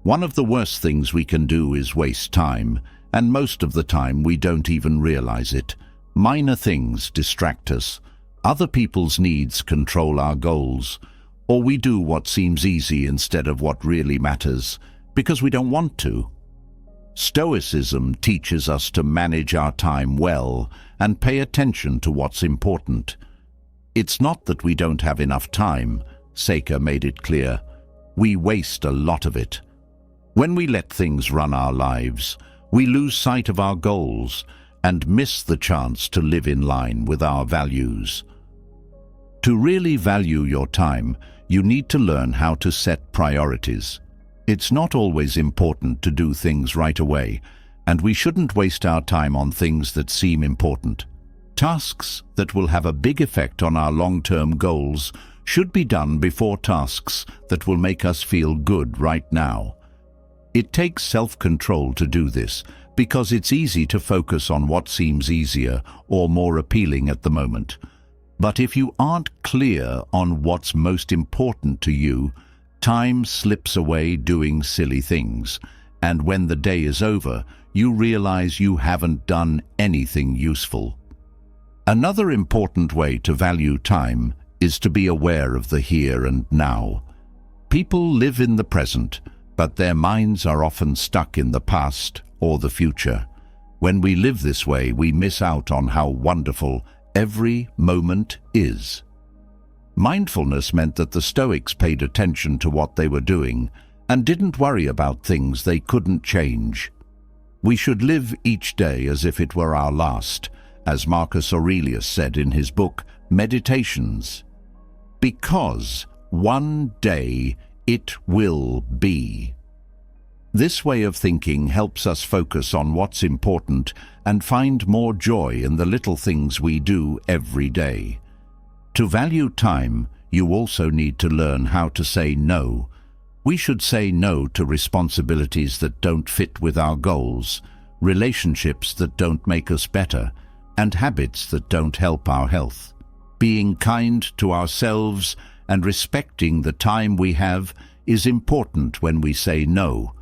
One of the worst things we can do is waste time, and most of the time we don't even realize it. Minor things distract us. Other people's needs control our goals, or we do what seems easy instead of what really matters, because we don't want to. Stoicism teaches us to manage our time well and pay attention to what's important. It's not that we don't have enough time, Seneca made it clear. We waste a lot of it. When we let things run our lives, we lose sight of our goals and miss the chance to live in line with our values. To really value your time, you need to learn how to set priorities. It's not always important to do things right away, and we shouldn't waste our time on things that seem important. Tasks that will have a big effect on our long-term goals should be done before tasks that will make us feel good right now. It takes self-control to do this, because it's easy to focus on what seems easier or more appealing at the moment. But if you aren't clear on what's most important to you, time slips away doing silly things, and when the day is over, you realize you haven't done anything useful. Another important way to value time is to be aware of the here and now. People live in the present, but their minds are often stuck in the past or the future. When we live this way, we miss out on how wonderful every moment is. Mindfulness meant that the Stoics paid attention to what they were doing and didn't worry about things they couldn't change. We should live each day as if it were our last, as Marcus Aurelius said in his book, Meditations, because one day it will be. This way of thinking helps us focus on what's important and find more joy in the little things we do every day. To value time, you also need to learn how to say no. We should say no to responsibilities that don't fit with our goals, relationships that don't make us better, and habits that don't help our health. Being kind to ourselves and respecting the time we have is important when we say no,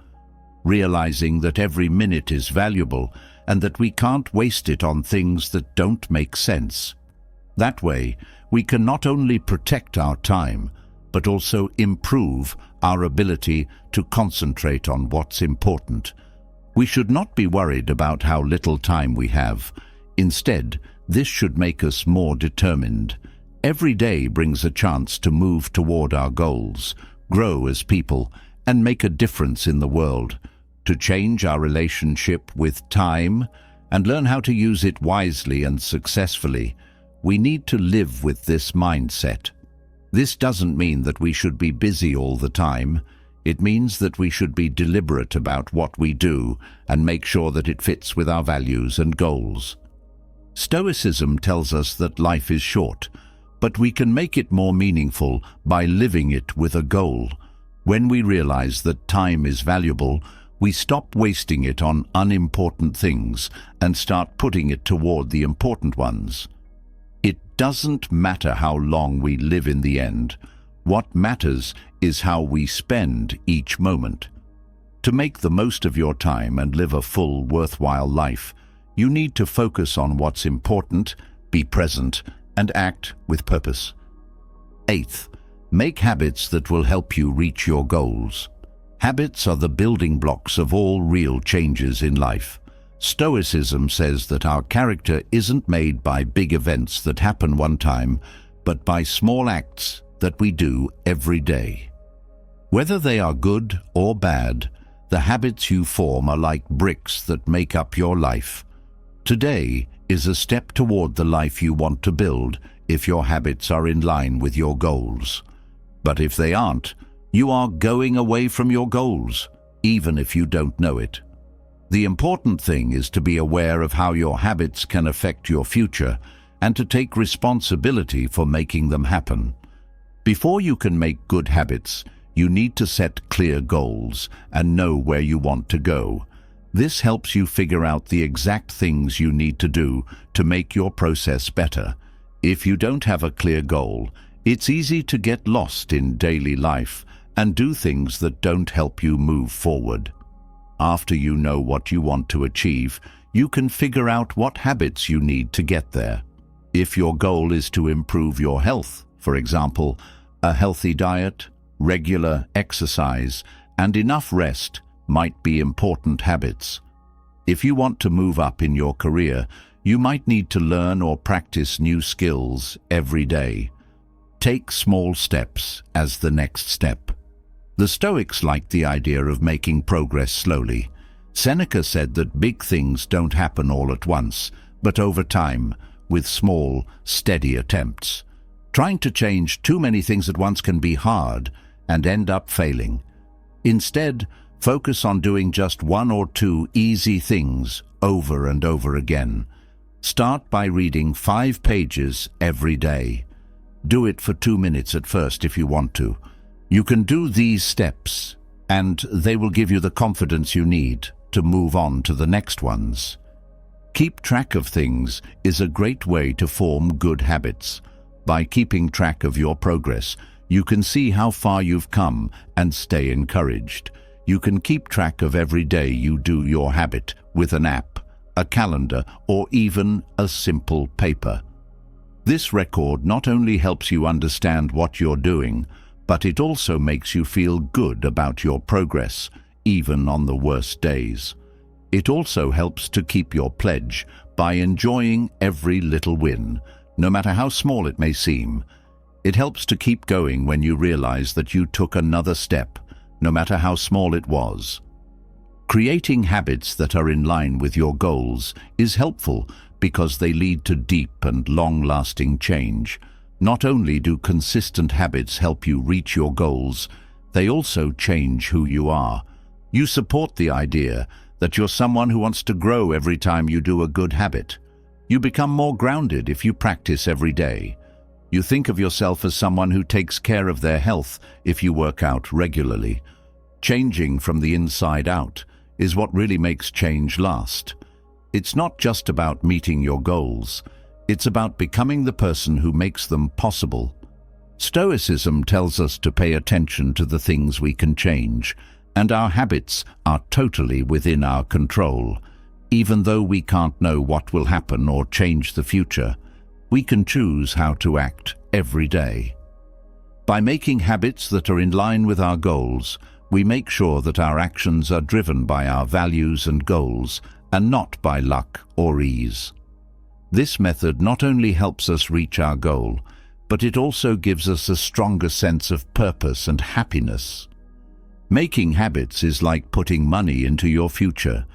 realizing that every minute is valuable and that we can't waste it on things that don't make sense. That way, we can not only protect our time, but also improve our ability to concentrate on what's important. We should not be worried about how little time we have. Instead, this should make us more determined. Every day brings a chance to move toward our goals, grow as people, and make a difference in the world. To change our relationship with time and learn how to use it wisely and successfully, we need to live with this mindset. This doesn't mean that we should be busy all the time. It means that we should be deliberate about what we do and make sure that it fits with our values and goals. Stoicism tells us that life is short, but we can make it more meaningful by living it with a goal. When we realize that time is valuable, we stop wasting it on unimportant things and start putting it toward the important ones. It doesn't matter how long we live in the end. What matters is how we spend each moment. To make the most of your time and live a full, worthwhile life, you need to focus on what's important, be present, and act with purpose. 8th, make habits that will help you reach your goals. Habits are the building blocks of all real changes in life. Stoicism says that our character isn't made by big events that happen one time, but by small acts that we do every day. Whether they are good or bad, the habits you form are like bricks that make up your life. Today is a step toward the life you want to build if your habits are in line with your goals. But if they aren't, you are going away from your goals, even if you don't know it. The important thing is to be aware of how your habits can affect your future and to take responsibility for making them happen. Before you can make good habits, you need to set clear goals and know where you want to go. This helps you figure out the exact things you need to do to make your process better. If you don't have a clear goal, it's easy to get lost in daily life and do things that don't help you move forward. After you know what you want to achieve, you can figure out what habits you need to get there. If your goal is to improve your health, for example, a healthy diet, regular exercise, and enough rest might be important habits. If you want to move up in your career, you might need to learn or practice new skills every day. Take small steps as the next step. The Stoics liked the idea of making progress slowly. Seneca said that big things don't happen all at once, but over time, with small, steady attempts. Trying to change too many things at once can be hard and end up failing. Instead, focus on doing just one or two easy things over and over again. Start by reading 5 pages every day. Do it for 2 minutes at first if you want to. You can do these steps, and they will give you the confidence you need to move on to the next ones. Keep track of things is a great way to form good habits. By keeping track of your progress, you can see how far you've come and stay encouraged. You can keep track of every day you do your habit with an app, a calendar, or even a simple paper. This record not only helps you understand what you're doing, but it also makes you feel good about your progress, even on the worst days. It also helps to keep your pledge by enjoying every little win, no matter how small it may seem. It helps to keep going when you realize that you took another step, no matter how small it was. Creating habits that are in line with your goals is helpful because they lead to deep and long-lasting change. Not only do consistent habits help you reach your goals, they also change who you are. You support the idea that you're someone who wants to grow every time you do a good habit. You become more grounded if you practice every day. You think of yourself as someone who takes care of their health if you work out regularly. Changing from the inside out is what really makes change last. It's not just about meeting your goals. It's about becoming the person who makes them possible. Stoicism tells us to pay attention to the things we can change, and our habits are totally within our control. Even though we can't know what will happen or change the future, we can choose how to act every day. By making habits that are in line with our goals, we make sure that our actions are driven by our values and goals, and not by luck or ease. This method not only helps us reach our goal, but it also gives us a stronger sense of purpose and happiness. Making habits is like putting money into your future.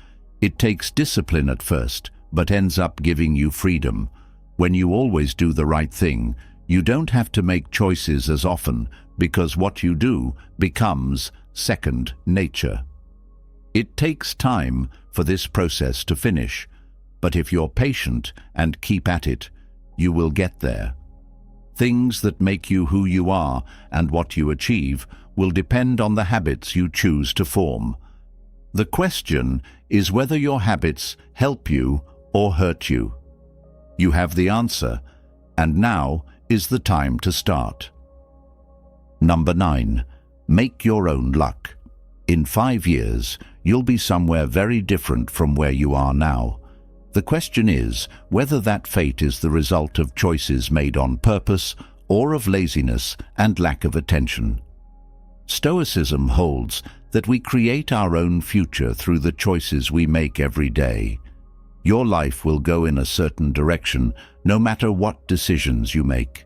It takes discipline at first, but ends up giving you freedom. When you always do the right thing, you don't have to make choices as often because what you do becomes second nature. It takes time for this process to finish, but if you're patient and keep at it, you will get there. Things that make you who you are and what you achieve will depend on the habits you choose to form. The question is whether your habits help you or hurt you. You have the answer, and now is the time to start. Number 9. Make your own luck. In 5 years, you'll be somewhere very different from where you are now. The question is whether that fate is the result of choices made on purpose or of laziness and lack of attention. Stoicism holds that we create our own future through the choices we make every day. Your life will go in a certain direction no matter what decisions you make.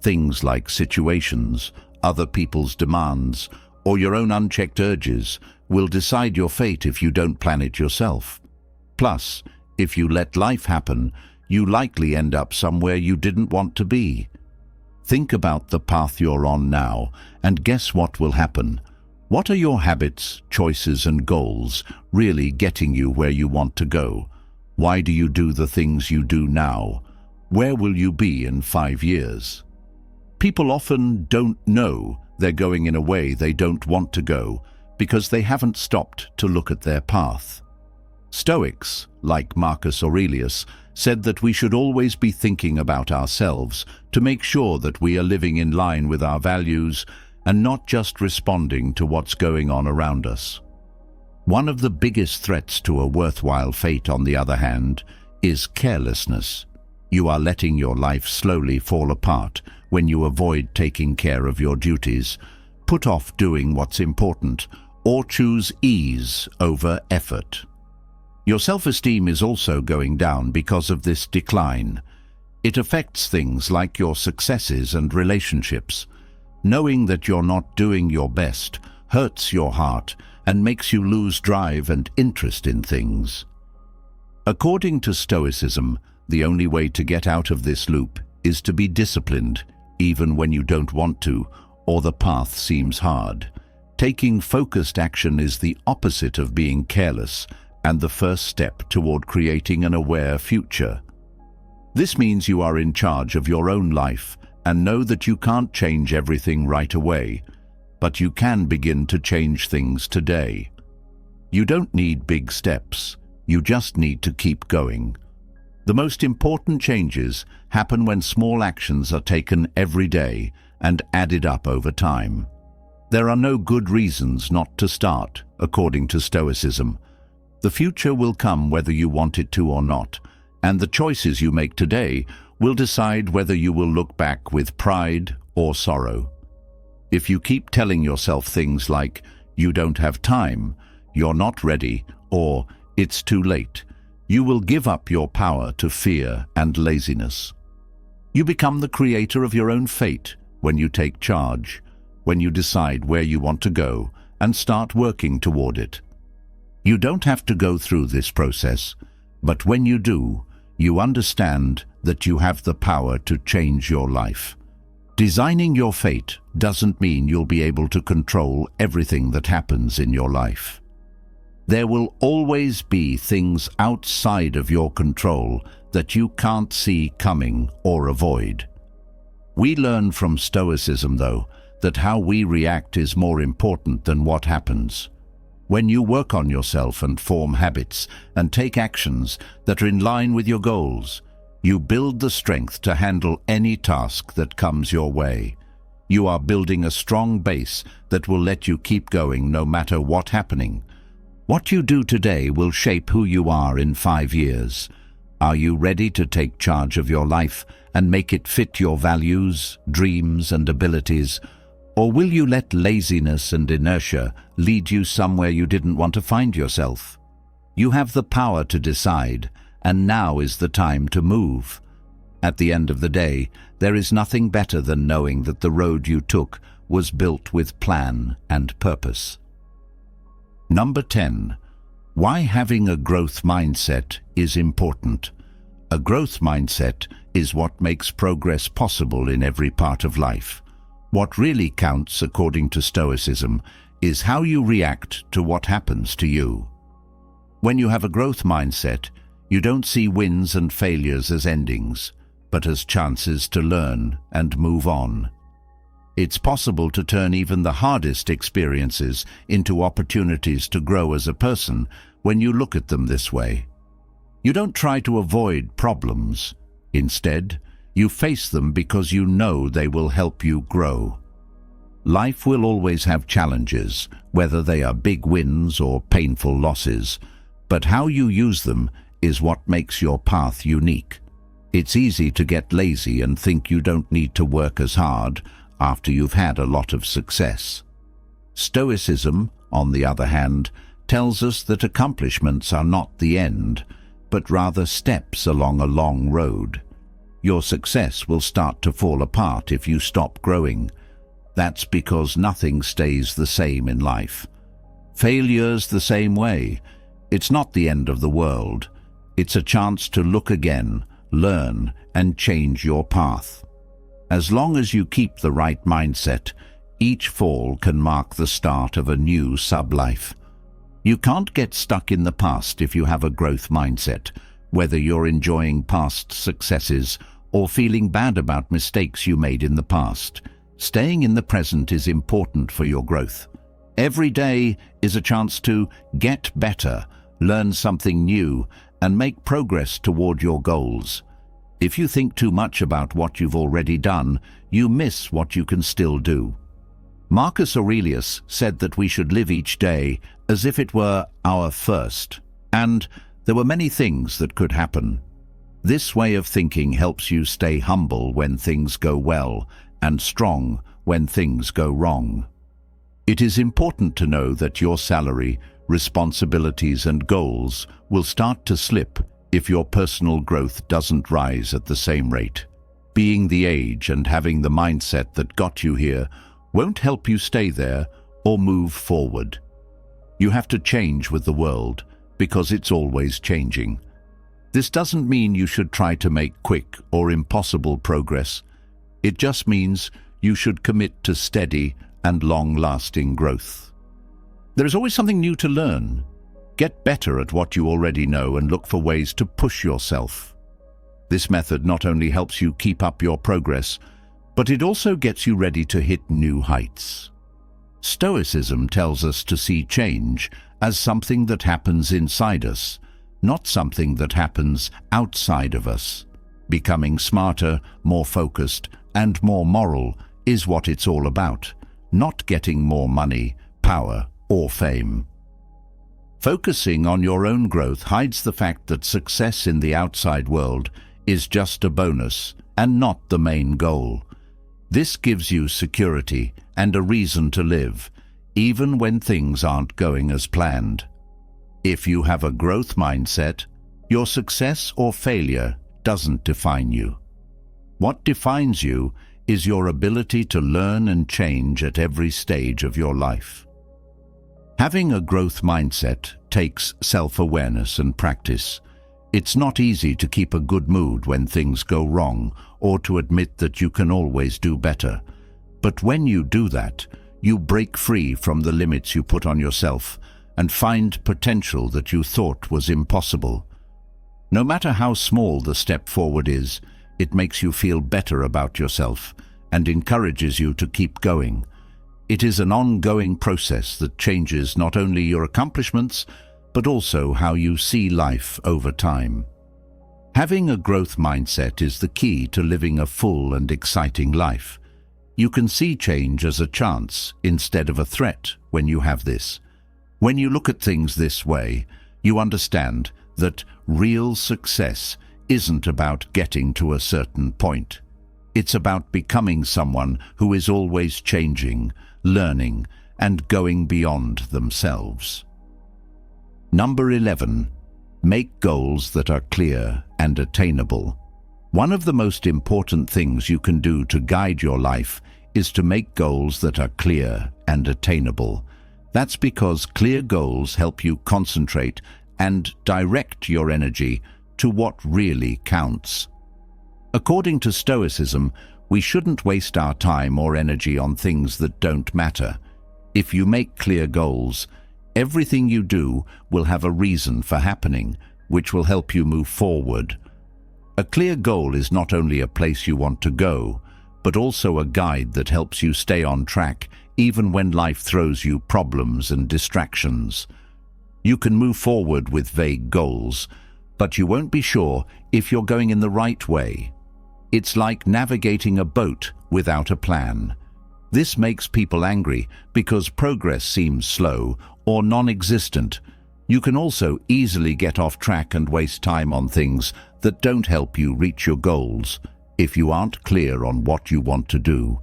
Things like situations, other people's demands, or your own unchecked urges will decide your fate if you don't plan it yourself. Plus, if you let life happen, you likely end up somewhere you didn't want to be. Think about the path you're on now, and guess what will happen. What are your habits, choices, and goals really getting you where you want to go? Why do you do the things you do now? Where will you be in 5 years? People often don't know they're going in a way they don't want to go because they haven't stopped to look at their path. Stoics, like Marcus Aurelius, said that we should always be thinking about ourselves to make sure that we are living in line with our values and not just responding to what's going on around us. One of the biggest threats to a worthwhile fate, on the other hand, is carelessness. You are letting your life slowly fall apart when you avoid taking care of your duties, put off doing what's important, or choose ease over effort. Your self-esteem is also going down because of this decline. It affects things like your successes and relationships. Knowing that you're not doing your best hurts your heart and makes you lose drive and interest in things. According to Stoicism, the only way to get out of this loop is to be disciplined, even when you don't want to, or the path seems hard. Taking focused action is the opposite of being careless and the first step toward creating an aware future. This means you are in charge of your own life and know that you can't change everything right away, but you can begin to change things today. You don't need big steps, you just need to keep going. The most important changes happen when small actions are taken every day and added up over time. There are no good reasons not to start, according to Stoicism. The future will come whether you want it to or not, and the choices you make today will decide whether you will look back with pride or sorrow. If you keep telling yourself things like, "You don't have time," "You're not ready," or "It's too late," you will give up your power to fear and laziness. You become the creator of your own fate when you take charge, when you decide where you want to go and start working toward it. You don't have to go through this process, but when you do, you understand that you have the power to change your life. Designing your fate doesn't mean you'll be able to control everything that happens in your life. There will always be things outside of your control that you can't see coming or avoid. We learn from Stoicism, though, that how we react is more important than what happens. When you work on yourself and form habits and take actions that are in line with your goals, you build the strength to handle any task that comes your way. You are building a strong base that will let you keep going no matter what's happening. What you do today will shape who you are in 5 years. Are you ready to take charge of your life and make it fit your values, dreams, and abilities? Or will you let laziness and inertia lead you somewhere you didn't want to find yourself? You have the power to decide, and now is the time to move. At the end of the day, there is nothing better than knowing that the road you took was built with plan and purpose. Number 10. Why having a growth mindset is important. A growth mindset is what makes progress possible in every part of life. What really counts, according to Stoicism, is how you react to what happens to you. When you have a growth mindset, you don't see wins and failures as endings, but as chances to learn and move on. It's possible to turn even the hardest experiences into opportunities to grow as a person when you look at them this way. You don't try to avoid problems. Instead, you face them because you know they will help you grow. Life will always have challenges, whether they are big wins or painful losses, but how you use them is what makes your path unique. It's easy to get lazy and think you don't need to work as hard after you've had a lot of success. Stoicism, on the other hand, tells us that accomplishments are not the end, but rather steps along a long road. Your success will start to fall apart if you stop growing. That's because nothing stays the same in life. Failure's the same way. It's not the end of the world. It's a chance to look again, learn, and change your path. As long as you keep the right mindset, each fall can mark the start of a new sub-life. You can't get stuck in the past if you have a growth mindset, whether you're enjoying past successes or feeling bad about mistakes you made in the past. Staying in the present is important for your growth. Every day is a chance to get better, learn something new, and make progress toward your goals. If you think too much about what you've already done, you miss what you can still do. Marcus Aurelius said that we should live each day as if it were our first, and there were many things that could happen. This way of thinking helps you stay humble when things go well and strong when things go wrong. It is important to know that your salary, responsibilities, and goals will start to slip if your personal growth doesn't rise at the same rate. Being the age and having the mindset that got you here won't help you stay there or move forward. You have to change with the world because it's always changing. This doesn't mean you should try to make quick or impossible progress. It just means you should commit to steady and long-lasting growth. There is always something new to learn. Get better at what you already know and look for ways to push yourself. This method not only helps you keep up your progress, but it also gets you ready to hit new heights. Stoicism tells us to see change as something that happens inside us, not something that happens outside of us. Becoming smarter, more focused, and more moral is what it's all about. not getting more money, power, or fame. Focusing on your own growth hides the fact that success in the outside world is just a bonus and not the main goal. This gives you security and a reason to live, even when things aren't going as planned. If you have a growth mindset, your success or failure doesn't define you. What defines you is your ability to learn and change at every stage of your life. Having a growth mindset takes self-awareness and practice. It's not easy to keep a good mood when things go wrong or to admit that you can always do better. But when you do that, you break free from the limits you put on yourself and find potential that you thought was impossible. No matter how small the step forward is, it makes you feel better about yourself and encourages you to keep going. It is an ongoing process that changes not only your accomplishments, but also how you see life over time. Having a growth mindset is the key to living a full and exciting life. You can see change as a chance instead of a threat when you have this. When you look at things this way, you understand that real success isn't about getting to a certain point. It's about becoming someone who is always changing, learning, and going beyond themselves. Number 11. Make goals that are clear and attainable. One of the most important things you can do to guide your life is to make goals that are clear and attainable. That's because clear goals help you concentrate and direct your energy to what really counts. According to Stoicism, we shouldn't waste our time or energy on things that don't matter. If you make clear goals, everything you do will have a reason for happening, which will help you move forward. A clear goal is not only a place you want to go, but also a guide that helps you stay on track even when life throws you problems and distractions. You can move forward with vague goals, but you won't be sure if you're going in the right way. It's like navigating a boat without a plan. This makes people angry because progress seems slow or non-existent. You can also easily get off track and waste time on things that don't help you reach your goals if you aren't clear on what you want to do.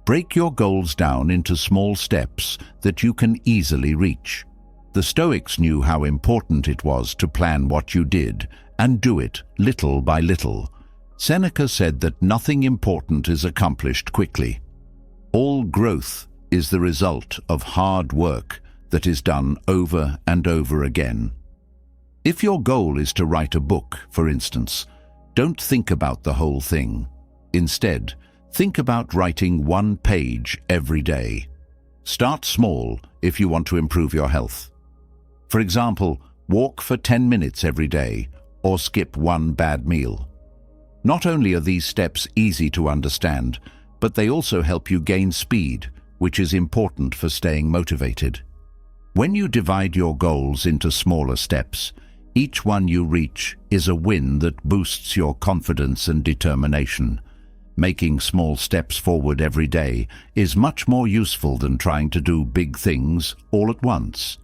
Break your goals down into small steps that you can easily reach. The Stoics knew how important it was to plan what you did and do it little by little. Seneca said that nothing important is accomplished quickly. All growth is the result of hard work that is done over and over again. If your goal is to write a book, for instance, don't think about the whole thing. Instead, think about writing one page every day. Start small if you want to improve your health. For example, walk for 10 minutes every day or skip one bad meal. Not only are these steps easy to understand, but they also help you gain speed, which is important for staying motivated. When you divide your goals into smaller steps, each one you reach is a win that boosts your confidence and determination. Making small steps forward every day is much more useful than trying to do big things all at once.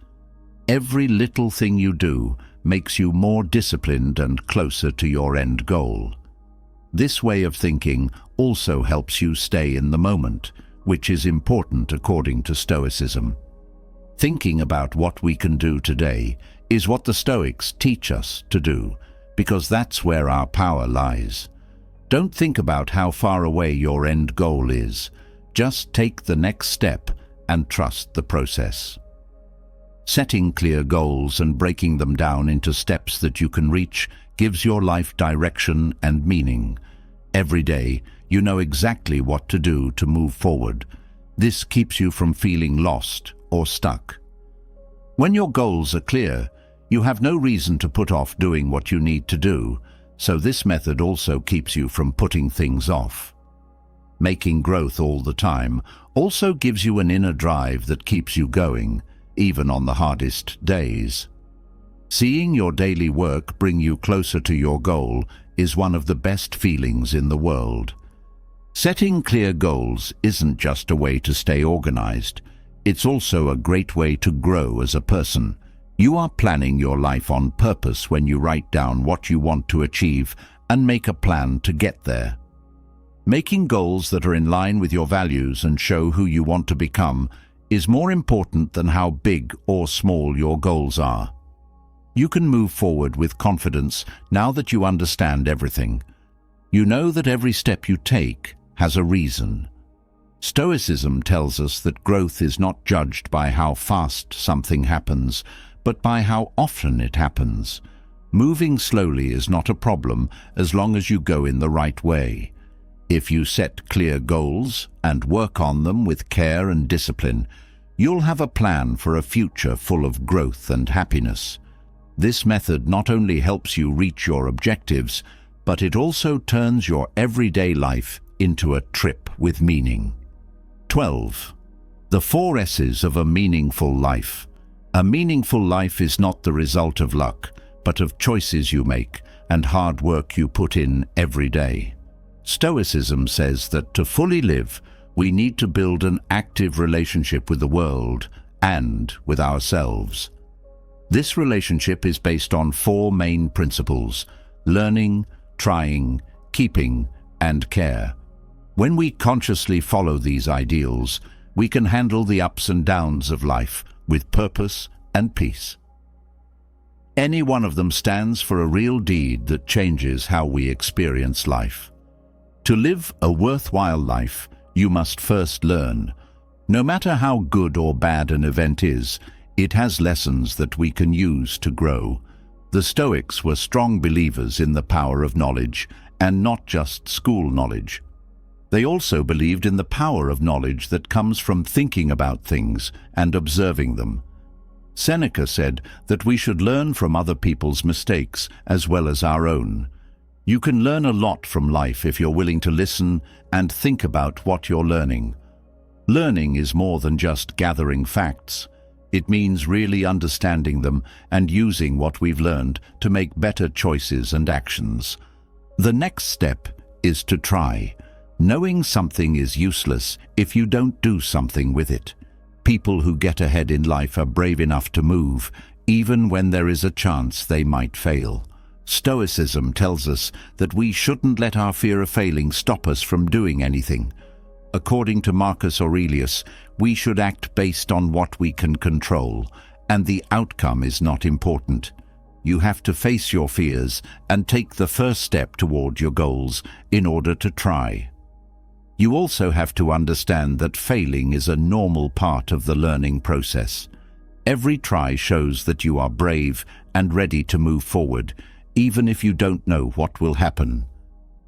Every little thing you do makes you more disciplined and closer to your end goal. This way of thinking also helps you stay in the moment, which is important according to Stoicism. Thinking about what we can do today is what the Stoics teach us to do, because that's where our power lies. Don't think about how far away your end goal is. Just take the next step and trust the process. Setting clear goals and breaking them down into steps that you can reach gives your life direction and meaning. Every day, you know exactly what to do to move forward. This keeps you from feeling lost or stuck. When your goals are clear, you have no reason to put off doing what you need to do, so this method also keeps you from putting things off. Making growth all the time also gives you an inner drive that keeps you going, even on the hardest days. Seeing your daily work bring you closer to your goal is one of the best feelings in the world. Setting clear goals isn't just a way to stay organized. It's also a great way to grow as a person. You are planning your life on purpose when you write down what you want to achieve and make a plan to get there. Making goals that are in line with your values and show who you want to become is more important than how big or small your goals are. You can move forward with confidence now that you understand everything. You know that every step you take has a reason. Stoicism tells us that growth is not judged by how fast something happens, but by how often it happens. Moving slowly is not a problem as long as you go in the right way. If you set clear goals and work on them with care and discipline, you'll have a plan for a future full of growth and happiness. This method not only helps you reach your objectives, but it also turns your everyday life into a trip with meaning. 12. The 4 S's of a meaningful life. A meaningful life is not the result of luck, but of choices you make and hard work you put in every day. Stoicism says that to fully live, we need to build an active relationship with the world and with ourselves. This relationship is based on 4 main principles: learning, trying, keeping, and care. When we consciously follow these ideals, we can handle the ups and downs of life with purpose and peace. Any one of them stands for a real deed that changes how we experience life. To live a worthwhile life, you must first learn. No matter how good or bad an event is, it has lessons that we can use to grow. The Stoics were strong believers in the power of knowledge, and not just school knowledge. They also believed in the power of knowledge that comes from thinking about things and observing them. Seneca said that we should learn from other people's mistakes as well as our own. You can learn a lot from life if you're willing to listen and think about what you're learning. Learning is more than just gathering facts. It means really understanding them and using what we've learned to make better choices and actions. The next step is to try. Knowing something is useless if you don't do something with it. People who get ahead in life are brave enough to move, even when there is a chance they might fail. Stoicism tells us that we shouldn't let our fear of failing stop us from doing anything. According to Marcus Aurelius, we should act based on what we can control, and the outcome is not important. You have to face your fears and take the first step toward your goals in order to try. You also have to understand that failing is a normal part of the learning process. Every try shows that you are brave and ready to move forward, even if you don't know what will happen.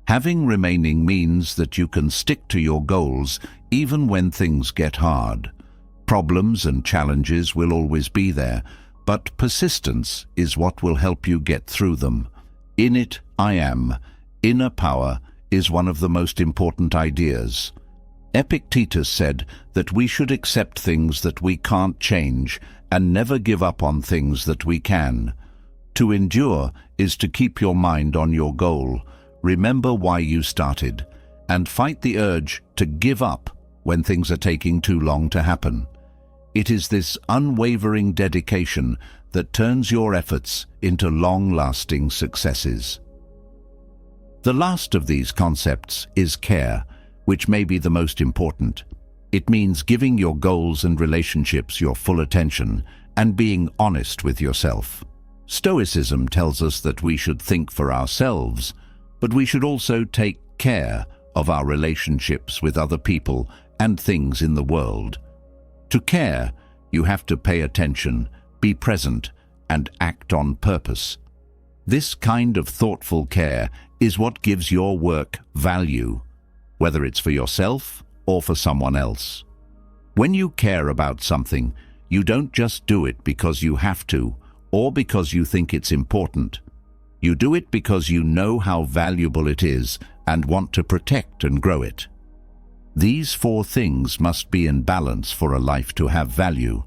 Having remaining means that you can stick to your goals even when things get hard. Problems and challenges will always be there, but persistence is what will help you get through them. In it, I am. Inner power is one of the most important ideas. Epictetus said that we should accept things that we can't change and never give up on things that we can. To endure is to keep your mind on your goal, remember why you started, and fight the urge to give up when things are taking too long to happen. It is this unwavering dedication that turns your efforts into long-lasting successes. The last of these concepts is care, which may be the most important. It means giving your goals and relationships your full attention and being honest with yourself. Stoicism tells us that we should think for ourselves, but we should also take care of our relationships with other people and things in the world. To care, you have to pay attention, be present, and act on purpose. This kind of thoughtful care is what gives your work value, whether it's for yourself or for someone else. When you care about something, you don't just do it because you have to or because you think it's important. You do it because you know how valuable it is and want to protect and grow it. These 4 things must be in balance for a life to have value.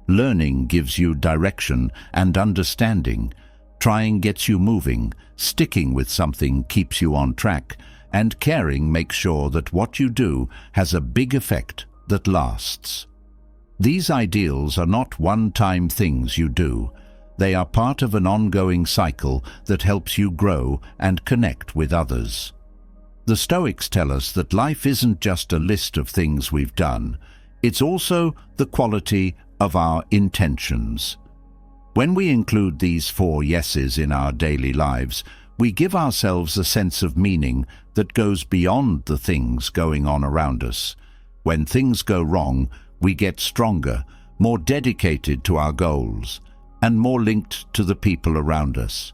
Learning gives you direction and understanding. Trying gets you moving. Sticking with something keeps you on track. and caring makes sure that what you do has a big effect that lasts. These ideals are not one-time things you do. They are part of an ongoing cycle that helps you grow and connect with others. The Stoics tell us that life isn't just a list of things we've done. It's also the quality of our intentions. When we include these 4 yeses in our daily lives, we give ourselves a sense of meaning that goes beyond the things going on around us. When things go wrong, we get stronger, more dedicated to our goals, and more linked to the people around us.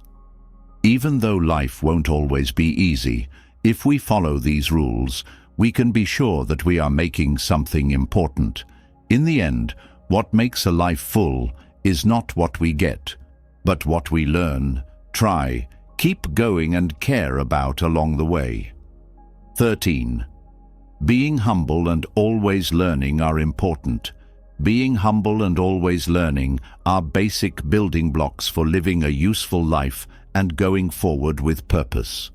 Even though life won't always be easy, if we follow these rules, we can be sure that we are making something important. In the end, what makes a life full is not what we get, but what we learn, try, keep going and care about along the way. 13. Being humble and always learning are important. Being humble and always learning are basic building blocks for living a useful life and going forward with purpose.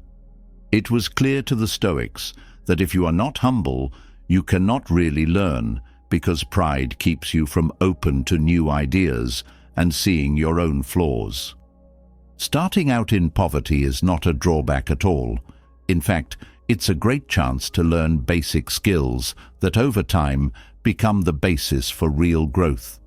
It was clear to the Stoics that if you are not humble, you cannot really learn, because pride keeps you from open to new ideas and seeing your own flaws. Starting out in poverty is not a drawback at all. In fact, it's a great chance to learn basic skills that over time become the basis for real growth.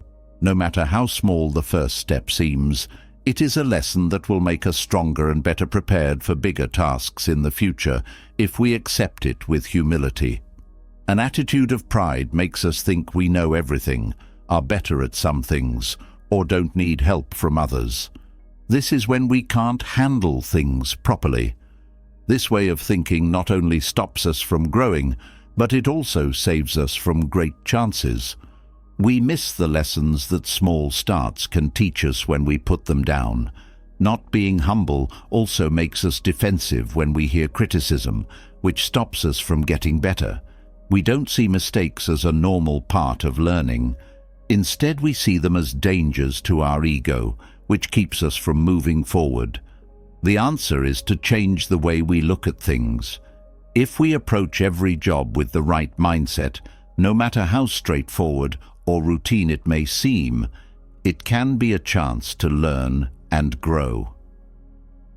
No matter how small the first step seems, it is a lesson that will make us stronger and better prepared for bigger tasks in the future if we accept it with humility. An attitude of pride makes us think we know everything, are better at some things, or don't need help from others. This is when we can't handle things properly. This way of thinking not only stops us from growing, but it also saves us from great chances. We miss the lessons that small starts can teach us when we put them down. Not being humble also makes us defensive when we hear criticism, which stops us from getting better. We don't see mistakes as a normal part of learning. Instead, we see them as dangers to our ego, which keeps us from moving forward. The answer is to change the way we look at things. If we approach every job with the right mindset, no matter how straightforward or routine it may seem, it can be a chance to learn and grow.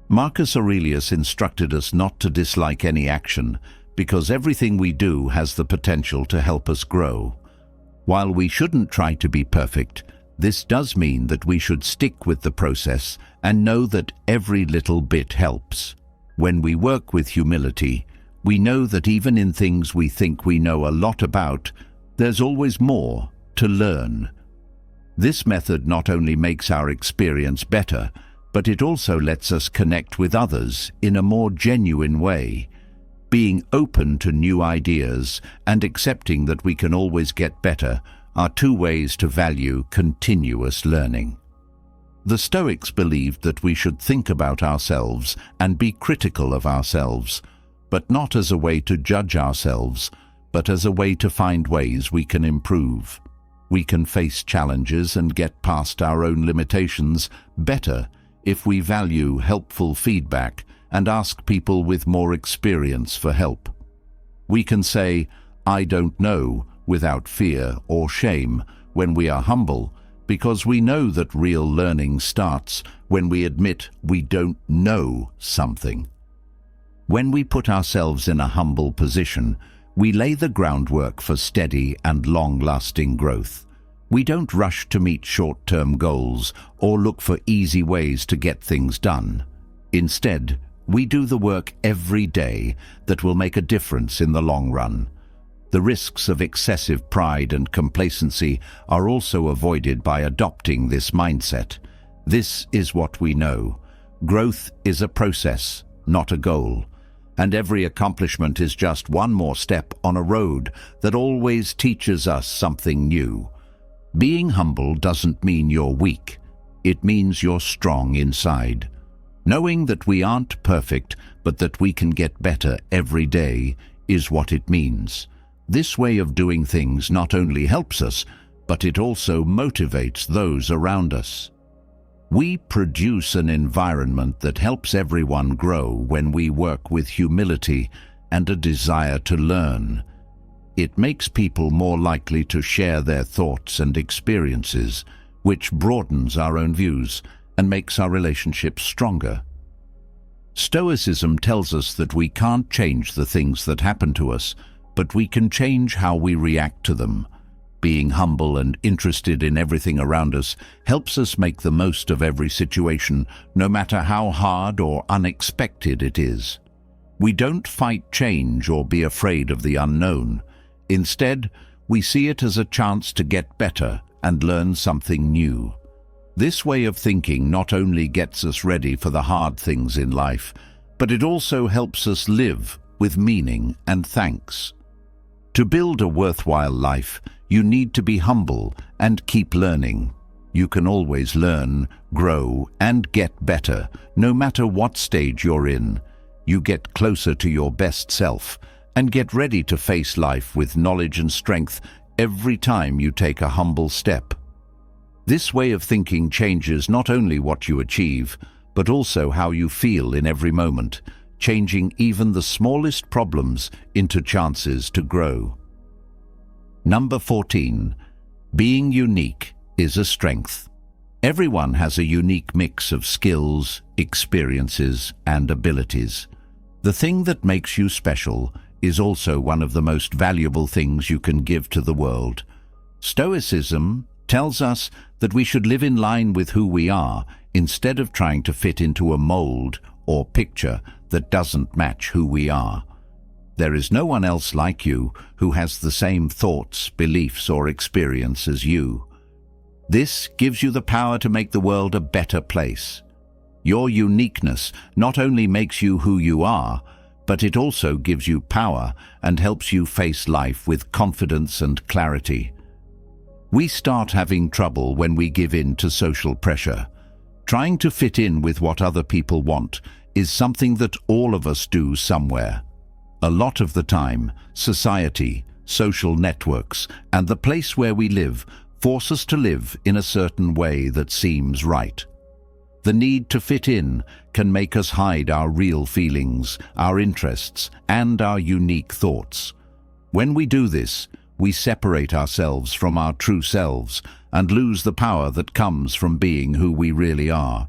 Marcus Aurelius instructed us not to dislike any action, because everything we do has the potential to help us grow. While we shouldn't try to be perfect, this does mean that we should stick with the process and know that every little bit helps. When we work with humility, we know that even in things we think we know a lot about, there's always more to learn. This method not only makes our experience better, but it also lets us connect with others in a more genuine way. Being open to new ideas and accepting that we can always get better are 2 ways to value continuous learning. The Stoics believed that we should think about ourselves and be critical of ourselves, but not as a way to judge ourselves, but as a way to find ways we can improve. We can face challenges and get past our own limitations better if we value helpful feedback and ask people with more experience for help. We can say, "I don't know," without fear or shame when we are humble, because we know that real learning starts when we admit we don't know something. When we put ourselves in a humble position, we lay the groundwork for steady and long-lasting growth. We don't rush to meet short-term goals or look for easy ways to get things done. Instead, we do the work every day that will make a difference in the long run. The risks of excessive pride and complacency are also avoided by adopting this mindset. This is what we know. Growth is a process, not a goal. And every accomplishment is just one more step on a road that always teaches us something new. Being humble doesn't mean you're weak. It means you're strong inside. Knowing that we aren't perfect, but that we can get better every day, is what it means. This way of doing things not only helps us, but it also motivates those around us. We produce an environment that helps everyone grow when we work with humility and a desire to learn. It makes people more likely to share their thoughts and experiences, which broadens our own views and makes our relationships stronger. Stoicism tells us that we can't change the things that happen to us, but we can change how we react to them. Being humble and interested in everything around us helps us make the most of every situation, no matter how hard or unexpected it is. We don't fight change or be afraid of the unknown. Instead, we see it as a chance to get better and learn something new. This way of thinking not only gets us ready for the hard things in life, but it also helps us live with meaning and thanks. To build a worthwhile life, you need to be humble and keep learning. You can always learn, grow, and get better, no matter what stage you're in. You get closer to your best self and get ready to face life with knowledge and strength every time you take a humble step. This way of thinking changes not only what you achieve, but also how you feel in every moment, changing even the smallest problems into chances to grow. Number 14. Being unique is a strength. Everyone has a unique mix of skills, experiences, and abilities. The thing that makes you special is also one of the most valuable things you can give to the world. Stoicism tells us that we should live in line with who we are instead of trying to fit into a mold or picture that doesn't match who we are. There is no one else like you who has the same thoughts, beliefs, or experience as you. This gives you the power to make the world a better place. Your uniqueness not only makes you who you are, but it also gives you power and helps you face life with confidence and clarity. We start having trouble when we give in to social pressure. Trying to fit in with what other people want is something that all of us do somewhere. A lot of the time, society, social networks, and the place where we live force us to live in a certain way that seems right. The need to fit in can make us hide our real feelings, our interests, and our unique thoughts. When we do this, we separate ourselves from our true selves and lose the power that comes from being who we really are.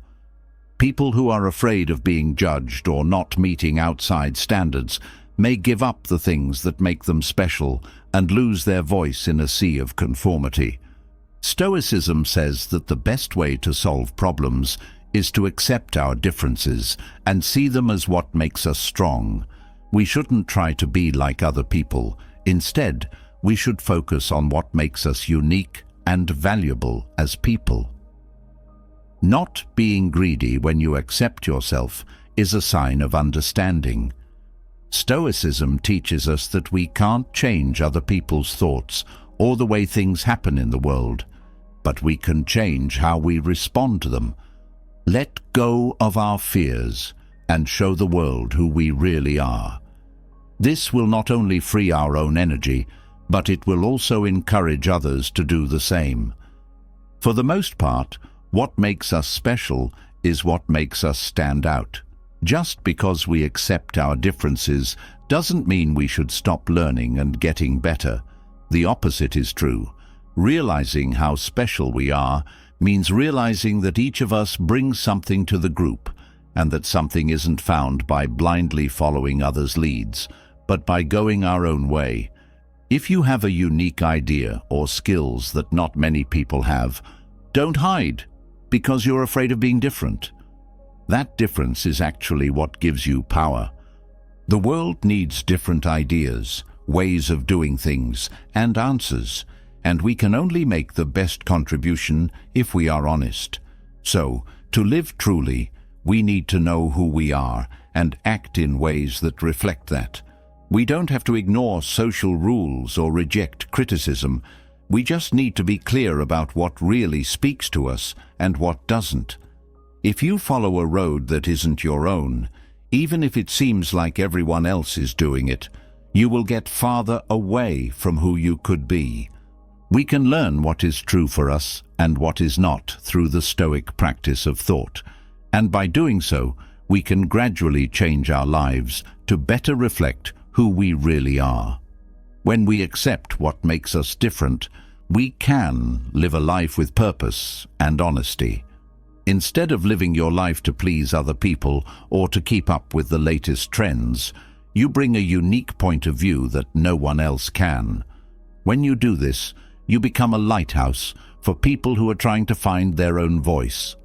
People who are afraid of being judged or not meeting outside standards may give up the things that make them special and lose their voice in a sea of conformity. Stoicism says that the best way to solve problems is to accept our differences and see them as what makes us strong. We shouldn't try to be like other people. Instead, we should focus on what makes us unique and valuable as people. Not being greedy when you accept yourself is a sign of understanding. Stoicism teaches us that we can't change other people's thoughts or the way things happen in the world, but we can change how we respond to them. Let go of our fears and show the world who we really are. This will not only free our own energy, but it will also encourage others to do the same. For the most part, what makes us special is what makes us stand out. Just because we accept our differences doesn't mean we should stop learning and getting better. The opposite is true. Realizing how special we are means realizing that each of us brings something to the group, and that something isn't found by blindly following others' leads, but by going our own way. If you have a unique idea or skills that not many people have, don't hide because you're afraid of being different. That difference is actually what gives you power. The world needs different ideas, ways of doing things, and answers, and we can only make the best contribution if we are honest. So, to live truly, we need to know who we are and act in ways that reflect that. We don't have to ignore social rules or reject criticism. We just need to be clear about what really speaks to us and what doesn't. If you follow a road that isn't your own, even if it seems like everyone else is doing it, you will get farther away from who you could be. We can learn what is true for us and what is not through the Stoic practice of thought, and by doing so, we can gradually change our lives to better reflect who we really are. When we accept what makes us different, we can live a life with purpose and honesty. Instead of living your life to please other people or to keep up with the latest trends, you bring a unique point of view that no one else can. When you do this, you become a lighthouse for people who are trying to find their own voice.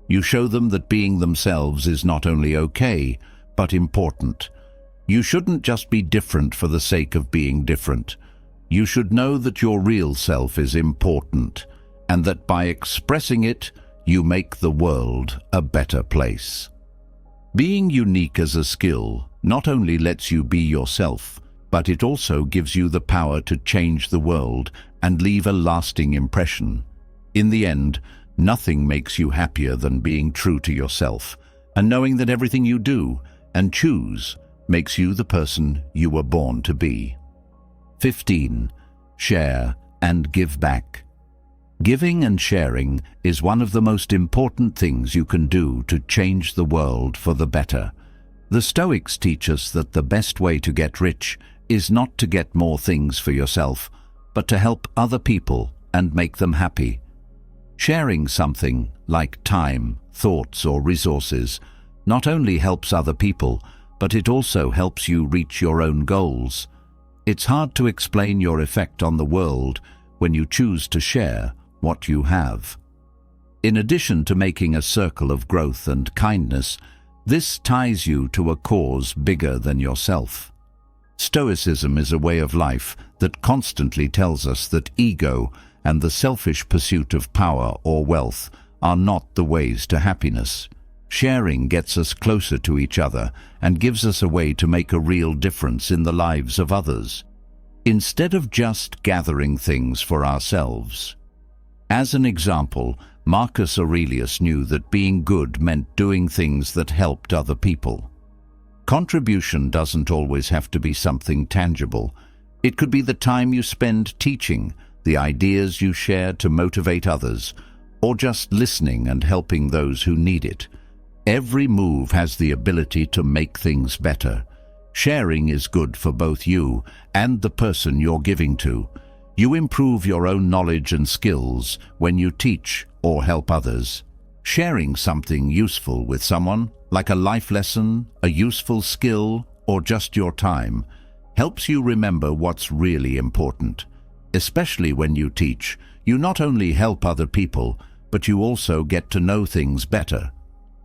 You show them that being themselves is not only okay, but important. You shouldn't just be different for the sake of being different. You should know that your real self is important, and that by expressing it, you make the world a better place. Being unique as a skill not only lets you be yourself, but it also gives you the power to change the world and leave a lasting impression. In the end, nothing makes you happier than being true to yourself, and knowing that everything you do and choose makes you the person you were born to be. 15. Share and give back. Giving and sharing is one of the most important things you can do to change the world for the better. The Stoics teach us that the best way to get rich is not to get more things for yourself, but to help other people and make them happy. Sharing something like time, thoughts, or resources not only helps other people, but it also helps you reach your own goals. It's hard to explain your effect on the world when you choose to share what you have. In addition to making a circle of growth and kindness, this ties you to a cause bigger than yourself. Stoicism is a way of life that constantly tells us that ego and the selfish pursuit of power or wealth are not the ways to happiness. Sharing gets us closer to each other and gives us a way to make a real difference in the lives of others, instead of just gathering things for ourselves. As an example, Marcus Aurelius knew that being good meant doing things that helped other people. Contribution doesn't always have to be something tangible. It could be the time you spend teaching, the ideas you share to motivate others, or just listening and helping those who need it. Every move has the ability to make things better. Sharing is good for both you and the person you're giving to. You improve your own knowledge and skills when you teach or help others. Sharing something useful with someone, like a life lesson, a useful skill, or just your time, helps you remember what's really important. Especially when you teach, you not only help other people, but you also get to know things better.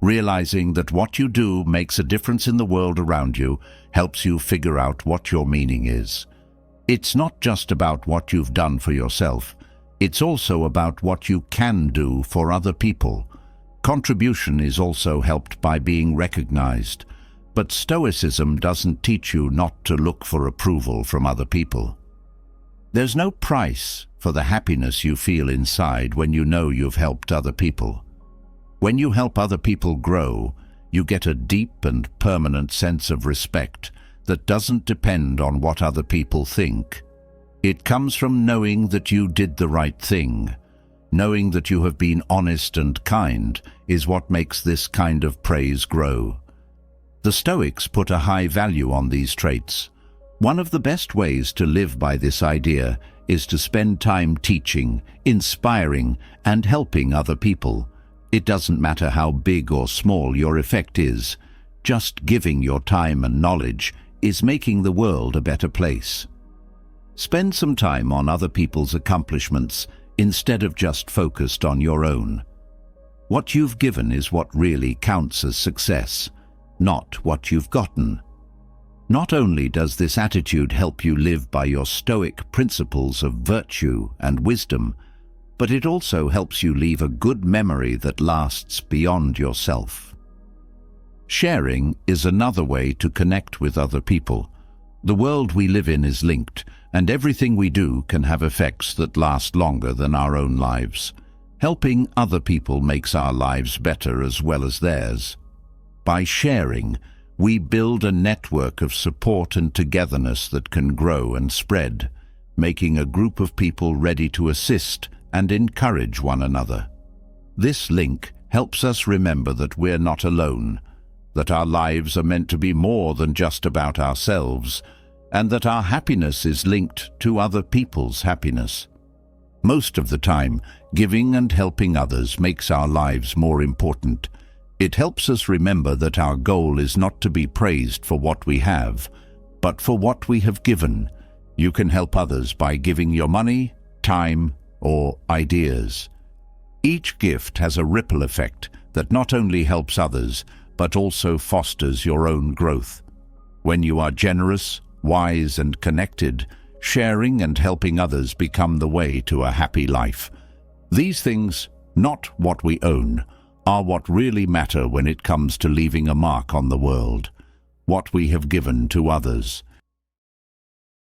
Realizing that what you do makes a difference in the world around you helps you figure out what your meaning is. It's not just about what you've done for yourself, it's also about what you can do for other people. Contribution is also helped by being recognized, but Stoicism doesn't teach you not to look for approval from other people. There's no price for the happiness you feel inside when you know you've helped other people. When you help other people grow, you get a deep and permanent sense of respect that doesn't depend on what other people think. It comes from knowing that you did the right thing. Knowing that you have been honest and kind is what makes this kind of praise grow. The Stoics put a high value on these traits. One of the best ways to live by this idea is to spend time teaching, inspiring, and helping other people. It doesn't matter how big or small your effect is. Just giving your time and knowledge is making the world a better place. Spend some time on other people's accomplishments instead of just focused on your own. What you've given is what really counts as success, not what you've gotten. Not only does this attitude help you live by your Stoic principles of virtue and wisdom, but it also helps you leave a good memory that lasts beyond yourself. Sharing is another way to connect with other people. The world we live in is linked, and everything we do can have effects that last longer than our own lives. Helping other people makes our lives better as well as theirs. By sharing, we build a network of support and togetherness that can grow and spread, making a group of people ready to assist and encourage one another. This link helps us remember that we're not alone, that our lives are meant to be more than just about ourselves, and that our happiness is linked to other people's happiness. Most of the time, giving and helping others makes our lives more important. It helps us remember that our goal is not to be praised for what we have, but for what we have given. You can help others by giving your money, time, or ideas. Each gift has a ripple effect that not only helps others, but also fosters your own growth. When you are generous, wise, and connected, sharing and helping others become the way to a happy life. These things, not what we own, are what really matter when it comes to leaving a mark on the world. What we have given to others.